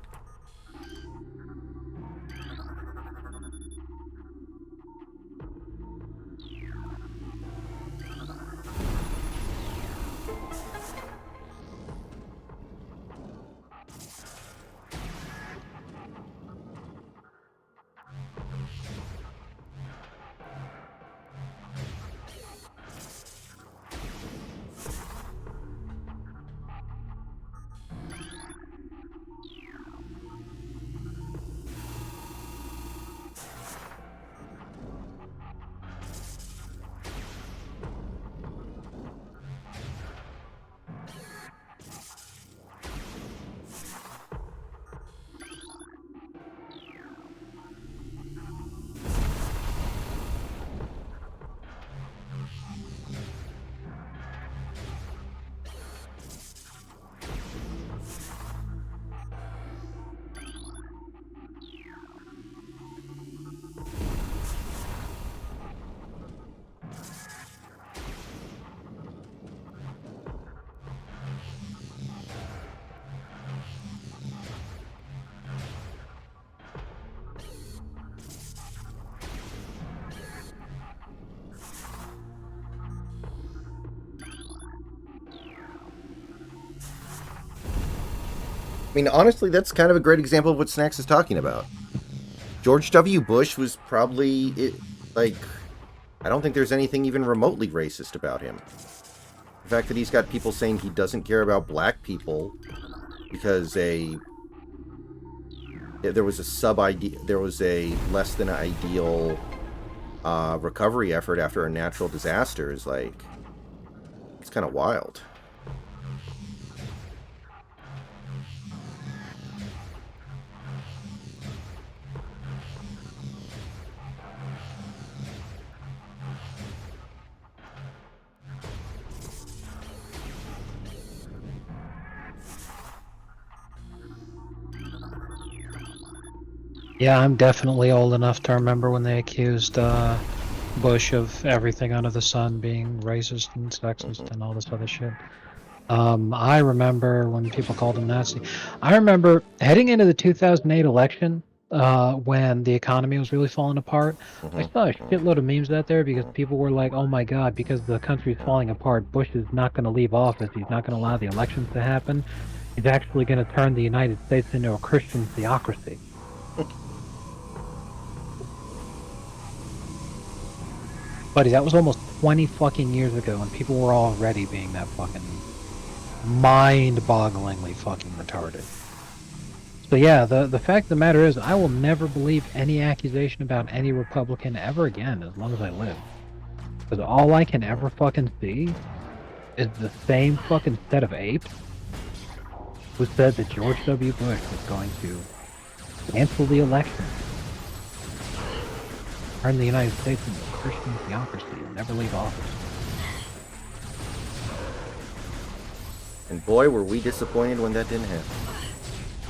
I mean, honestly, that's kind of a great example of what Snacks is talking about. George W. Bush was probably, like, I don't think there's anything even remotely racist about him. The fact that he's got people saying he doesn't care about black people because there was a less than ideal recovery effort after a natural disaster is like, it's kind of wild. Yeah, I'm definitely old enough to remember when they accused Bush of everything under the sun being racist and sexist and all this other shit. I remember when people called him Nazi. I remember heading into the 2008 election, when the economy was really falling apart. I saw a shitload of memes out there because people were like, "Oh my God, because the country's falling apart, Bush is not going to leave office. He's not going to allow the elections to happen. He's actually going to turn the United States into a Christian theocracy." Buddy, that was almost 20 fucking years ago, and people were already being that fucking mind-bogglingly fucking retarded. So yeah, the fact of the matter is, I will never believe any accusation about any Republican ever again as long as I live. Because all I can ever fucking see is the same fucking set of apes who said that George W. Bush was going to cancel the election, turn the United States into a Christian theocracy, and never leave office. And boy, were we disappointed when that didn't happen.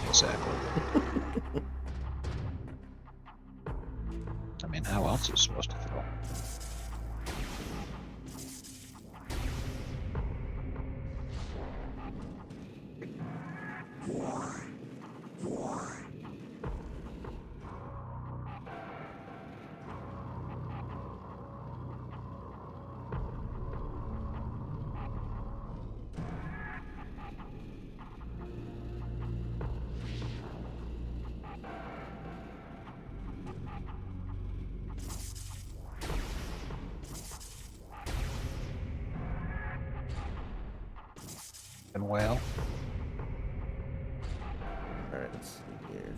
Exactly. else is supposed to throw. And whale. Alright, let's see here.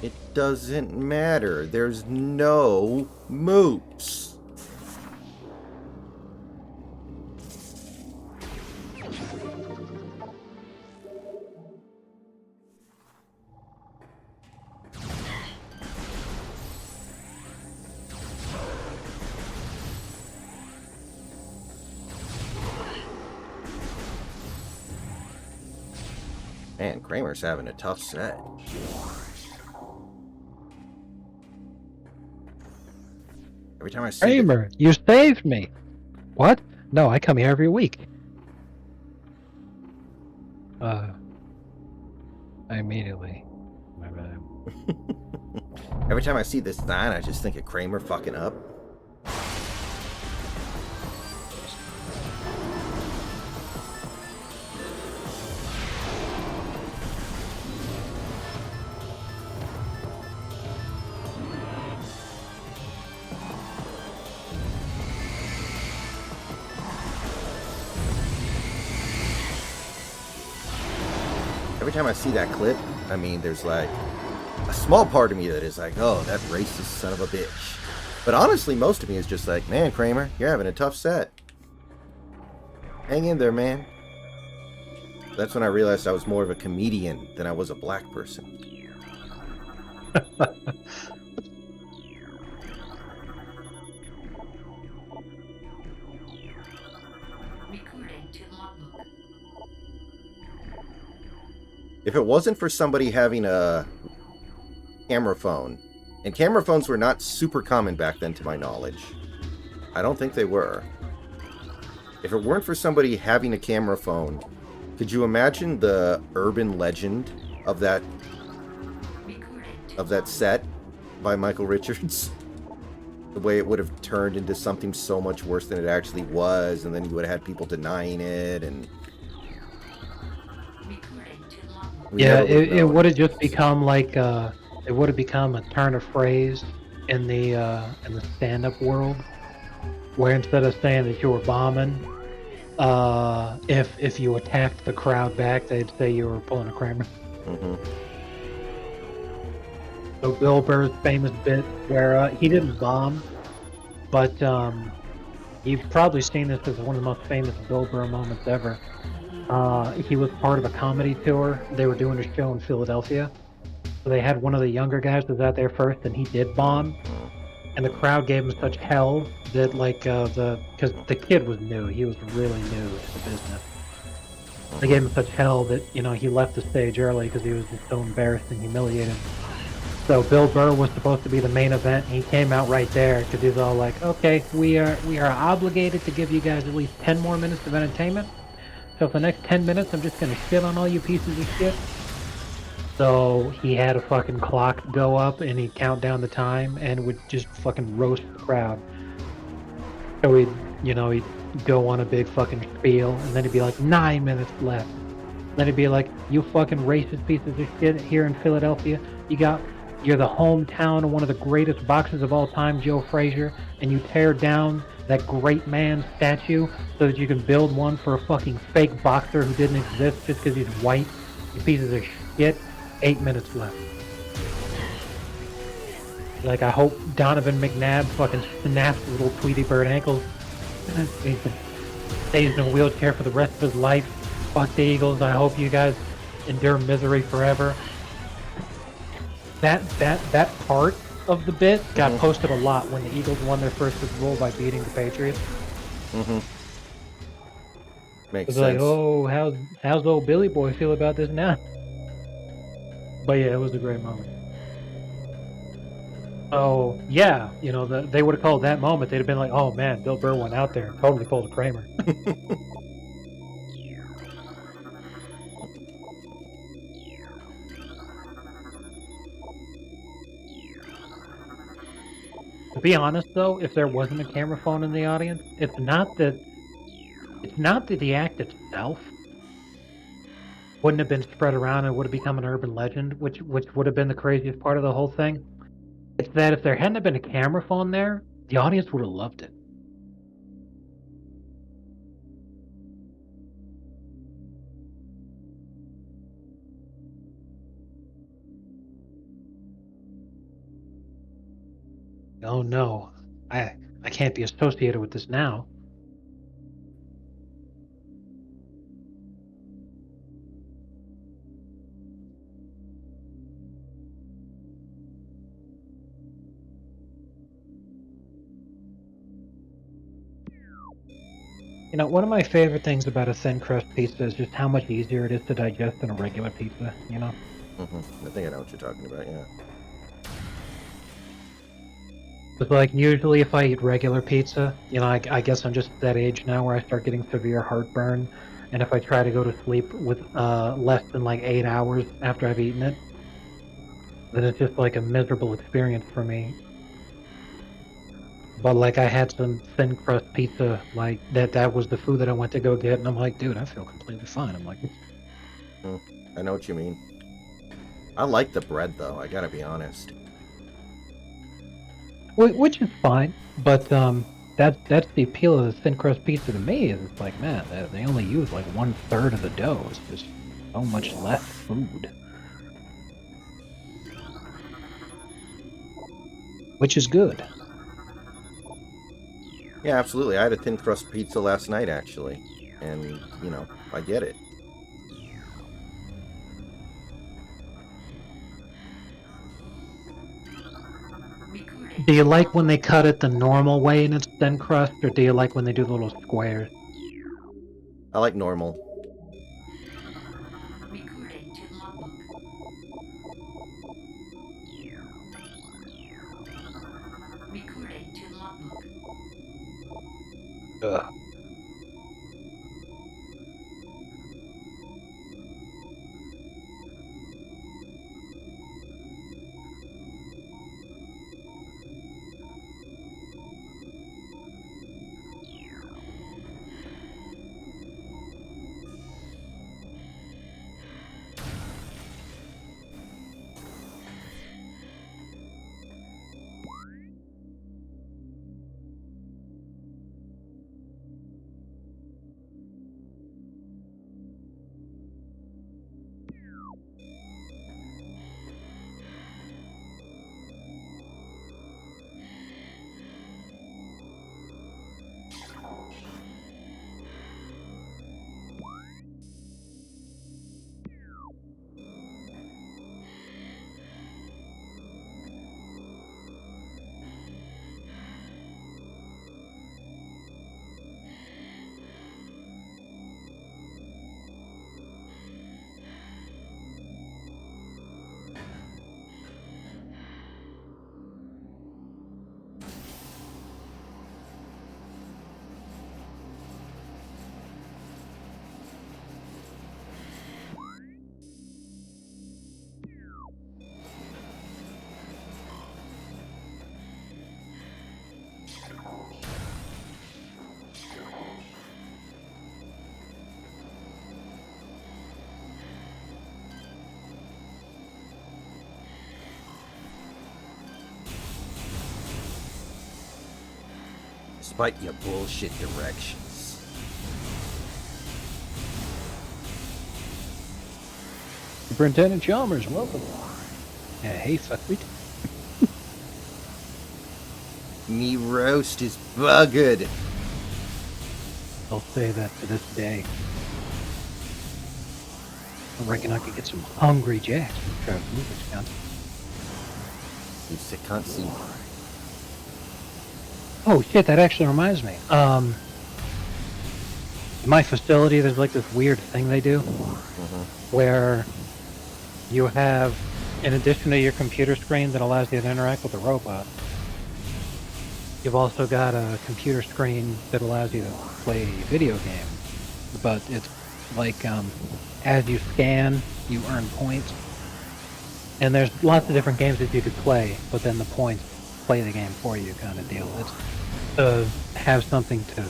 It doesn't matter. There's no moops. Man, Kramer's having a tough set. Every time I see Kramer, you saved me. What? No, I come here every week. I immediately. My bad. every time I see this sign, I just think of Kramer fucking up. Every time I see that clip, I mean, there's like a small part of me that is like, oh, that racist son of a bitch. But honestly, most of me is just like, man, Kramer, you're having a tough set. Hang in there, man. That's when I realized I was more of a comedian than I was a black person. Recording to logbook. If it wasn't for somebody having a camera phone, and camera phones were not super common back then to my knowledge. I don't think they were. If it weren't for somebody having a camera phone, could you imagine the urban legend of that set by Michael Richards? The way it would have turned into something so much worse than it actually was, and then you would have had people denying it, and yeah, it would have just become like it would have become a turn of phrase in the stand-up world, where instead of saying that you were bombing, if you attacked the crowd back, they'd say you were pulling a Kramer. Mm-hmm. So Bill Burr's famous bit where he didn't bomb, but you've probably seen this as one of the most famous Bill Burr moments ever. He was part of a comedy tour. They were doing a show in Philadelphia. So they had one of the younger guys that was out there first, and he did bomb. And the crowd gave him such hell that, like, because the kid was new. He was really new to the business. They gave him such hell that, you know, he left the stage early because he was just so embarrassed and humiliated. So Bill Burr was supposed to be the main event, and he came out right there because he's all like, okay, we are obligated to give you guys at least 10 more minutes of entertainment. So for the next 10 minutes, I'm just going to shit on all you pieces of shit. So he had a fucking clock go up, and he'd count down the time, and would just fucking roast the crowd. So he'd go on a big fucking spiel, and then he'd be like, 9 minutes left. Then he'd be like, you fucking racist pieces of shit here in Philadelphia. You're the hometown of one of the greatest boxers of all time, Joe Frazier, and you tear down that great man's statue so that you can build one for a fucking fake boxer who didn't exist just because he's white. You pieces of shit. 8 minutes left. Like, I hope Donovan McNabb fucking snaps his little Tweety Bird ankles. Stays in a wheelchair for the rest of his life. Fuck the Eagles. I hope you guys endure misery forever. That part of the bit got posted a lot when the Eagles won their first Super Bowl by beating the Patriots. Mm-hmm. Makes It's sense. like, oh, how's old Billy Boy feel about this now? But yeah, it was a great moment. Oh yeah, you know, they would have called that moment. They'd have been like, "Oh man, Bill Burr went out there and totally pulled a Kramer." To be honest, though, if there wasn't a camera phone in the audience, it's not that the act itself wouldn't have been spread around and would have become an urban legend, which would have been the craziest part of the whole thing. It's that if there hadn't have been a camera phone there, the audience would have loved it. Oh no, I can't be associated with this now. You know, one of my favorite things about a thin crust pizza is just how much easier it is to digest than a regular pizza, you know? I think I know what you're talking about, yeah. But like usually if I eat regular pizza, I guess I'm just at that age now where I start getting severe heartburn, and if I try to go to sleep with less than like 8 hours after I've eaten it, then it's just like a miserable experience for me. But like I had some thin crust pizza, like that was the food that I went to go get, and I'm like, dude, I feel completely fine. I'm like, I know what you mean. I like the bread, though. I gotta be honest. which is fine, but that's the appeal of the thin crust pizza to me. Is it's like, man, they only use like 1/3 of the dough. It's just so much less food, which is good. Yeah, absolutely. I had a thin crust pizza last night, actually. And, I get it. Recording. Do you like when they cut it the normal way and it's thin crust, or do you like when they do the little squares? I like normal. Recording to logbook. Recording to logbook. Ugh. Despite your bullshit directions. Superintendent Chalmers, welcome. Yeah, hey, fuckwit. Me roast is buggered. I'll say that to this day. I reckon I could get some Hungry Jacks from Travis Wisconsin. You sick can't see. Oh shit, that actually reminds me. In my facility, there's like this weird thing they do where you have, in addition to your computer screen that allows you to interact with the robot, you've also got a computer screen that allows you to play a video game. But it's like, as you scan, you earn points. And there's lots of different games that you could play, but then the points play the game for you kind of deal. It's have something to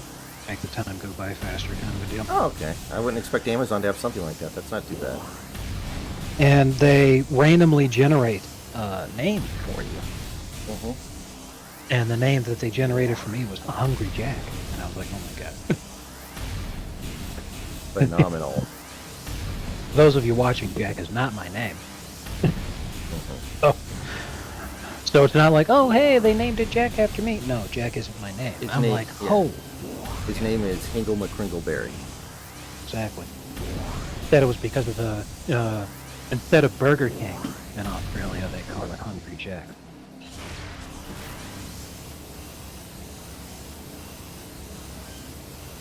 make the time go by faster kind of a deal. Oh, okay. I wouldn't expect Amazon to have something like that. That's not too bad. And they randomly generate names for you. And the name that they generated for me was Hungry Jack. And I was like, oh my god. Phenomenal. For those of you watching, Jack is not my name. So it's not like, oh, hey, they named it Jack after me. No, Jack isn't my name. I'm like, oh. His name is Hingle McCringleberry. Exactly. Said it was because of the, instead of Burger King in Australia, they call it Hungry Jack.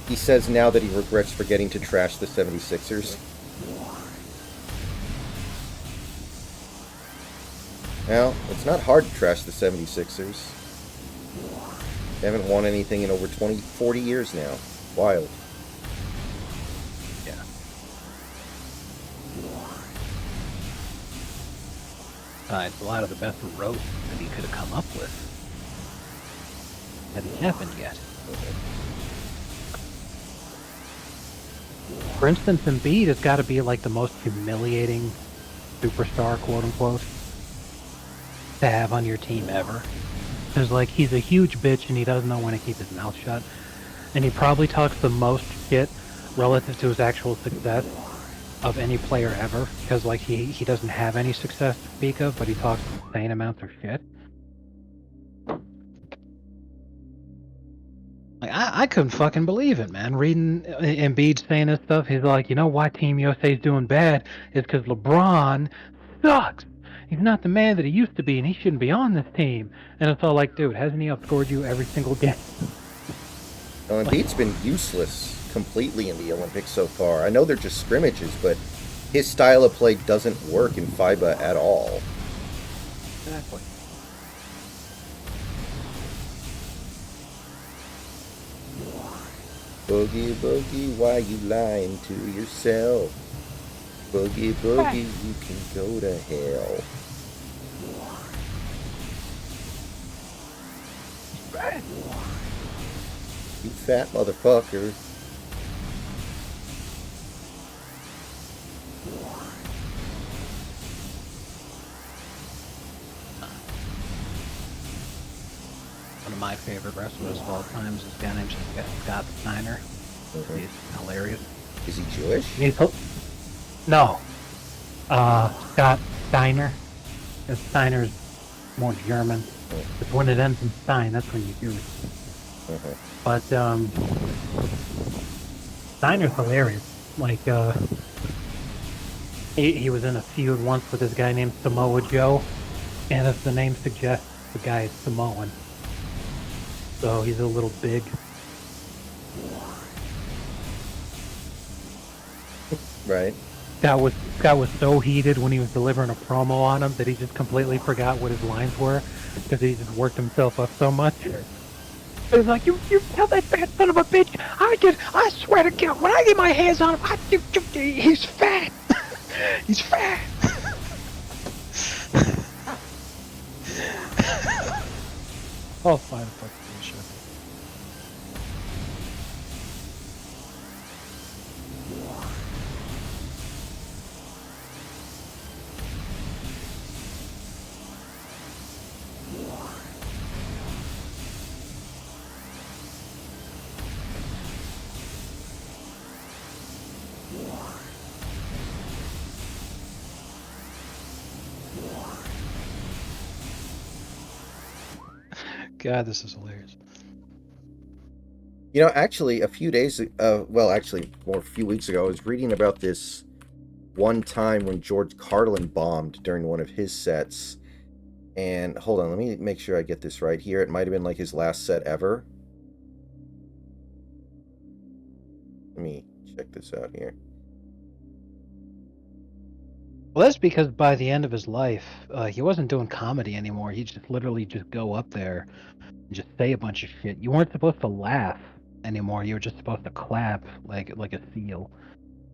He says now that he regrets forgetting to trash the 76ers. Well, it's not hard to trash the 76ers. They haven't won anything in over 20, 40 years now. Wild. Yeah. It's a lot of the best rope that he could have come up with hasn't happened yet. For instance, Embiid has got to be like the most humiliating superstar, quote unquote, to have on your team ever. Because like he's a huge bitch and he doesn't know when to keep his mouth shut, and he probably talks the most shit relative to his actual success of any player ever. Because like he doesn't have any success to speak of, but he talks insane amounts of shit. Like, I couldn't fucking believe it, man. Reading Embiid saying this stuff, he's like, you know why Team USA's doing bad is because LeBron sucks. He's not the man that he used to be, and he shouldn't be on this team. And it's all like, dude, hasn't he outscored you every single game? Well, Embiid's been useless completely in the Olympics so far. I know they're just scrimmages, but his style of play doesn't work in FIBA at all. Exactly. Boogie, boogie, why you lying to yourself? Boogie, boogie, you can go to hell. You fat motherfucker. One of my favorite wrestlers of all time is this guy named Scott Steiner. Mhm. He's hilarious. Is he Jewish? No. Scott Steiner. Steiner's more German. It's when it ends in Stein, that's when you do it. Uh-huh. But, Steiner's hilarious. Like, he was in a feud once with this guy named Samoa Joe, and as the name suggests, the guy is Samoan. So he's a little big. Right. Scott was so heated when he was delivering a promo on him that he just completely forgot what his lines were because he just worked himself up so much. He was like, you tell that fat son of a bitch, I swear to God, when I get my hands on him, he's fat. He's fat. I'll find a fucking shit. God, this is hilarious. You know, actually, a few days, well, actually, more a few weeks ago, I was reading about this one time when George Carlin bombed during one of his sets. And hold on, let me make sure I get this right here. It might have been like his last set ever. Let me check this out here. Well, that's because by the end of his life, he wasn't doing comedy anymore. He just literally just go up there and just say a bunch of shit. You weren't supposed to laugh anymore. You were just supposed to clap like a seal,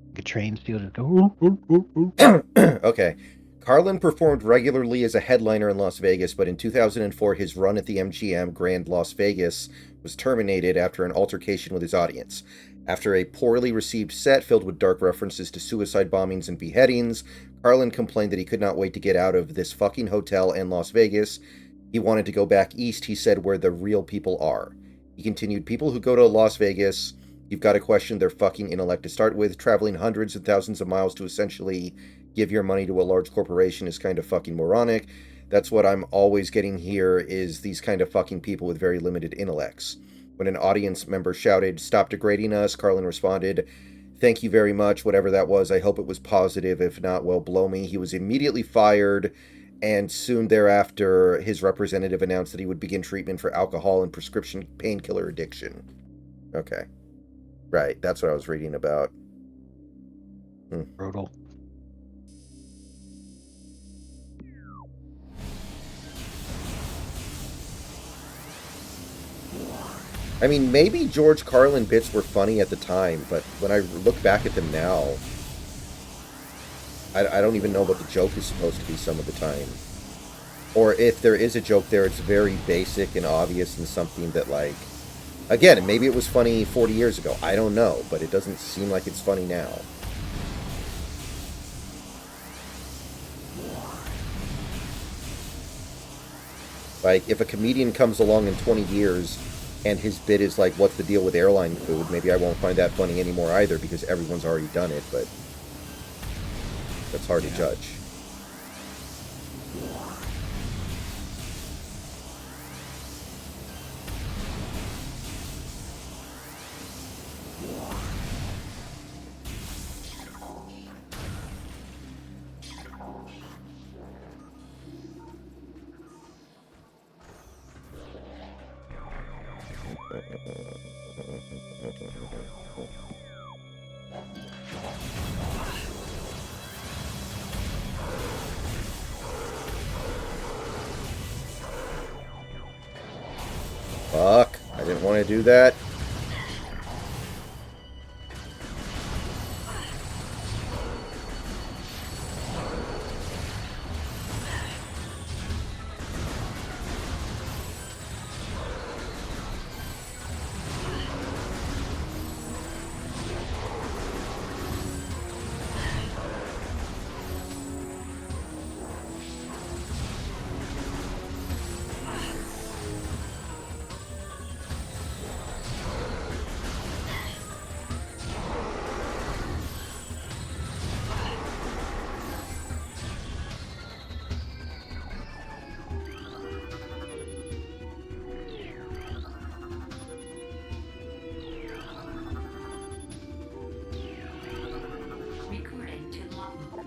like a trained seal. Just go. "Ooh, ooh, ooh, ooh." Okay. Carlin performed regularly as a headliner in Las Vegas, but in 2004, his run at the MGM Grand Las Vegas was terminated after an altercation with his audience. After a poorly received set filled with dark references to suicide bombings and beheadings, Carlin complained that he could not wait to get out of this fucking hotel in Las Vegas. He wanted to go back east, he said, where the real people are. He continued, people who go to Las Vegas, you've got to question their fucking intellect to start with. Traveling hundreds of thousands of miles to essentially give your money to a large corporation is kind of fucking moronic. That's what I'm always getting here is these kind of fucking people with very limited intellects. When an audience member shouted, stop degrading us, Carlin responded, thank you very much, whatever that was. I hope it was positive. If not, well, blow me. He was immediately fired, and soon thereafter, his representative announced that he would begin treatment for alcohol and prescription painkiller addiction. Okay. Right, that's what I was reading about. Brutal. I mean, maybe George Carlin bits were funny at the time, but when I look back at them now, I don't even know what the joke is supposed to be some of the time. Or if there is a joke there, it's very basic and obvious and something that, like, again, maybe it was funny 40 years ago. I don't know, but it doesn't seem like it's funny now. Like, if a comedian comes along in 20 years and his bit is like, what's the deal with airline food? Maybe I won't find that funny anymore either because everyone's already done it, but that's hard to judge. Fuck, I didn't want to do that. Recording to logbook.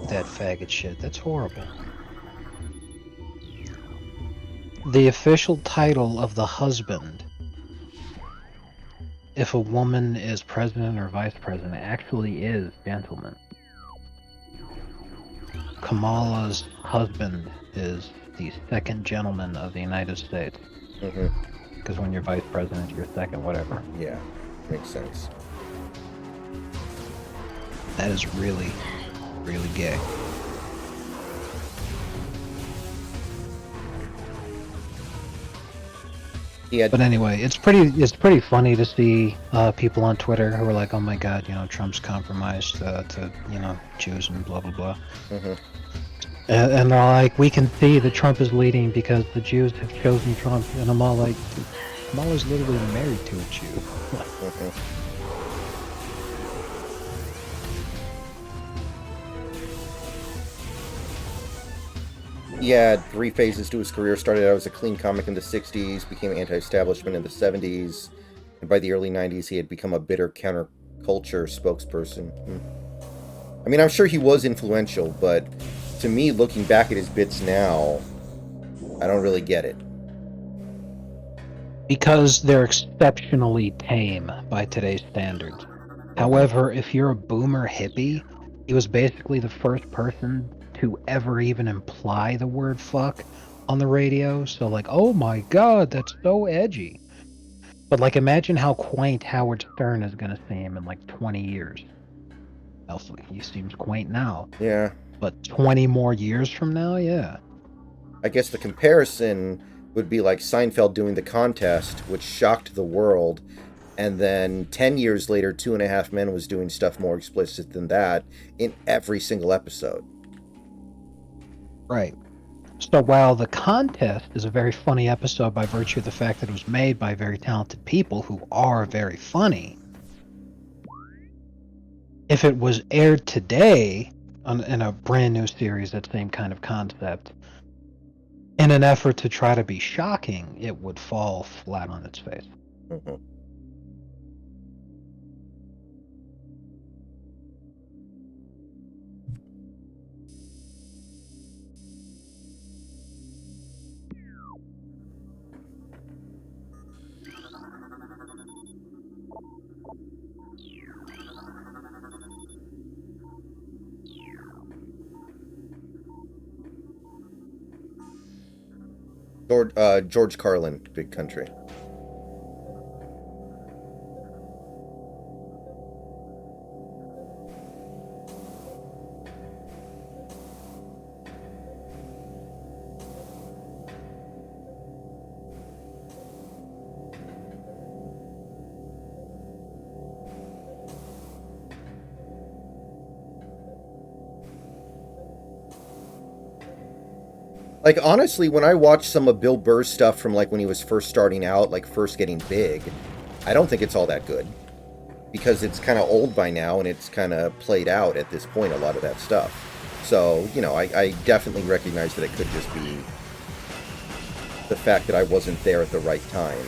That faggot shit. That's horrible. The official title of the husband, if a woman is president or vice president, actually is gentleman. Kamala's husband is the second gentleman of the United States. Because when you're vice president, you're second, whatever. Yeah, makes sense. That is really, really gay. Yeah, But anyway, it's pretty funny to see people on Twitter who are like, "Oh my God, Trump's compromised to Jews and blah blah blah," and they're like, "We can see that Trump is leading because the Jews have chosen Trump," and I'm all like, "Kamala's literally married to a Jew." He had 3 phases to his career. Started out as a clean comic in the 60s, became anti-establishment in the 70s, and by the early 90s he had become a bitter counterculture spokesperson. I mean, I'm sure he was influential, but to me, looking back at his bits now, I don't really get it. Because they're exceptionally tame by today's standards. However, if you're a boomer hippie, he was basically the first person to ever even imply the word fuck on the radio. So like, oh my God, that's so edgy. But like, imagine how quaint Howard Stern is gonna seem in like 20 years. Also, he seems quaint now. Yeah. But 20 more years from now, yeah. I guess the comparison would be like Seinfeld doing the contest, which shocked the world, and then 10 years later, 2.5 Men was doing stuff more explicit than that in every single episode. Right. So while the contest is a very funny episode by virtue of the fact that it was made by very talented people who are very funny, if it was aired today in a brand new series, that same kind of concept, in an effort to try to be shocking, it would fall flat on its face. Mm-hmm. George Carlin, Big Country. Like, honestly, when I watch some of Bill Burr's stuff from, like, when he was first starting out, like, first getting big, I don't think it's all that good. Because it's kind of old by now, and it's kind of played out at this point, a lot of that stuff. So, you know, I definitely recognize that it could just be the fact that I wasn't there at the right time.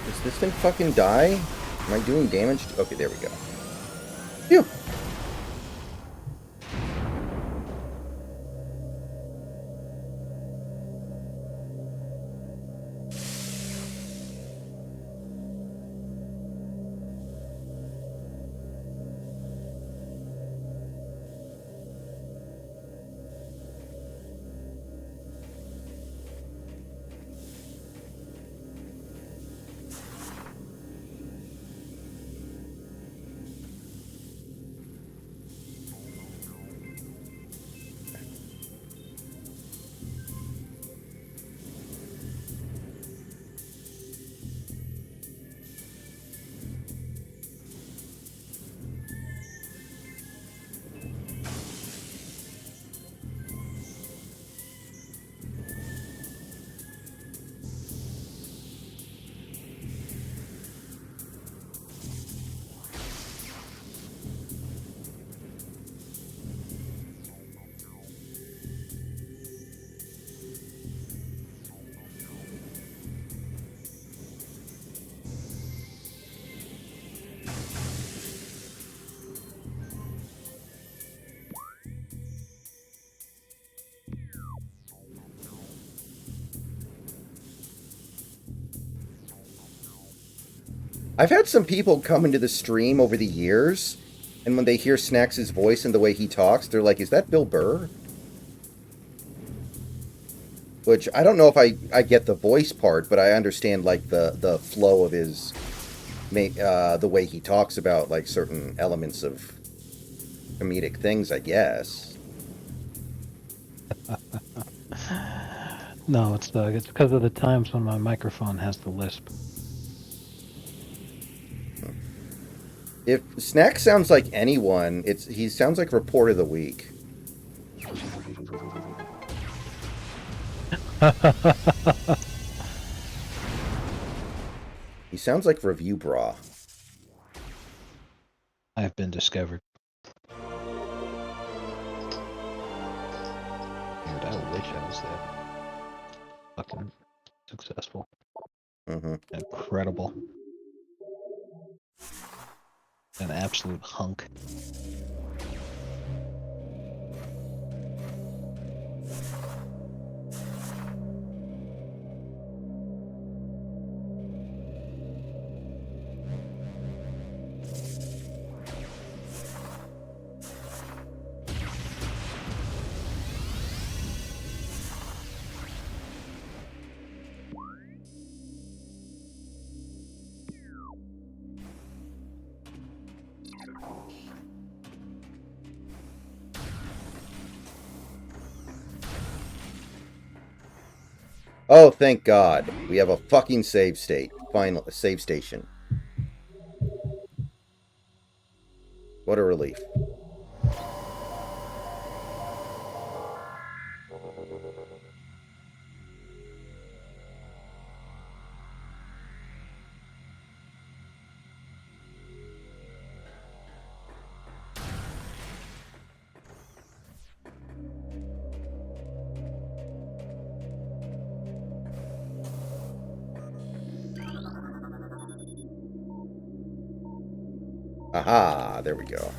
Does this thing fucking die? Am I doing damage? Okay, there we go. Phew! I've had some people come into the stream over the years, and when they hear Snax' voice and the way he talks, they're like, is that Bill Burr? Which, I don't know if I get the voice part, but I understand, like, the flow of his... the way he talks about, like, certain elements of comedic things, I guess. No, it's because of the times when my microphone has the lisp. If Snack sounds like anyone, he sounds like Report of the Week. He sounds like Review Bra. I've been discovered. Dude, I wish I was that fucking successful. Mm-hmm. Incredible. An absolute hunk. Oh, thank God. We have a fucking save state. Final save station. What a relief. Aha, there we go.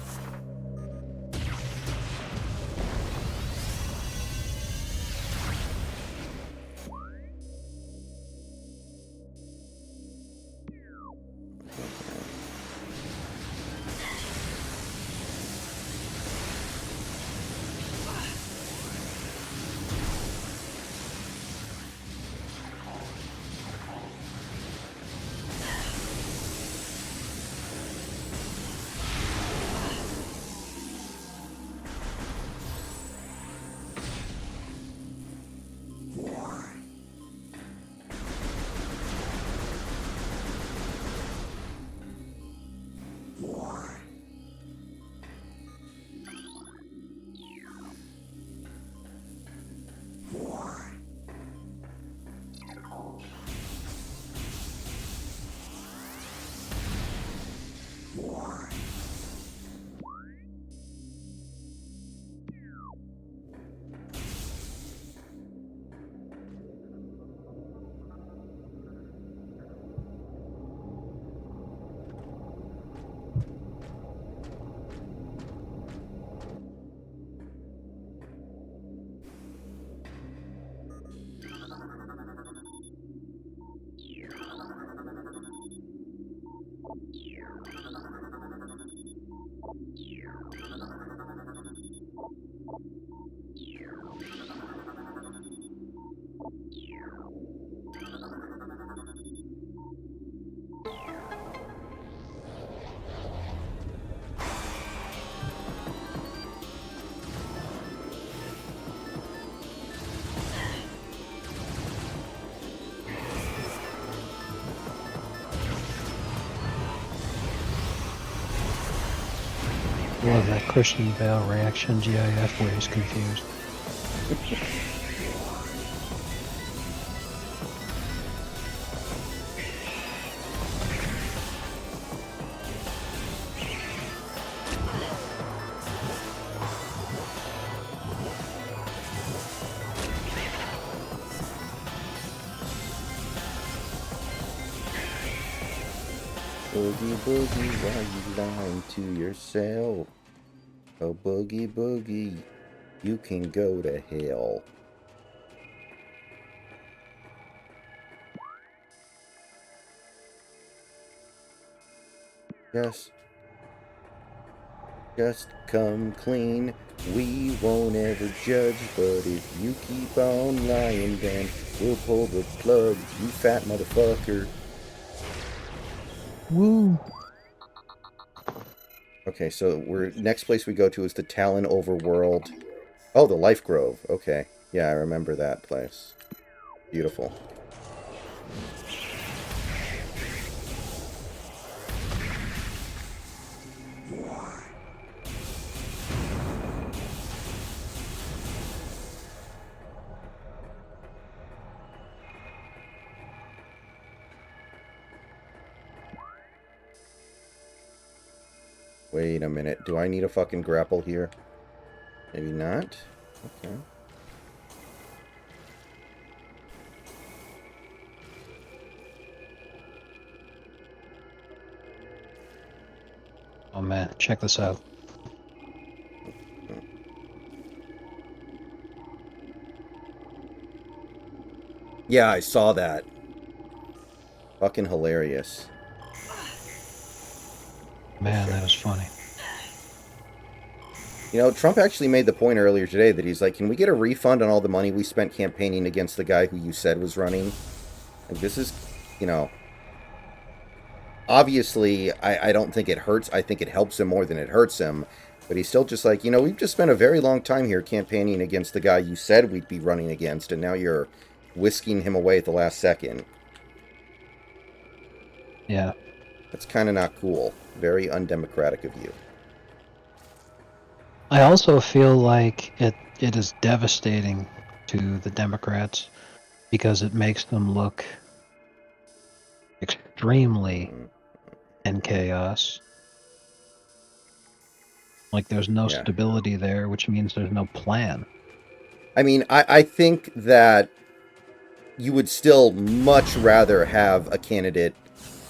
Love that Christian Bale reaction GIF where he's confused. Boogie boogie, why you lying to yourself? Oh, boogie boogie, you can go to hell. Just come clean. We won't ever judge, but if you keep on lying, then we'll pull the plug, you fat motherfucker. Woo! Okay, so next place we go to is the Talon Overworld. Oh, the Life Grove. Okay. Yeah, I remember that place. Beautiful. Wait a minute. Do I need a fucking grapple here? Maybe not? Okay. man, check this out. Yeah, I saw that. Fucking hilarious. Man, that is funny. You know, Trump actually made the point earlier today that he's like, can we get a refund on all the money we spent campaigning against the guy who you said was running? Like, this is, you know... Obviously, I don't think it hurts. I think it helps him more than it hurts him. But he's still just like, you know, we've just spent a very long time here campaigning against the guy you said we'd be running against, and now you're whisking him away at the last second. Yeah. That's kind of not cool. Very undemocratic of you. I also feel like it is devastating to the Democrats because it makes them look extremely in chaos. Like there's no Yeah. stability there, which means there's no plan. I mean, I think that you would still much rather have a candidate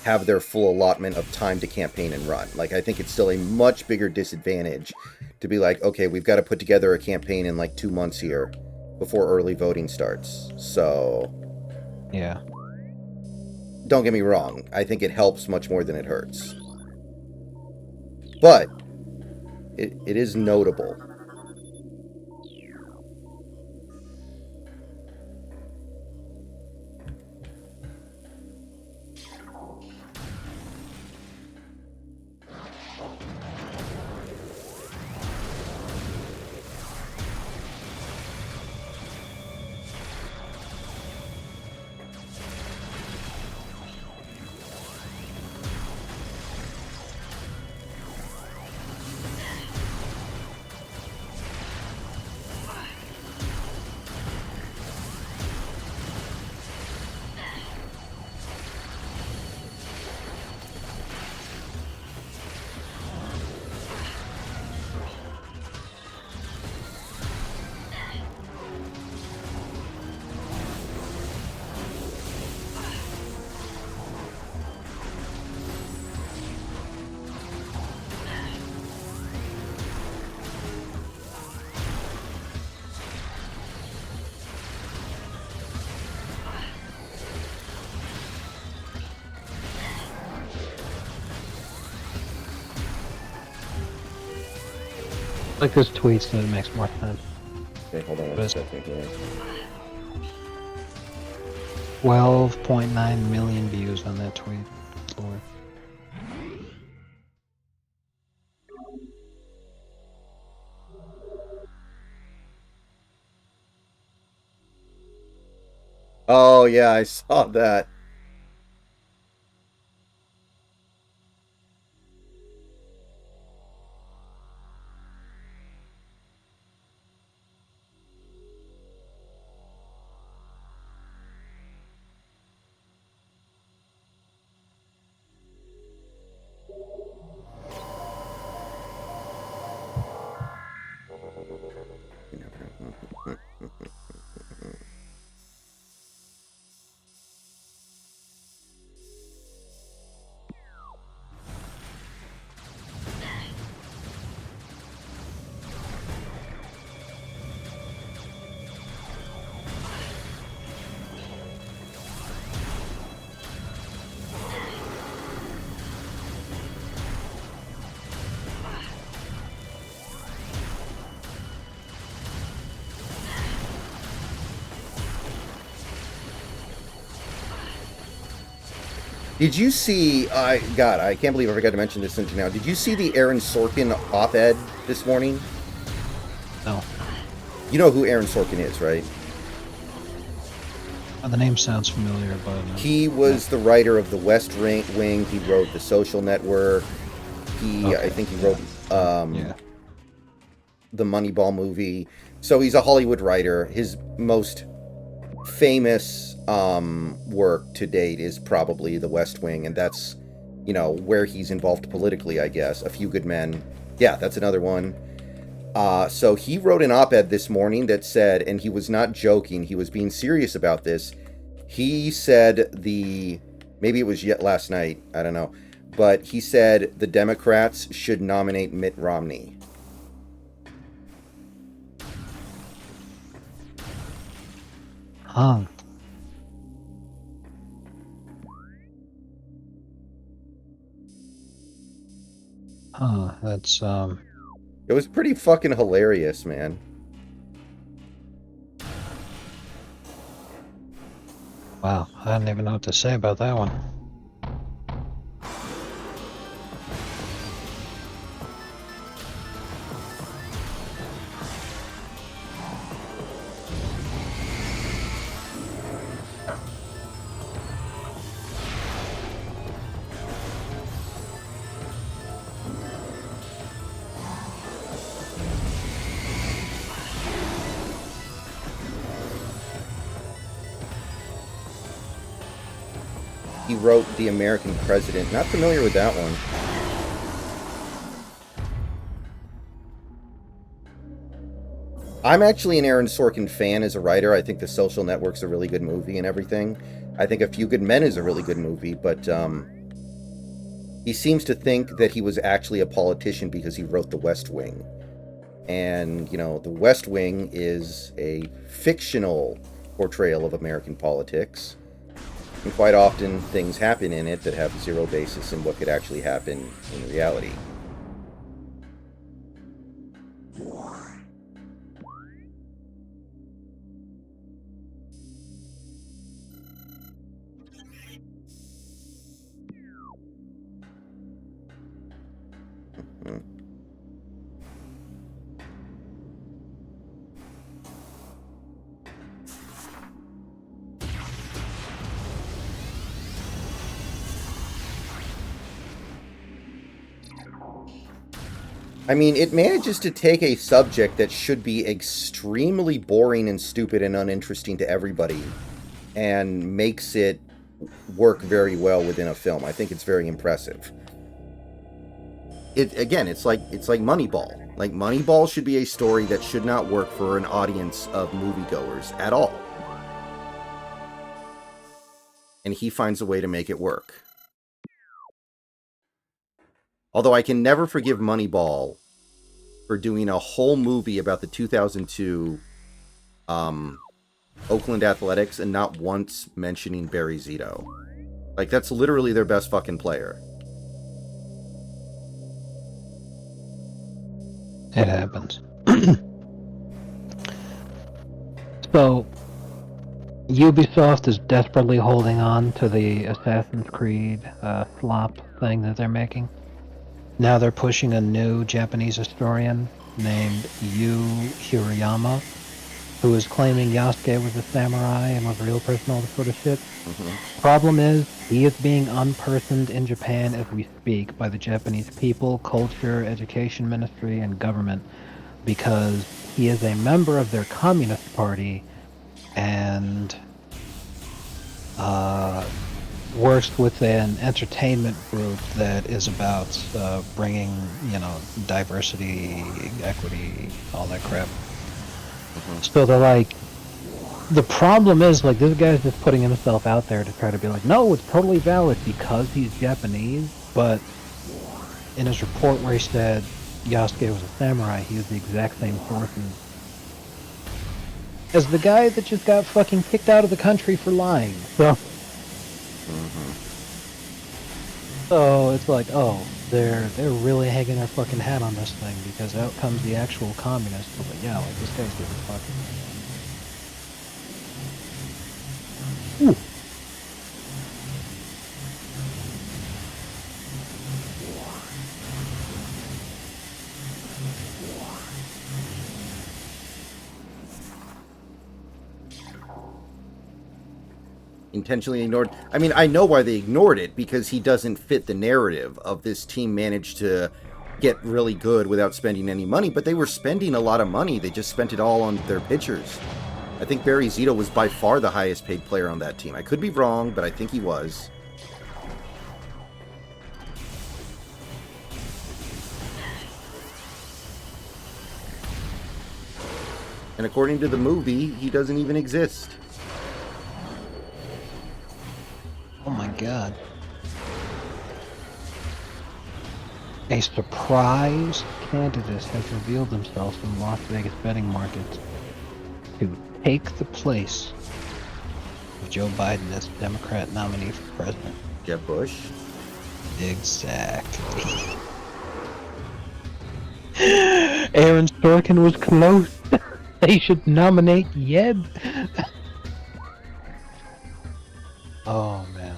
have their full allotment of time to campaign and run. Like, I think it's still a much bigger disadvantage to be like, okay, we've got to put together a campaign in like 2 months here before early voting starts. So, Yeah. don't get me wrong. I think it helps much more than it hurts. But it is notable. Like this tweet said it makes more sense. Okay, hold on one second here. 12.9 million views on that tweet. Lord. Oh, yeah, I saw that. Did you see, God, I can't believe I forgot to mention this until now. Did you see the Aaron Sorkin op-ed this morning? No. You know who Aaron Sorkin is, right? The name sounds familiar, but... He was the writer of The West Wing. He wrote The Social Network. I think he wrote the Moneyball movie. So he's a Hollywood writer. His most famous work to date is probably The West Wing, and that's, you know, where he's involved politically, I guess. A Few Good Men. Yeah, that's another one. So he wrote an op-ed this morning that said, and he was not joking, he was being serious about this. He said maybe it was yet last night, I don't know, but he said the Democrats should nominate Mitt Romney. Huh. That's It was pretty fucking hilarious, man. wow. I don't even know what to say about that one. He wrote The American President. Not familiar with that one. I'm actually an Aaron Sorkin fan as a writer. I think The Social Network's a really good movie and everything. I think A Few Good Men is a really good movie, but he seems to think that he was actually a politician because he wrote The West Wing. And, you know, The West Wing is a fictional portrayal of American politics. And quite often things happen in it that have zero basis in what could actually happen in reality. I mean, it manages to take a subject that should be extremely boring and stupid and uninteresting to everybody and makes it work very well within a film. I think it's very impressive. It's like Moneyball. Like, Moneyball should be a story that should not work for an audience of moviegoers at all. And he finds a way to make it work. Although I can never forgive Moneyball for doing a whole movie about the 2002 Oakland Athletics and not once mentioning Barry Zito. Like, that's literally their best fucking player. It happens. So, Ubisoft is desperately holding on to the Assassin's Creed slop thing that they're making. Now they're pushing a new Japanese historian named Yu Hirayama, who is claiming Yasuke was a samurai and was a real person, all this sort of shit. Mm-hmm. Problem is, he is being unpersoned in Japan as we speak by the Japanese people, culture, education ministry, and government because he is a member of their communist party and works with an entertainment group that is about bringing, diversity, equity, all that crap. Mm-hmm. So they're like, the problem is, like, this guy's just putting himself out there to try to be like, no, it's totally valid because he's Japanese, but in his report where he said Yasuke was a samurai, he used the exact same sources as the guy that just got fucking kicked out of the country for lying. So, so it's like, oh, they're really hanging their fucking hat on this thing because out comes the actual communists. But yeah, like, this guy's giving a fuck. Ooh. Intentionally ignored. I mean, I know why they ignored it, because he doesn't fit the narrative of this team managed to get really good without spending any money, but they were spending a lot of money. They just spent it all on their pitchers. I think Barry Zito was by far the highest paid player on that team. I could be wrong, but I think he was. And according to the movie, he doesn't even exist. Oh my god. A surprise candidate has revealed themselves in Las Vegas betting markets to take the place of Joe Biden as Democrat nominee for president. Jeb Bush. Exactly. Aaron Sorkin was close. They should nominate Yeb. Oh man.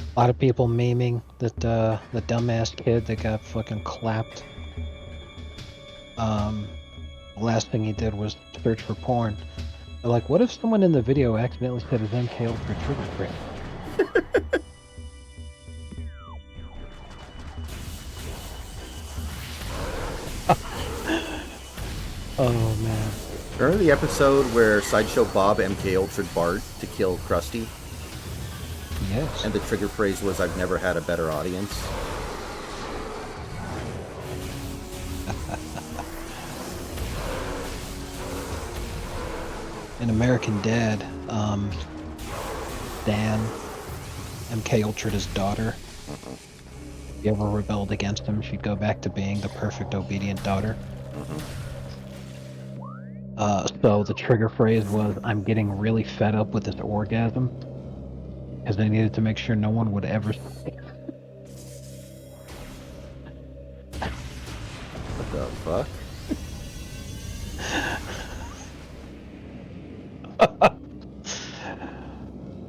A lot of people memeing that the dumbass kid that got fucking clapped. The last thing he did was search for porn. They're like, what if someone in the video accidentally said his MK Ultra trigger prick? Oh man. Remember the episode where Sideshow Bob MK Ultra'd Bart to kill Krusty? Yes. And the trigger phrase was, "I've never had a better audience." In American Dad, Dan MK Ultra'd his daughter. If you ever rebelled against him, she'd go back to being the perfect obedient daughter. So the trigger phrase was, "I'm getting really fed up with this orgasm," because they needed to make sure no one would ever say it. What the fuck?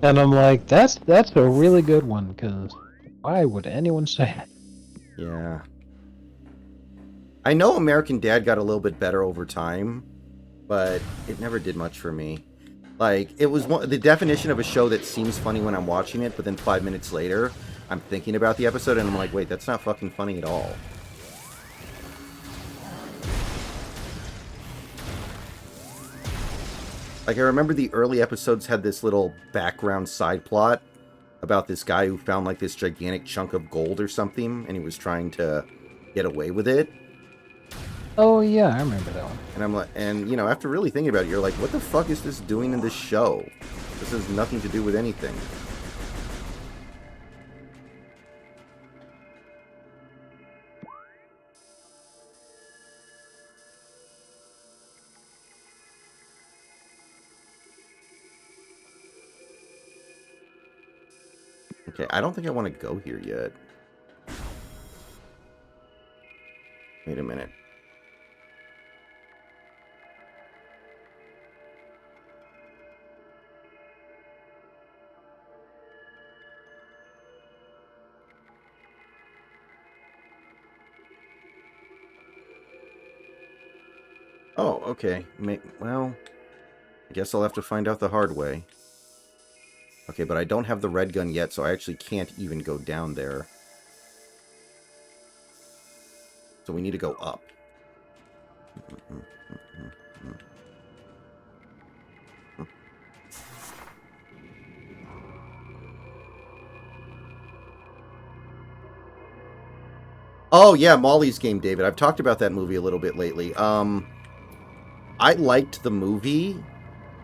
And I'm like, that's a really good one, because why would anyone say it? Yeah. I know American Dad got a little bit better over time, but it never did much for me. Like, it was the definition of a show that seems funny when I'm watching it, but then 5 minutes later, I'm thinking about the episode and I'm like, wait, that's not fucking funny at all. Like, I remember the early episodes had this little background side plot about this guy who found, like, this gigantic chunk of gold or something, and he was trying to get away with it. Oh yeah, I remember that one. And I'm like, and, you know, after really thinking about it, you're like, what the fuck is this doing in this show? This has nothing to do with anything. Okay, I don't think I want to go here yet. Wait a minute. Oh, okay. Well, I guess I'll have to find out the hard way. Okay, but I don't have the red gun yet, so I actually can't even go down there. So we need to go up. Oh, yeah, Molly's Game, David. I've talked about that movie a little bit lately. I liked the movie.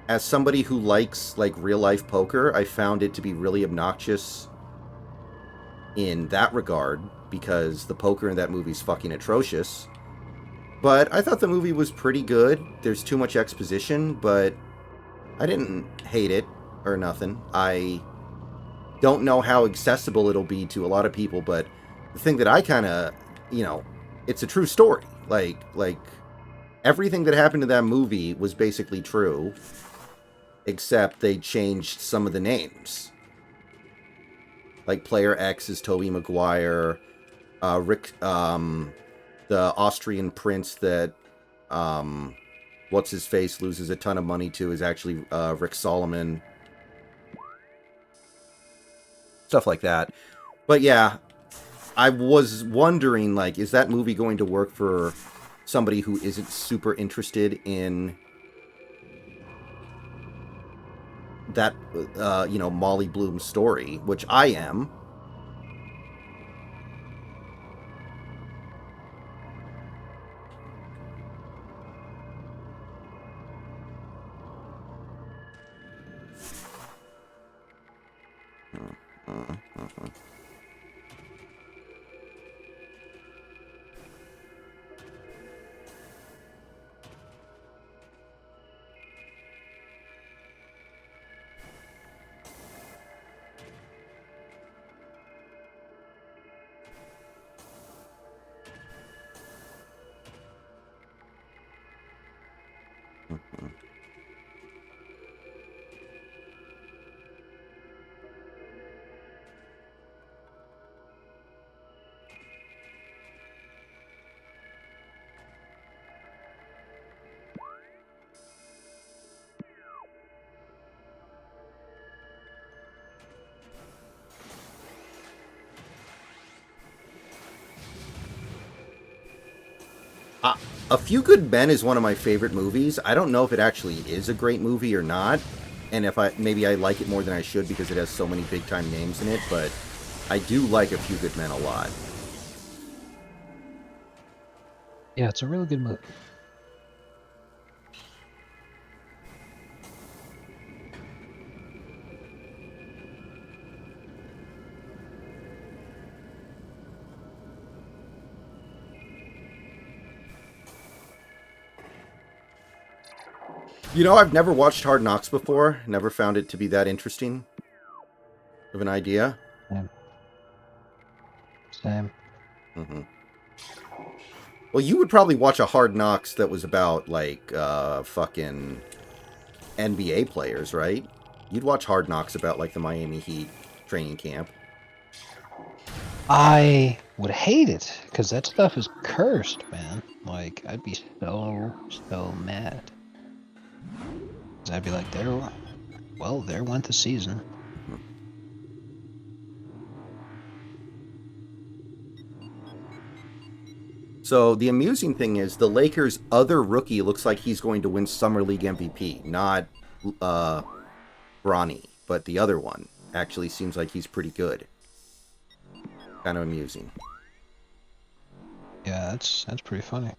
As somebody who likes, like, real-life poker, I found it to be really obnoxious in that regard, because the poker in that movie is fucking atrocious. But I thought the movie was pretty good. There's too much exposition, but I didn't hate it or nothing. I don't know how accessible it'll be to a lot of people, but the thing that I kind of, you know, it's a true story. Like, everything that happened in that movie was basically true, except they changed some of the names. Like, Player X is Tobey Maguire. Rick, the Austrian prince that, what's-his-face loses a ton of money to is actually Rick Solomon. Stuff like that. But yeah, I was wondering, like, is that movie going to work for somebody who isn't super interested in that Molly Bloom story, which I am. A Few Good Men is one of my favorite movies. I don't know if it actually is a great movie or not, and if maybe I like it more than I should because it has so many big time names in it, but I do like A Few Good Men a lot. Yeah, it's a really good movie. You know, I've never watched Hard Knocks before. Never found it to be that interesting of an idea. Same. Same. Mm-hmm. Well, you would probably watch a Hard Knocks that was about, like, fucking NBA players, right? You'd watch Hard Knocks about, like, the Miami Heat training camp. I would hate it, because that stuff is cursed, man. Like, I'd be so mad. 'Cause I'd be like, there went the season. So the amusing thing is the Lakers' other rookie looks like he's going to win Summer League MVP. Not Bronny, but the other one actually seems like he's pretty good. Kind of amusing. Yeah, that's pretty funny.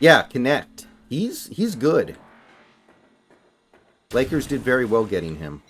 Yeah, Connect. He's good. Lakers did very well getting him.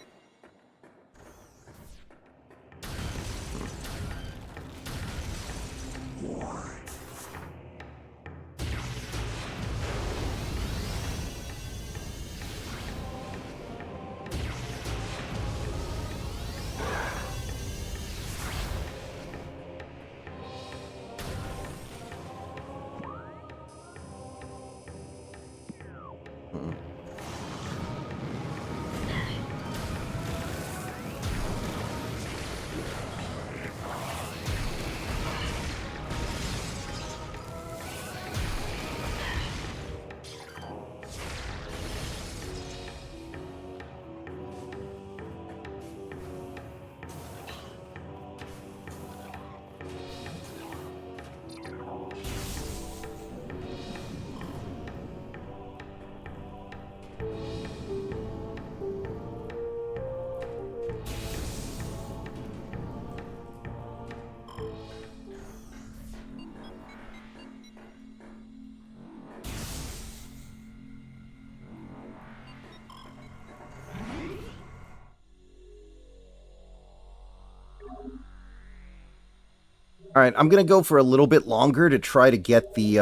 All right, I'm gonna go for a little bit longer to try to get the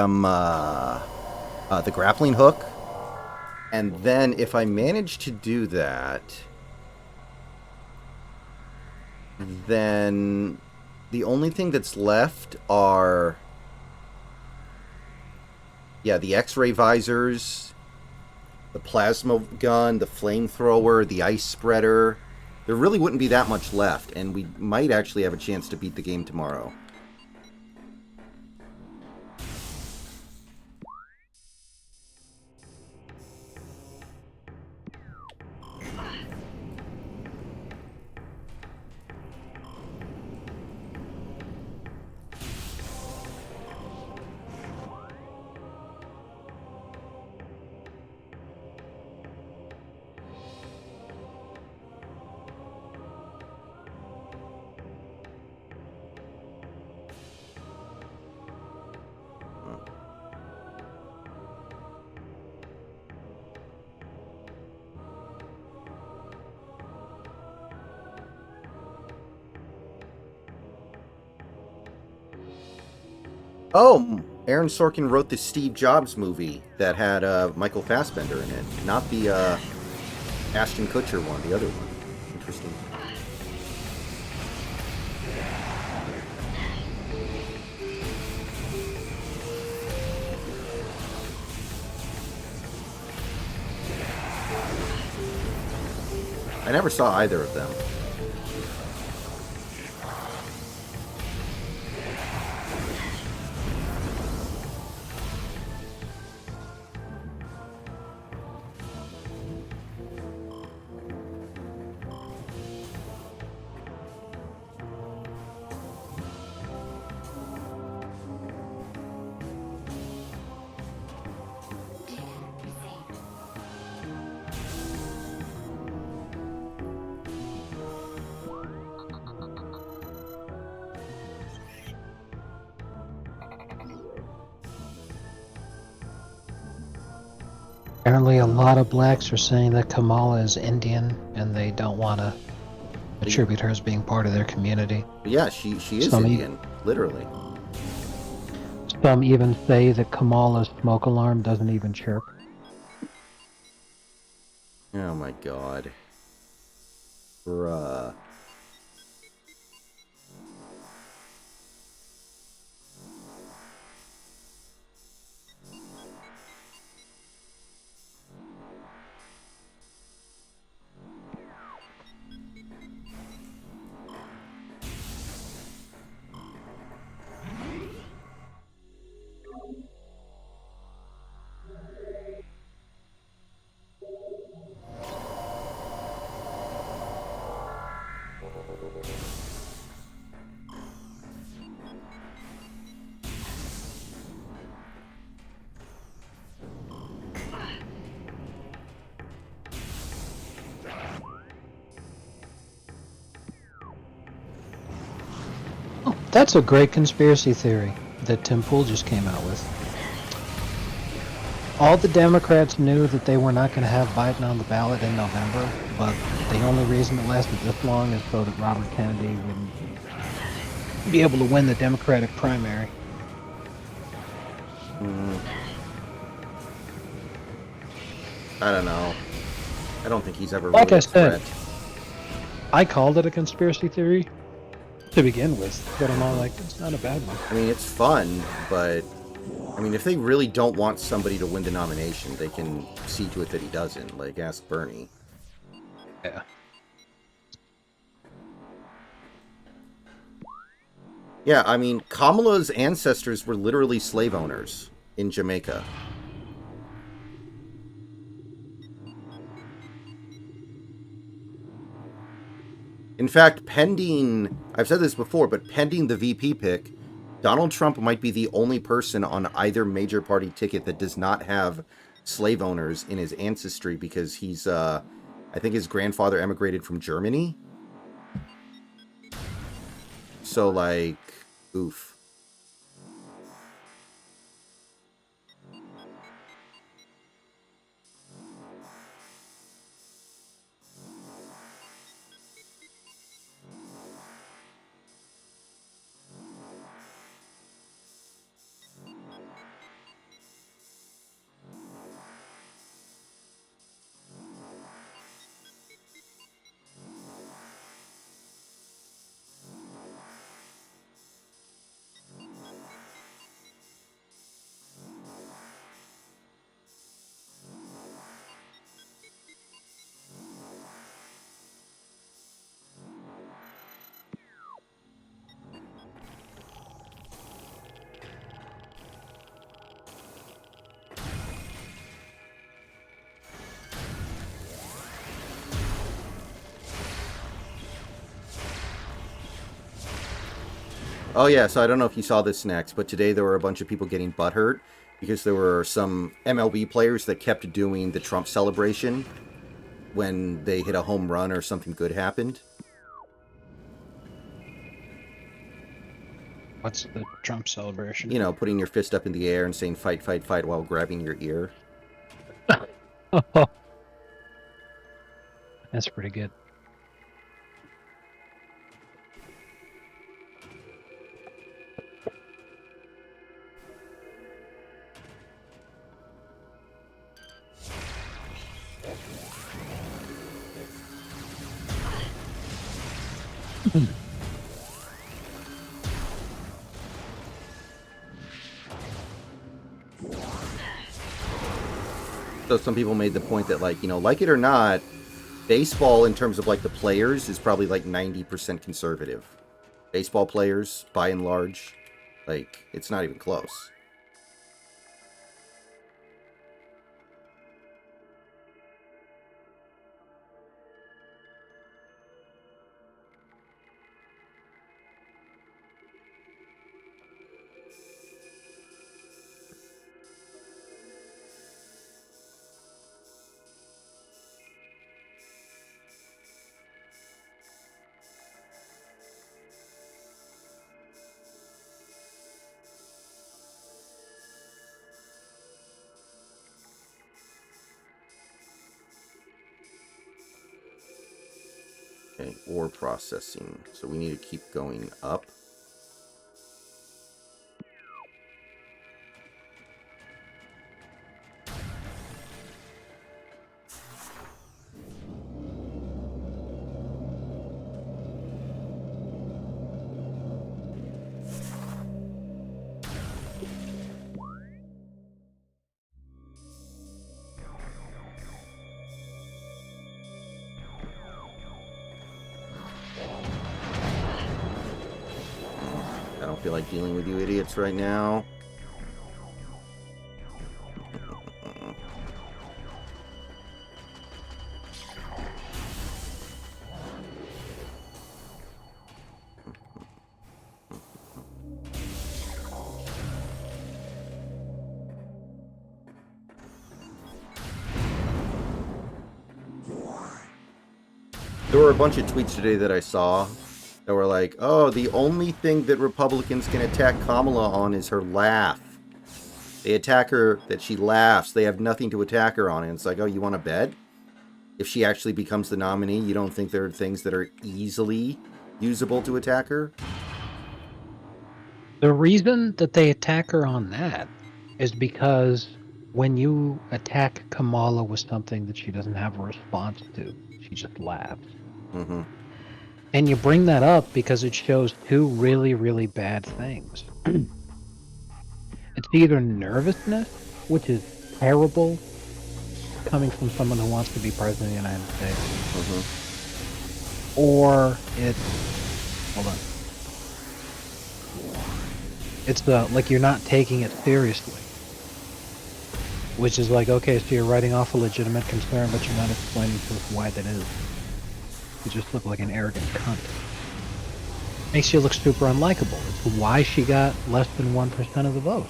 grappling hook, and then if I manage to do that, then the only thing that's left are the X-ray visors, the plasma gun, the flamethrower, the ice spreader. There really wouldn't be that much left, and we might actually have a chance to beat the game tomorrow. Oh, Aaron Sorkin wrote the Steve Jobs movie that had Michael Fassbender in it, not the Ashton Kutcher one, the other one. Interesting. I never saw either of them. Data received. Apparently, a lot of blacks are saying that Kamala is Indian, and they don't want to attribute her as being part of their community. Yeah, she is Some Indian, literally. Some even say that Kamala's smoke alarm doesn't even chirp. Oh my god. Bruh. Oh, that's a great conspiracy theory that Tim Pool just came out with. All the Democrats knew that they were not going to have Biden on the ballot in November, but the only reason it lasted this long is so that Robert Kennedy wouldn't be able to win the Democratic primary. I don't know. I don't think he's ever Like really I a said, threat. I called it a conspiracy theory to begin with, but I'm all like, it's not a bad one. I mean, it's fun, but I mean, if they really don't want somebody to win the nomination, they can see to it that he doesn't. Like, ask Bernie. Yeah. Yeah, I mean, Kamala's ancestors were literally slave owners in Jamaica. In fact, pending, I've said this before, but pending the VP pick, Donald Trump might be the only person on either major party ticket that does not have slave owners in his ancestry because he's, I think his grandfather emigrated from Germany. So, like, oof. Oh yeah, so I don't know if you saw this next, but today there were a bunch of people getting butthurt because there were some MLB players that kept doing the Trump celebration when they hit a home run or something good happened. What's the Trump celebration? You know, putting your fist up in the air and saying fight, fight, fight while grabbing your ear. Oh, that's pretty good. So some people made the point that, like, you know, like it or not, baseball in terms of like the players is probably like 90% conservative. Baseball players, by and large, like, it's not even close. Okay, ore processing. So we need to keep going up. I don't feel like dealing with you idiots right now. There were a bunch of tweets today that I saw that were like, oh, the only thing that Republicans can attack Kamala on is her laugh. They attack her that she laughs. They have nothing to attack her on. And it's like, oh, you want to bet? If she actually becomes the nominee, you don't think there are things that are easily usable to attack her? The reason that they attack her on that is because when you attack Kamala with something that she doesn't have a response to, she just laughs. Mm-hmm. And you bring that up because it shows two really, really bad things. It's either nervousness, which is terrible, coming from someone who wants to be president of the United States, Mm-hmm. or it's... Hold on. It's like you're not taking it seriously. Which is like, okay, so you're writing off a legitimate concern, but you're not explaining to us why that is. You just look like an arrogant cunt. Makes you look super unlikable. It's why she got less than 1% of the vote.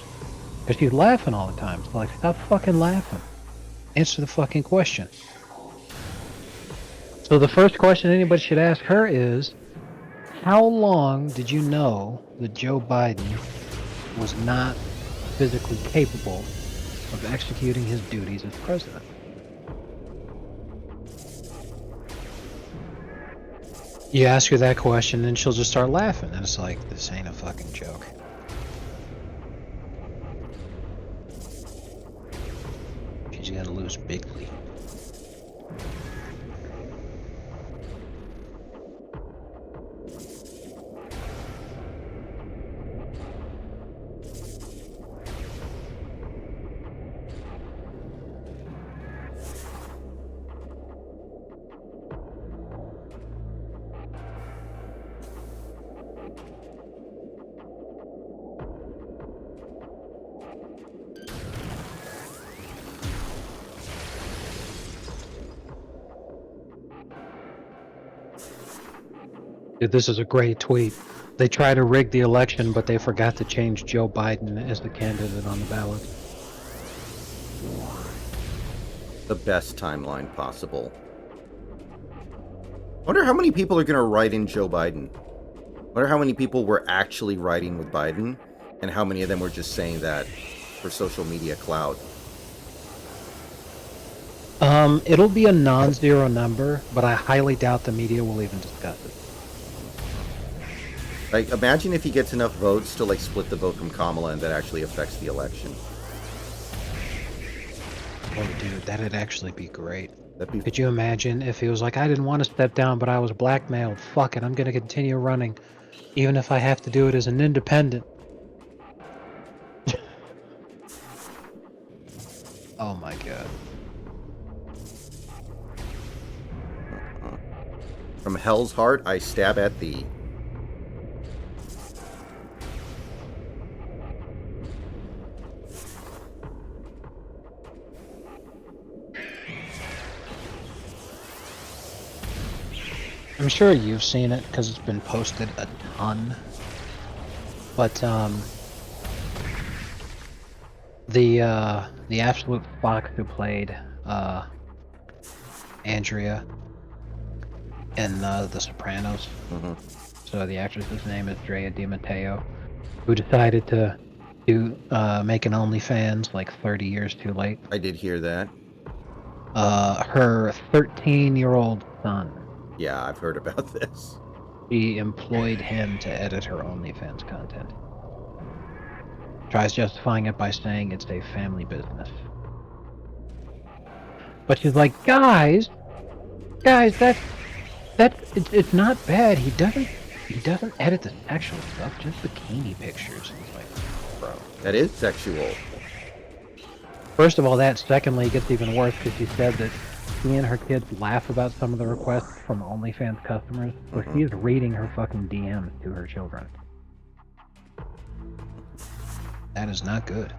Because she's laughing all the time. It's like, stop fucking laughing. Answer the fucking question. So the first question anybody should ask her is, how long did you know that Joe Biden was not physically capable of executing his duties as president? You ask her that question and she'll just start laughing, and it's like, this ain't a fucking joke. She's gonna lose bigly. Dude, this is a great tweet. They try to rig the election, but they forgot to change Joe Biden as the candidate on the ballot. The best timeline possible. I wonder how many people are going to write in Joe Biden. I wonder how many people were actually writing with Biden, and how many of them were just saying that for social media clout. It'll be a non-zero number, but I highly doubt the media will even discuss it. Like, imagine if he gets enough votes to, like, split the vote from Kamala, and that actually affects the election. Oh, dude, that'd actually be great. That'd be Could you imagine if he was like, I didn't want to step down, but I was blackmailed. Fuck it, I'm gonna continue running, even if I have to do it as an independent. Oh my god. from hell's heart I stab at thee. I'm sure you've seen it because it's been posted a ton. But the absolute fox who played Andrea in The Sopranos. Mm-hmm. So the actress's name is Drea Di Matteo, who decided to make an OnlyFans like 30 years too late. I did hear that. Her 13-year-old son. Yeah, I've heard about this. She employed him to edit her OnlyFans content. Tries justifying it by saying it's a family business. But she's like, guys, it's not bad. He doesn't edit the sexual stuff, just bikini pictures. It's like, bro. That is sexual. First of all, that. Secondly, it gets even worse because she said that she and her kids laugh about some of the requests from OnlyFans customers, so she's reading her fucking DMs to her children. That is not good.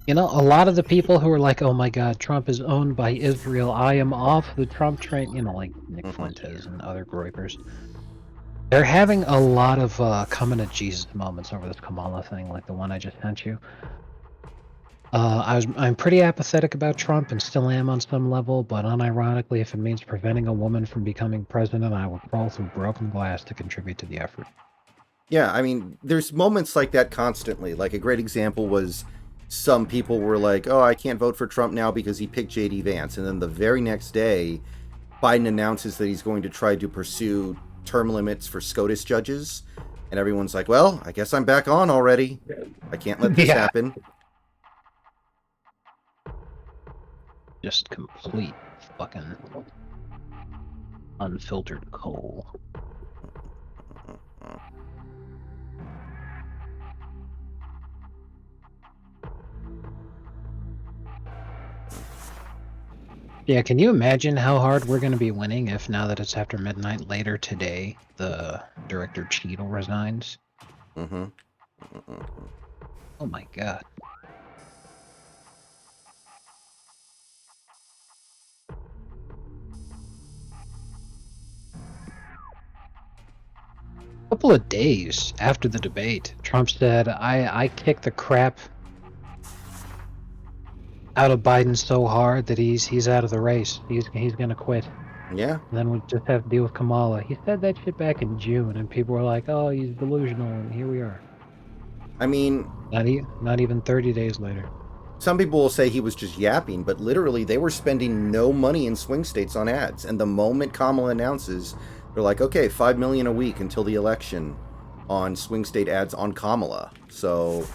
You know, a lot of the people who are like, oh my god, Trump is owned by Israel, I am off the Trump train, you know, like Nick Fuentes and other groypers, they're having a lot of coming to Jesus moments over this Kamala thing, like the one I just sent you. I'm pretty apathetic about Trump and still am on some level, but unironically, if it means preventing a woman from becoming president, I will crawl through broken glass to contribute to the effort. Yeah, I mean, there's moments like that constantly. Like, a great example was some people were like, oh, I can't vote for Trump now because he picked J.D. Vance. And then the very next day, Biden announces that he's going to try to pursue term limits for SCOTUS judges. And everyone's like, well, I guess I'm back on already. I can't let this happen. Just complete fucking unfiltered coal. Yeah, can you imagine how hard we're going to be winning if now that it's after midnight later today, the director Cheadle resigns? Mm-hmm. Oh my god. A couple of days after the debate, Trump said, I kicked the crap out of Biden so hard that he's out of the race. He's gonna quit. Yeah. And then we just have to deal with Kamala. He said that shit back in June, and people were like, "Oh, he's delusional," and here we are. I mean, Not even 30 days later. some people will say he was just yapping, but literally they were spending no money in swing states on ads. And the moment Kamala announces, they're like, okay, $5 million a week until the election on swing state ads on Kamala. So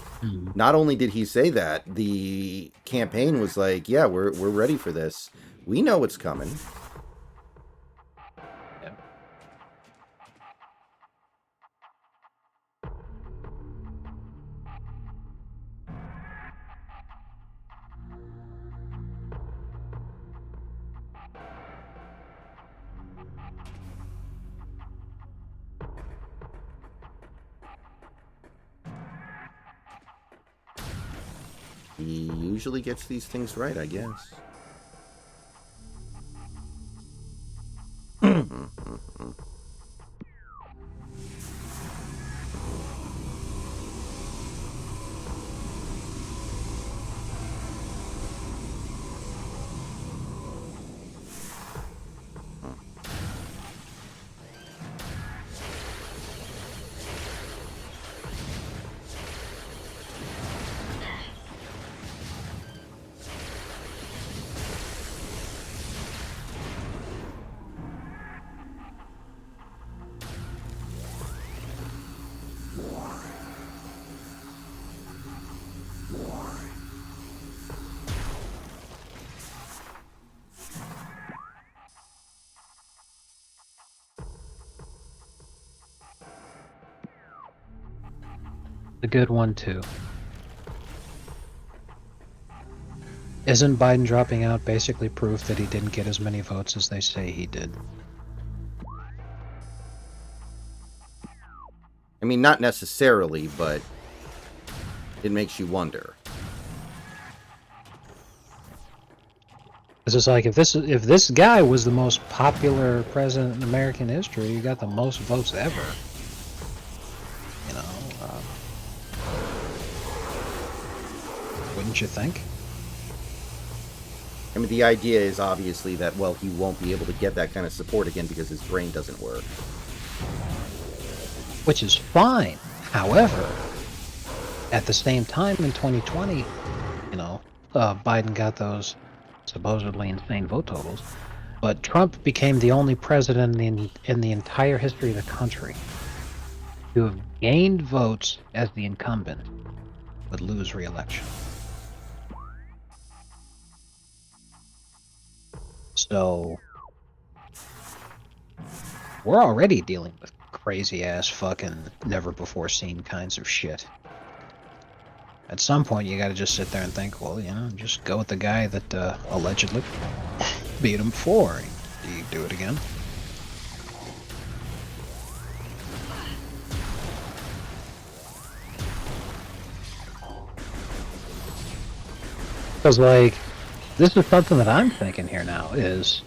not only did he say that, the campaign was like, yeah, we're ready for this. We know it's coming. He usually gets these things right, I guess. A good one, too. Isn't Biden dropping out basically proof that he didn't get as many votes as they say he did? I mean, not necessarily, but it makes you wonder. It's just like if this guy was the most popular president in American history, he got the most votes ever. You know, wouldn't you think? I mean, the idea is obviously that, well, he won't be able to get that kind of support again because his brain doesn't work. Which is fine. However, at the same time in 2020, you know, Biden got those supposedly insane vote totals, but Trump became the only president in the entire history of the country to have gained votes as the incumbent but lose re-election. So we're already dealing with crazy ass fucking never before seen kinds of shit. At some point you gotta just sit there and think, well, you know, just go with the guy that allegedly beat him before. Do you do it again? Because, like, this is something that I'm thinking here now is,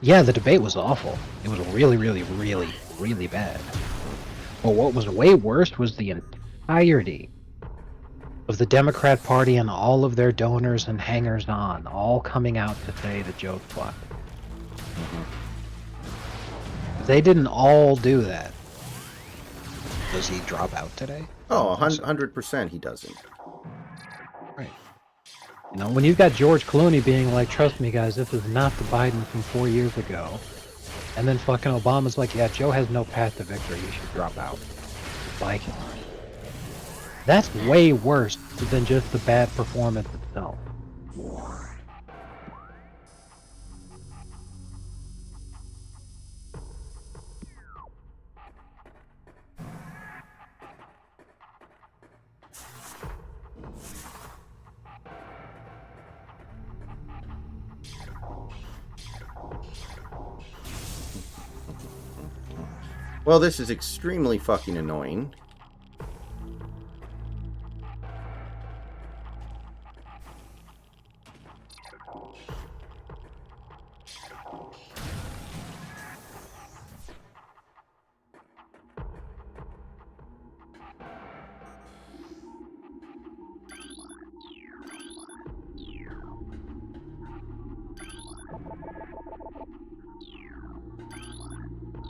yeah, the debate was awful. It was really, really, really, really bad. But what was way worse was the entirety of the Democrat Party and all of their donors and hangers-on all coming out to say the joke fucked. If they didn't all do that, does he drop out today? Oh, 100% he doesn't. Right. You know, when you've got George Clooney being like, trust me guys, this is not the Biden from 4 years ago. And then fucking Obama's like, yeah, Joe has no path to victory, he should drop out. Like, that's way worse than just the bad performance itself. Well, this is extremely fucking annoying.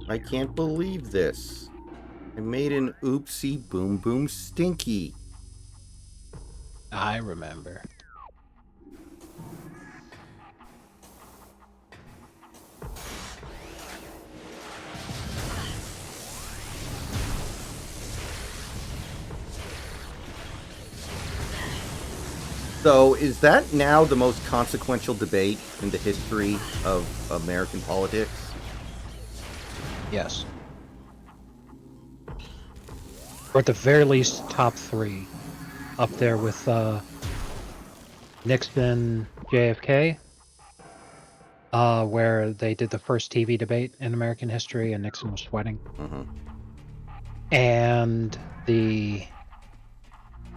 I can't believe this. I made an oopsie boom boom stinky. I remember. So, is that now the most consequential debate in the history of American politics? Yes. Or at the very least, top 3. Up there with Nixon, JFK, where they did the first TV debate in American history and Nixon was sweating. Mm-hmm. And the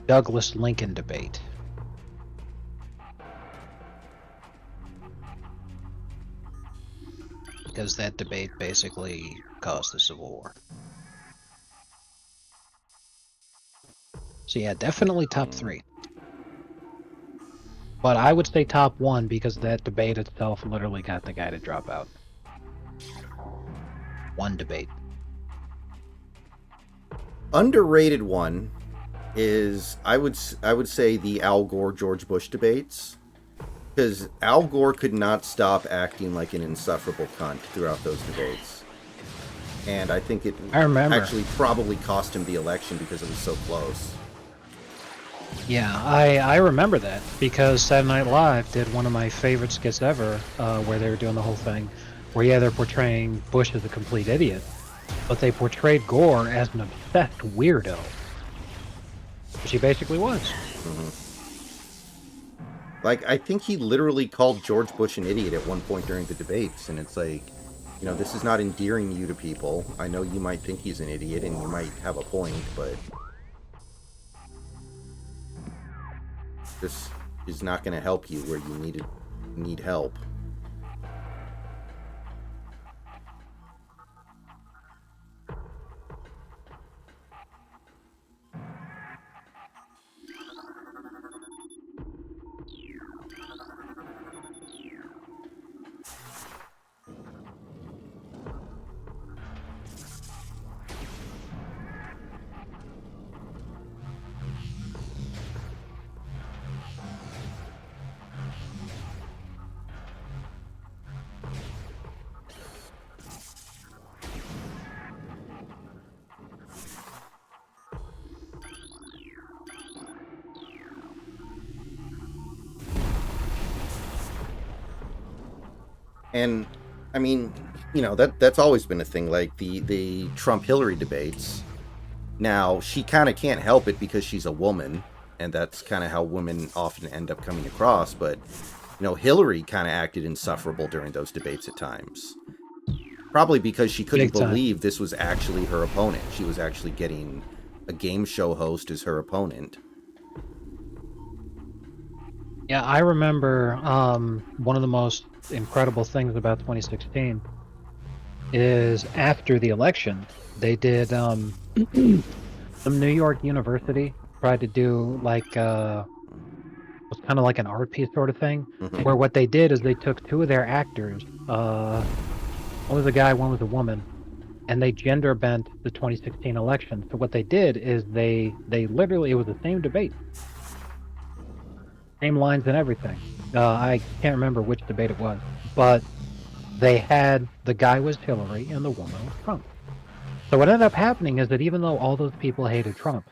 Douglas Lincoln debate. Because that debate basically caused the Civil War. So yeah, definitely top 3. But I would say top 1 because that debate itself literally got the guy to drop out. One debate. Underrated one is I would say the Al Gore George Bush debates, because Al Gore could not stop acting like an insufferable cunt throughout those debates, and I think it actually probably cost him the election because it was so close. Yeah, I remember that because Saturday Night Live did one of my favorite skits ever, where they were doing the whole thing, where yeah, they're portraying Bush as a complete idiot, but they portrayed Gore as an obsessed weirdo. She basically was. Like, I think he literally called George Bush an idiot at one point during the debates, and it's like, you know, this is not endearing you to people. I know you might think he's an idiot, and you might have a point, but this is not going to help you where you need help. And I mean, you know, that's always been a thing, like the Trump-Hillary debates. Now, she kind of can't help it because she's a woman, and that's kind of how women often end up coming across, but, you know, Hillary kind of acted insufferable during those debates at times. Probably because she couldn't believe this was actually her opponent. She was actually getting a game show host as her opponent. Yeah, I remember one of the most incredible things about 2016 is after the election, they did some New York University tried to do like it was kind of like an art piece sort of thing, where what they did is they took two of their actors, one was a guy, one was a woman, and they gender bent the 2016 election. So what they did is they literally, it was the same debate. Same lines and everything. I can't remember which debate it was, but they had the guy was Hillary and the woman was Trump. So what ended up happening is that even though all those people hated Trump,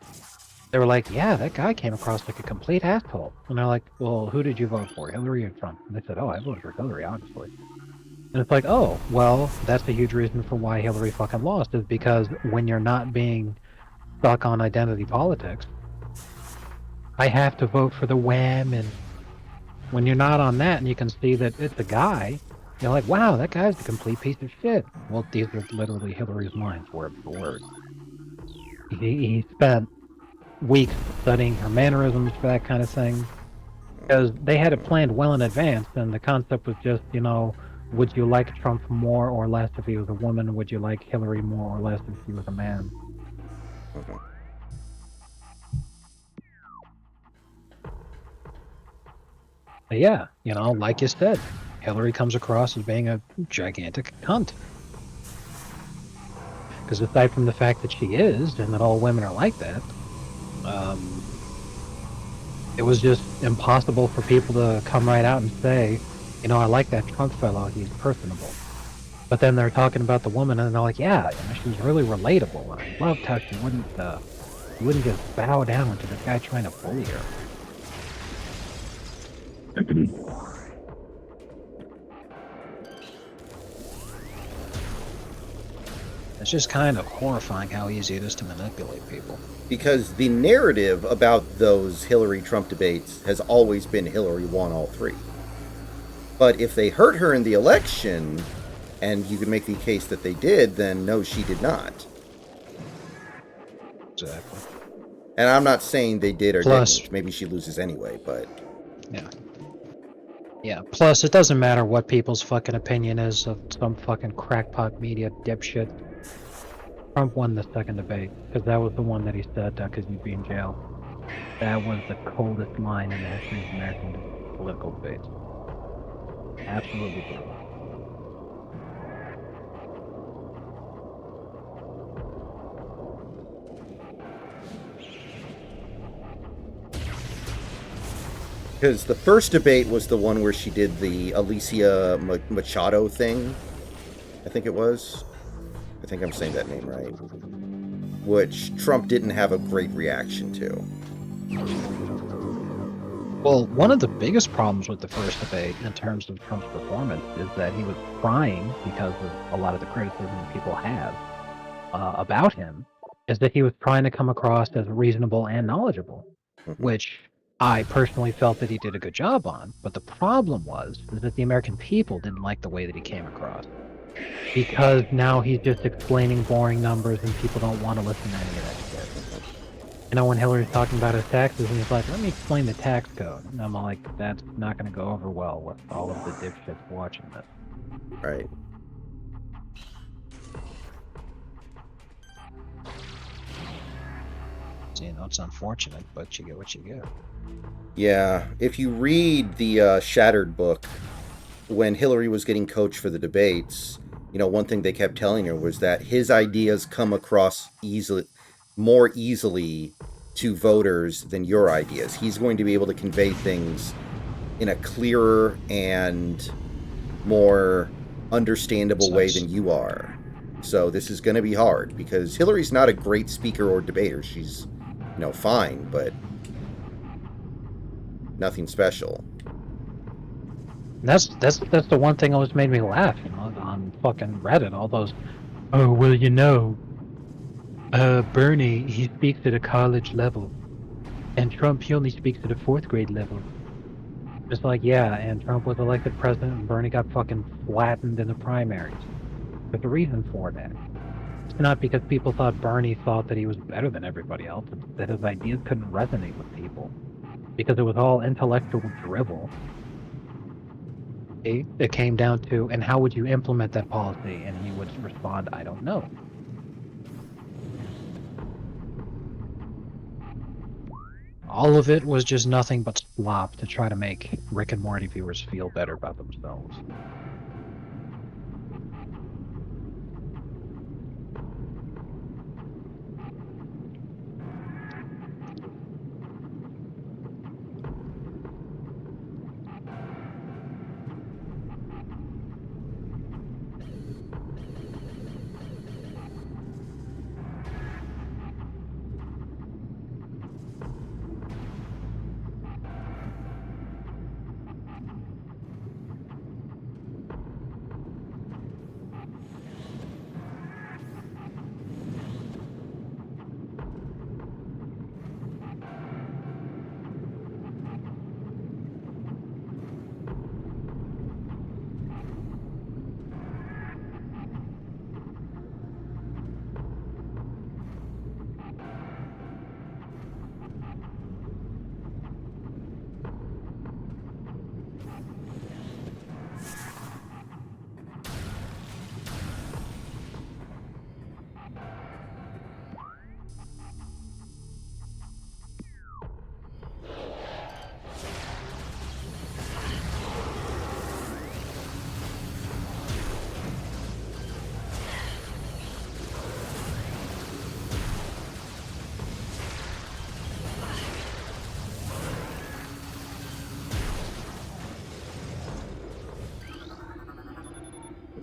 they were like, yeah, that guy came across like a complete asshole. And they're like, well, who did you vote for, Hillary or Trump? And they said, oh, I voted for Hillary, obviously. And it's like, oh, well, that's a huge reason for why Hillary fucking lost, is because when you're not being stuck on identity politics, I have to vote for the wham, and when you're not on that and you can see that it's a guy, you're like, wow, that guy's a complete piece of shit. Well, these are literally Hillary's lines, word for word. He spent weeks studying her mannerisms for that kind of thing, because they had it planned well in advance, and the concept was just, you know, would you like Trump more or less if he was a woman? Would you like Hillary more or less if she was a man? But yeah, you know, like you said, Hillary comes across as being a gigantic cunt. Because aside from the fact that she is, and that all women are like that, it was just impossible for people to come right out and say, you know, I like that Trump fellow, he's personable. But then they're talking about the woman, and they're like, yeah, you know, she's really relatable, and I loved how she wouldn't just bow down to this guy trying to bully her. It's just kind of horrifying how easy it is to manipulate people. Because the narrative about those Hillary-Trump debates has always been Hillary won all three. But if they hurt her in the election, and you could make the case that they did, then no, she did not. Exactly. And I'm not saying they did or Plus, didn't. Maybe she loses anyway, but... Yeah. Yeah, plus it doesn't matter what people's fucking opinion is of some fucking crackpot media dipshit. Trump won the second debate, because that was the one that he said, because you'd be in jail. That was the coldest line in the history of American political debates. Absolutely brutal. Because the first debate was the one where she did the Alicia Machado thing, I think it was. I think I'm saying that name right. Which Trump didn't have a great reaction to. Well, one of the biggest problems with the first debate in terms of Trump's performance is that he was crying because of a lot of the criticism people have about him. is that he was trying to come across as reasonable and knowledgeable, Mhm. which I personally felt that he did a good job on. But the problem was is that the American people didn't like the way that he came across because now he's just explaining boring numbers and people don't want to listen to any of that shit. You know, when Hillary's talking about his taxes and he's like, let me explain the tax code. And I'm like, that's not going to go over well with all of the dipshits watching this. Right. So, you know, it's unfortunate, but you get what you get. Yeah. If you read the Shattered book, when Hillary was getting coached for the debates, you know, one thing they kept telling her was that his ideas come across more easily to voters than your ideas. He's going to be able to convey things in a clearer and more understandable way Nice. than you are. So this is going to be hard because Hillary's not a great speaker or debater. She's, you know, fine, but nothing special. That's the one thing always made me laugh, you know, on fucking Reddit. All those, oh well, you know, Bernie he speaks at a college level, and Trump he only speaks at a fourth grade level. Just like yeah, and Trump was elected president, and Bernie got fucking flattened in the primaries. There's a reason for that. It's not because people thought Bernie thought that he was better than everybody else. It's that his ideas couldn't resonate with people because it was all intellectual drivel. It came down to, and how would you implement that policy? And he would respond, I don't know. All of it was just nothing but slop to try to make Rick and Morty viewers feel better about themselves.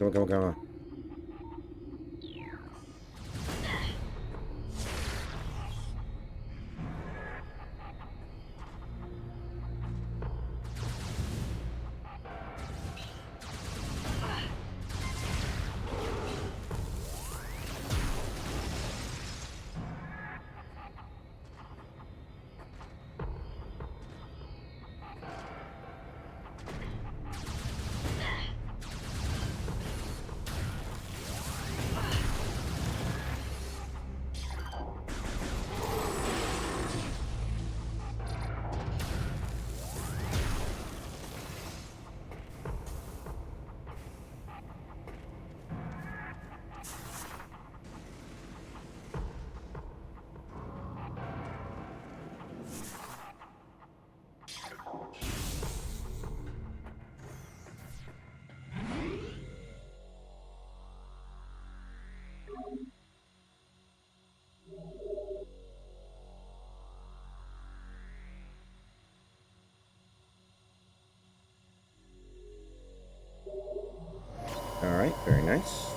Come on. All right, very nice.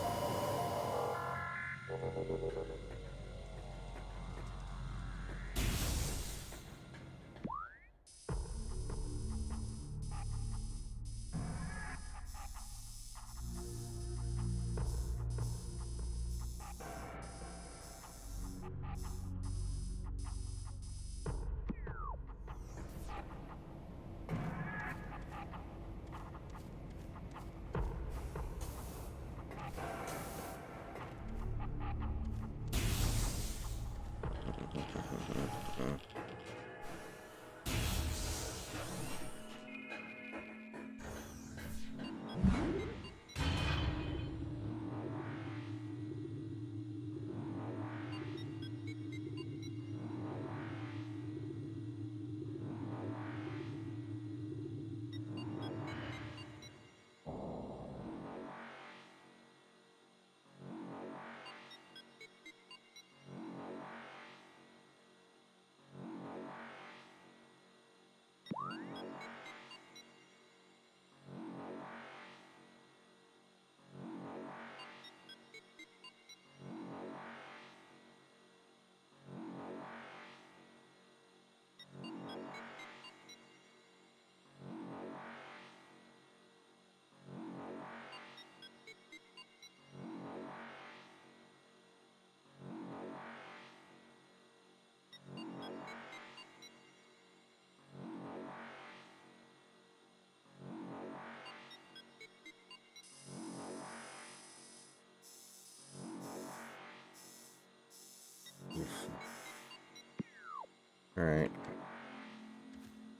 Alright.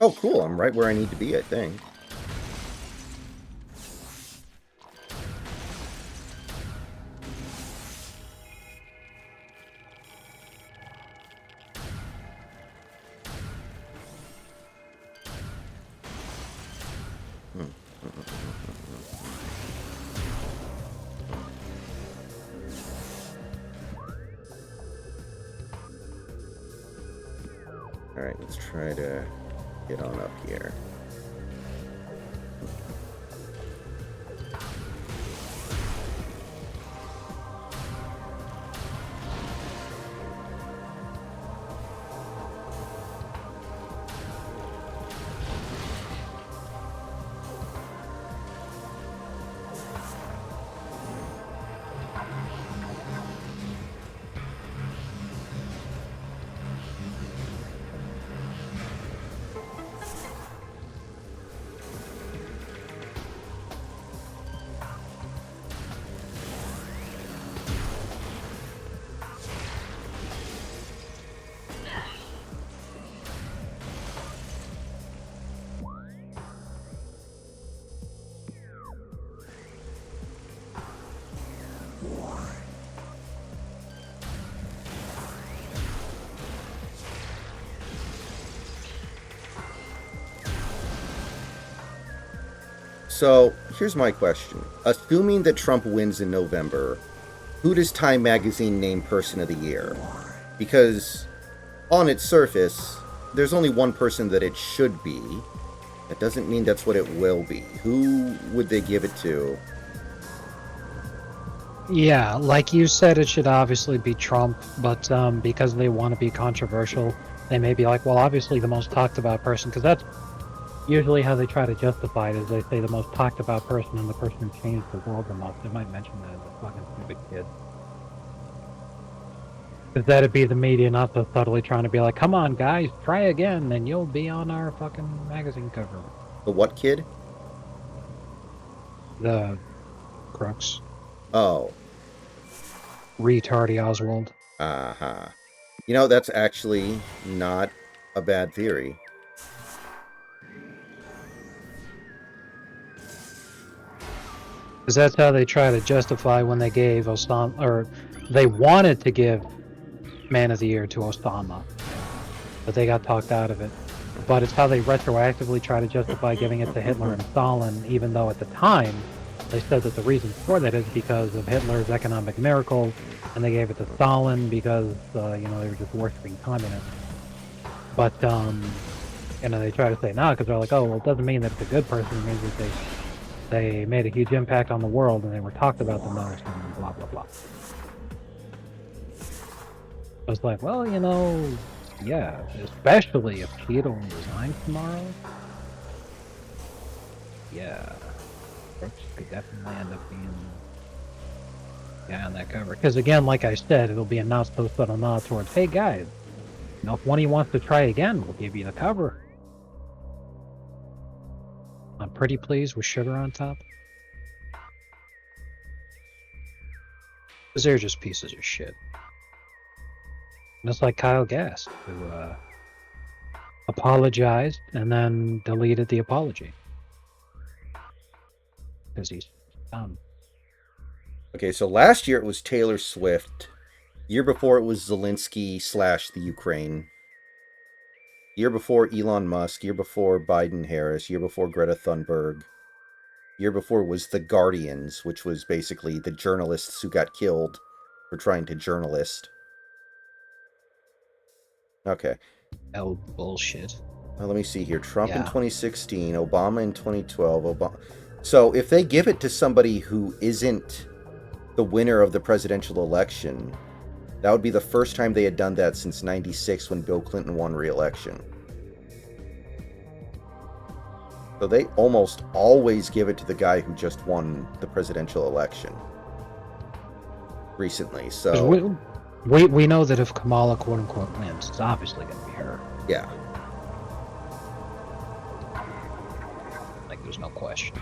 Oh, cool. I'm right where I need to be, I think. Alright, let's try to get on up here. So, here's my question. Assuming that Trump wins in November, who does Time Magazine name Person of the Year? Because, on its surface, there's only one person that it should be. That doesn't mean that's what it will be. Who would they give it to? Yeah, like you said, it should obviously be Trump, but because they want to be controversial, they may be like, well, obviously the most talked about person, because that's usually how they try to justify it, is they say the most talked about person and the person who changed the world the most. They might mention that as a fucking stupid kid. Because that'd be the media not so subtly trying to be like, come on guys, try again, and you'll be on our fucking magazine cover. The what kid? The crux. Oh. Retardy Oswald. Uh-huh. You know, that's actually not a bad theory. Because that's how they try to justify when they gave Osama, or they wanted to give Man of the Year to Osama, but they got talked out of it. But it's how they retroactively try to justify giving it to Hitler and Stalin, even though at the time they said that the reason for that is because of Hitler's economic miracle, and they gave it to Stalin because you know, they were just worshipping communists. But you know, they try to say no, because they're like, oh, well, it doesn't mean that it's a good person. It means that they made a huge impact on the world and they were talked about the most, and blah blah blah. I was like, well, you know, yeah, especially if Keto resigns tomorrow. Yeah, Brooks could definitely end up being the guy on that cover. Because again, like I said, it'll be a not so subtle nod towards, hey guys, you know, if one of you wants to try again, we'll give you the cover. I'm pretty pleased with sugar on top. Because they're just pieces of shit. And it's like Kyle Gass, who apologized and then deleted the apology. Because he's dumb. Okay, so last year it was Taylor Swift. Year before it was Zelensky / the Ukraine. Year before Elon Musk. Year before Biden Harris. Year before Greta Thunberg. Year before was The Guardians, which was basically the journalists who got killed for trying to journalist. Okay. Oh, bullshit. Well, let me see here. Trump in Yeah. 2016, Obama in 2012. Obama. So if they give it to somebody who isn't the winner of the presidential election, that would be the first time they had done that since '96 when Bill Clinton won re-election. So they almost always give it to the guy who just won the presidential election recently. 'Cause So we know that if Kamala quote unquote wins, it's obviously gonna be her. yeah. Like there's no question.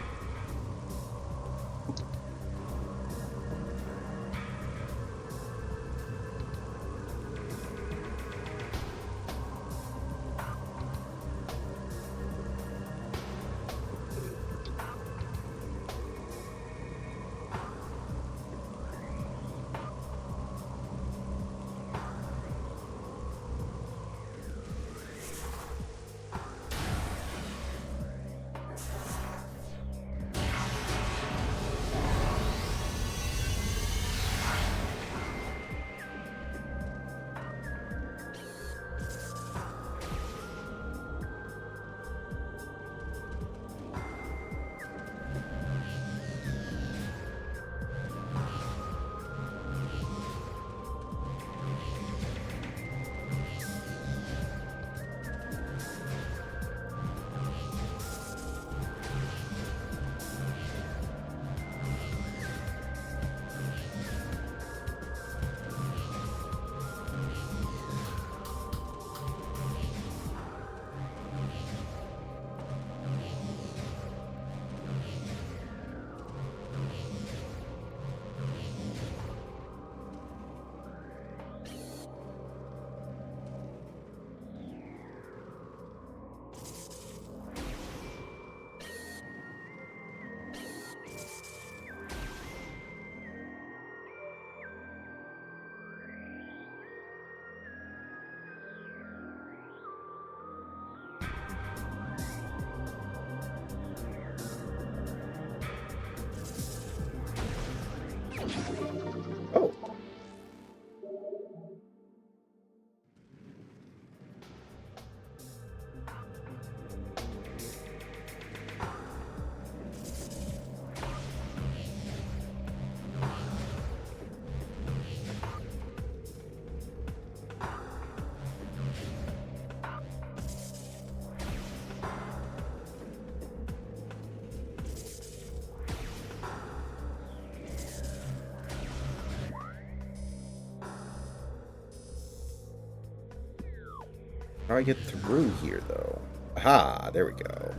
How do I get through here, though? Aha, there we go.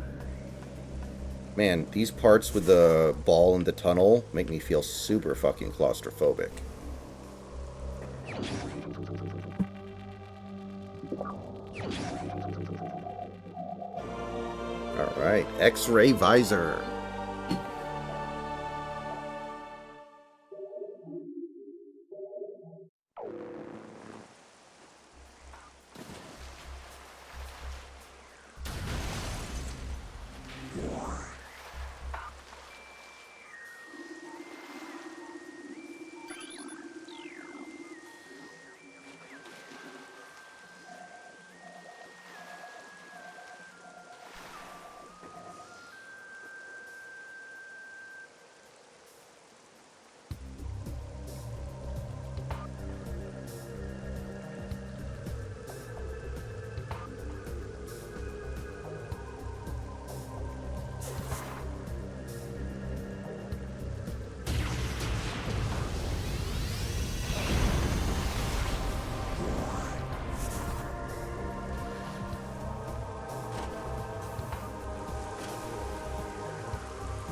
Man, these parts with the ball in the tunnel make me feel super fucking claustrophobic. Alright, X-ray visor.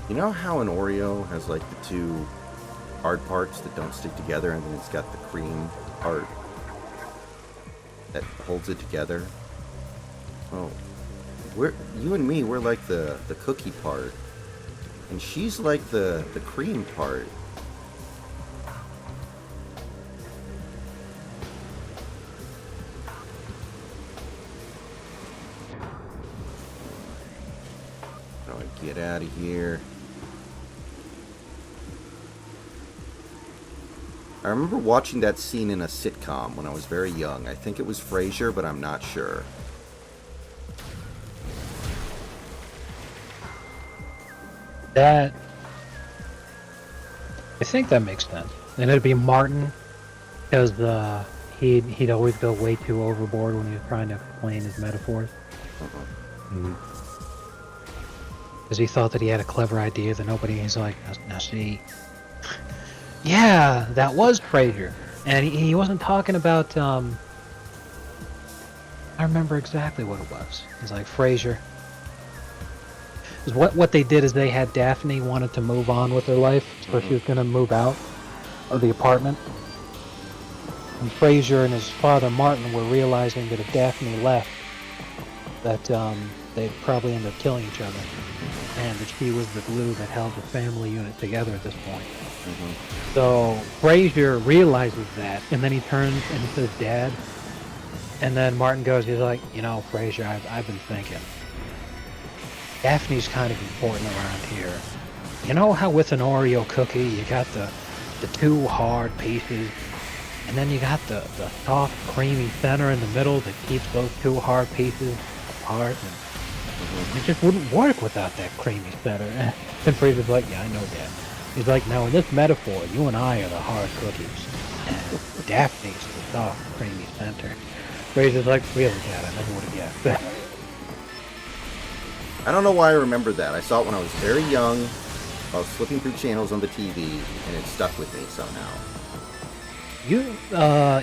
You know how an Oreo has like the two hard parts that don't stick together, and then it's got the cream part that holds it together? Oh, you and me, we're like the cookie part, and she's like the cream part. How do I get out of here? I remember watching that scene in a sitcom when I was very young. I think it was Frasier, but I'm not sure. That... I think that makes sense. And it'd be Martin, because he'd always go way too overboard when he was trying to explain his metaphors. Because he thought that he had a clever idea that nobody... He's like, now see... Yeah, that was Frasier. And he wasn't talking about, I remember exactly what it was. He's like, Frasier. What they did is they had Daphne wanted to move on with her life, so she was going to move out of the apartment. And Frasier and his father Martin were realizing that if Daphne left, that they'd probably end up killing each other. And that she was the glue that held the family unit together at this point. So Frasier realizes that, and then he turns and he says, Dad. And then Martin goes, he's like, you know, Frasier, I've been thinking. Daphne's kind of important around here. You know how with an Oreo cookie, you got the two hard pieces, and then you got the soft, creamy center in the middle that keeps those two hard pieces apart. And it just wouldn't work without that creamy center. And Frasier's like, yeah, I know that. He's like, now in this metaphor, you and I are the hard cookies, and Daphne's the soft, creamy center. Frasier's like, really, Dad, I never would have guessed that. I don't know why I remember that. I saw it when I was very young. I was flipping through channels on the TV, and it stuck with me somehow. You,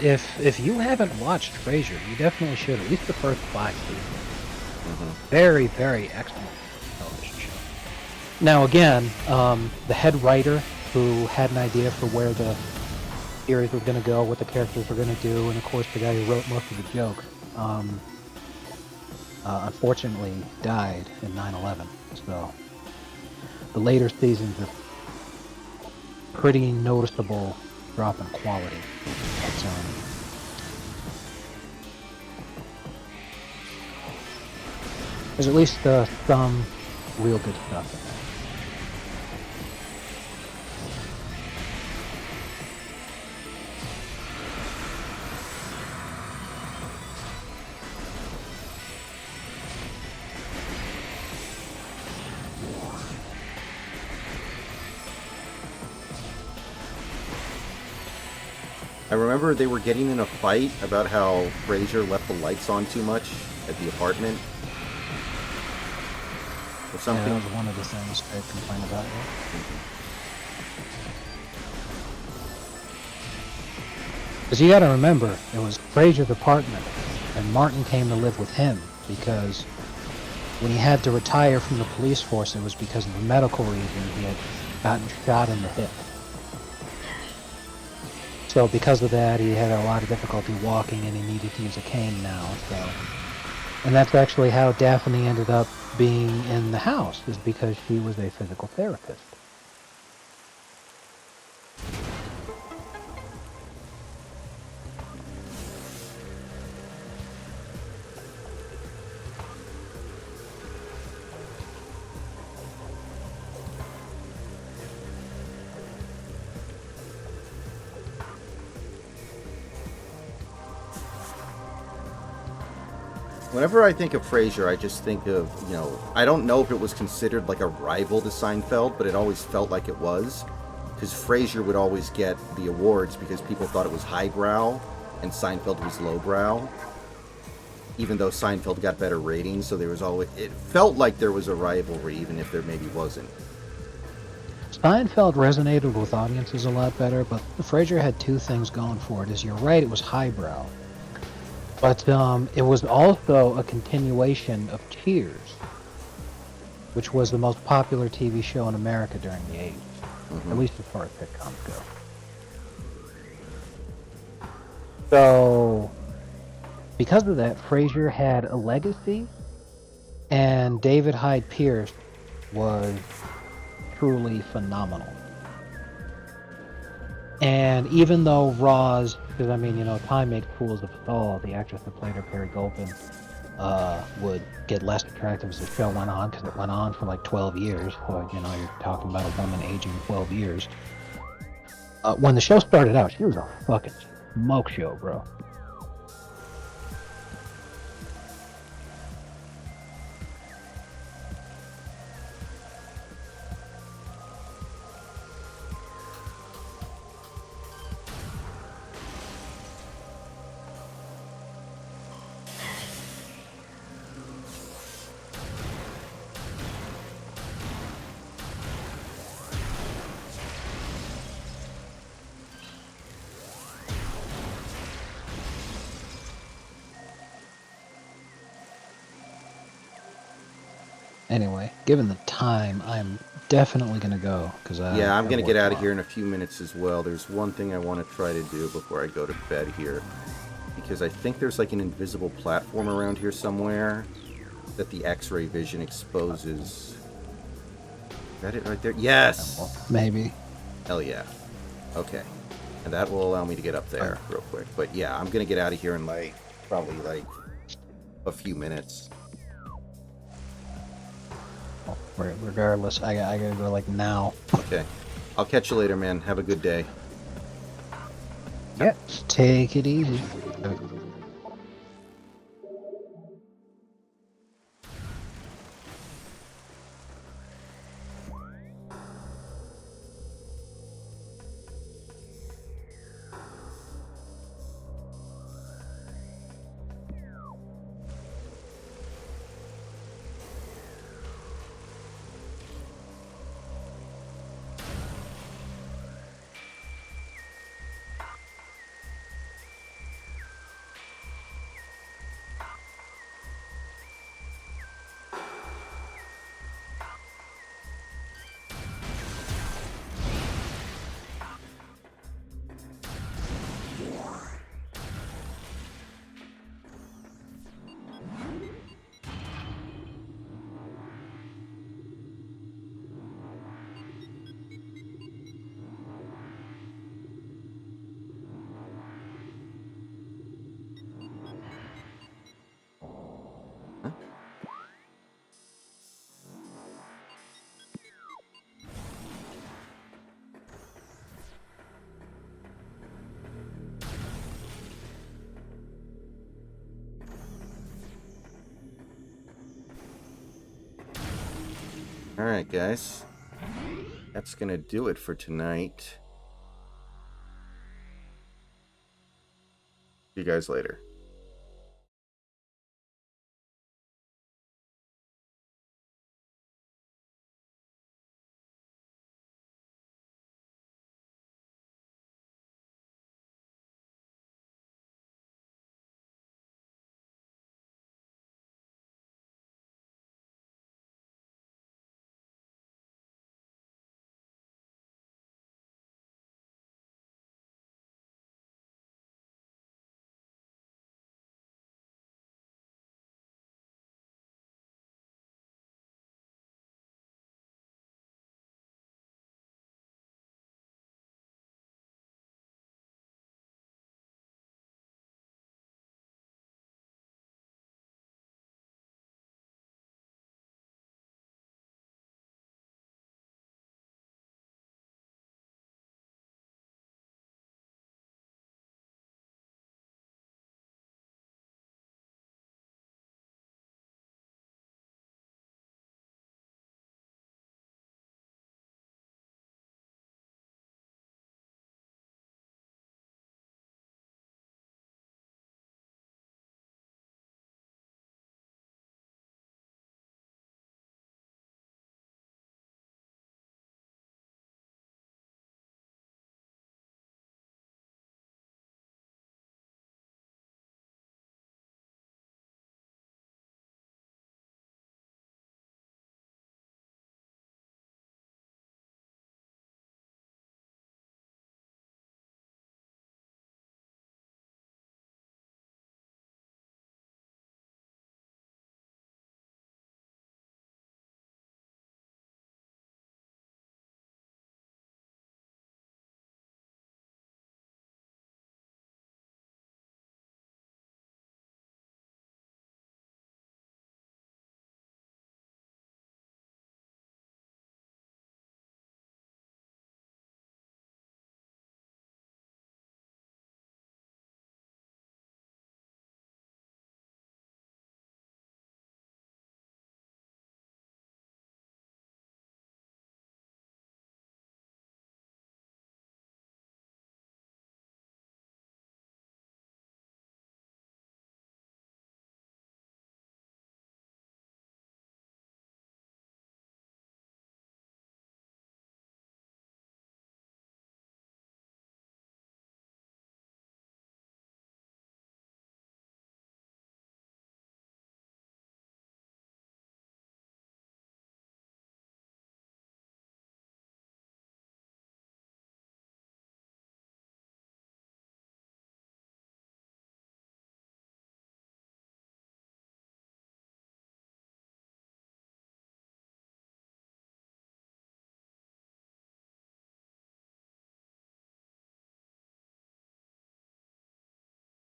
if you haven't watched Frasier, you definitely should, at least the first 5 seasons. Very, very excellent television show. Now again, the head writer who had an idea for where the series was going to go, what the characters were going to do, and of course the guy who wrote most of the jokes, unfortunately died in 9/11. So the later seasons are pretty noticeable drop in quality. But, there's at least some real good stuff in there. I remember they were getting in a fight about how Frasier left the lights on too much at the apartment. Or something. Yeah, that was one of the things they complained about. Because you gotta remember, it was Frasier's apartment, and Martin came to live with him because when he had to retire from the police force, it was because of a medical reason. He had gotten shot in the hip. So because of that, he had a lot of difficulty walking, and he needed to use a cane now. So, and that's actually how Daphne ended up being in the house, is because she was a physical therapist. Whenever I think of Frasier, I just think of, I don't know if it was considered like a rival to Seinfeld, but it always felt like it was. Because Frasier would always get the awards because people thought it was highbrow and Seinfeld was lowbrow. Even though Seinfeld got better ratings, so there was always... It felt like there was a rivalry, even if there maybe wasn't. Seinfeld resonated with audiences a lot better, but Frasier had two things going for it. Is you're right, it was highbrow. But it was also a continuation of Cheers, which was the most popular TV show in America during the 80s, at least as far as sitcoms go. So, because of that, Frasier had a legacy, and David Hyde Pierce was truly phenomenal. And even though Roz, because I mean, time makes fools of us all, the actress that played her, Perry Gopin, would get less attractive as the show went on, because it went on for like 12 years. So, you're talking about a woman aging 12 years. When the show started out, she was a fucking smoke show, bro. Anyway, given the time, I'm definitely going to go. Yeah, I'm going to get out of here in a few minutes as well. There's one thing I want to try to do before I go to bed here. Because I think there's like an invisible platform around here somewhere that the X-ray vision exposes. Is that it right there? Yes! Maybe. Hell yeah. Okay. And that will allow me to get up there real quick. But yeah, I'm going to get out of here in probably a few minutes. Regardless, I gotta go now. Okay. I'll catch you later, man. Have a good day. Yeah, take it easy. Alright, guys. That's going to do it for tonight. See you guys later.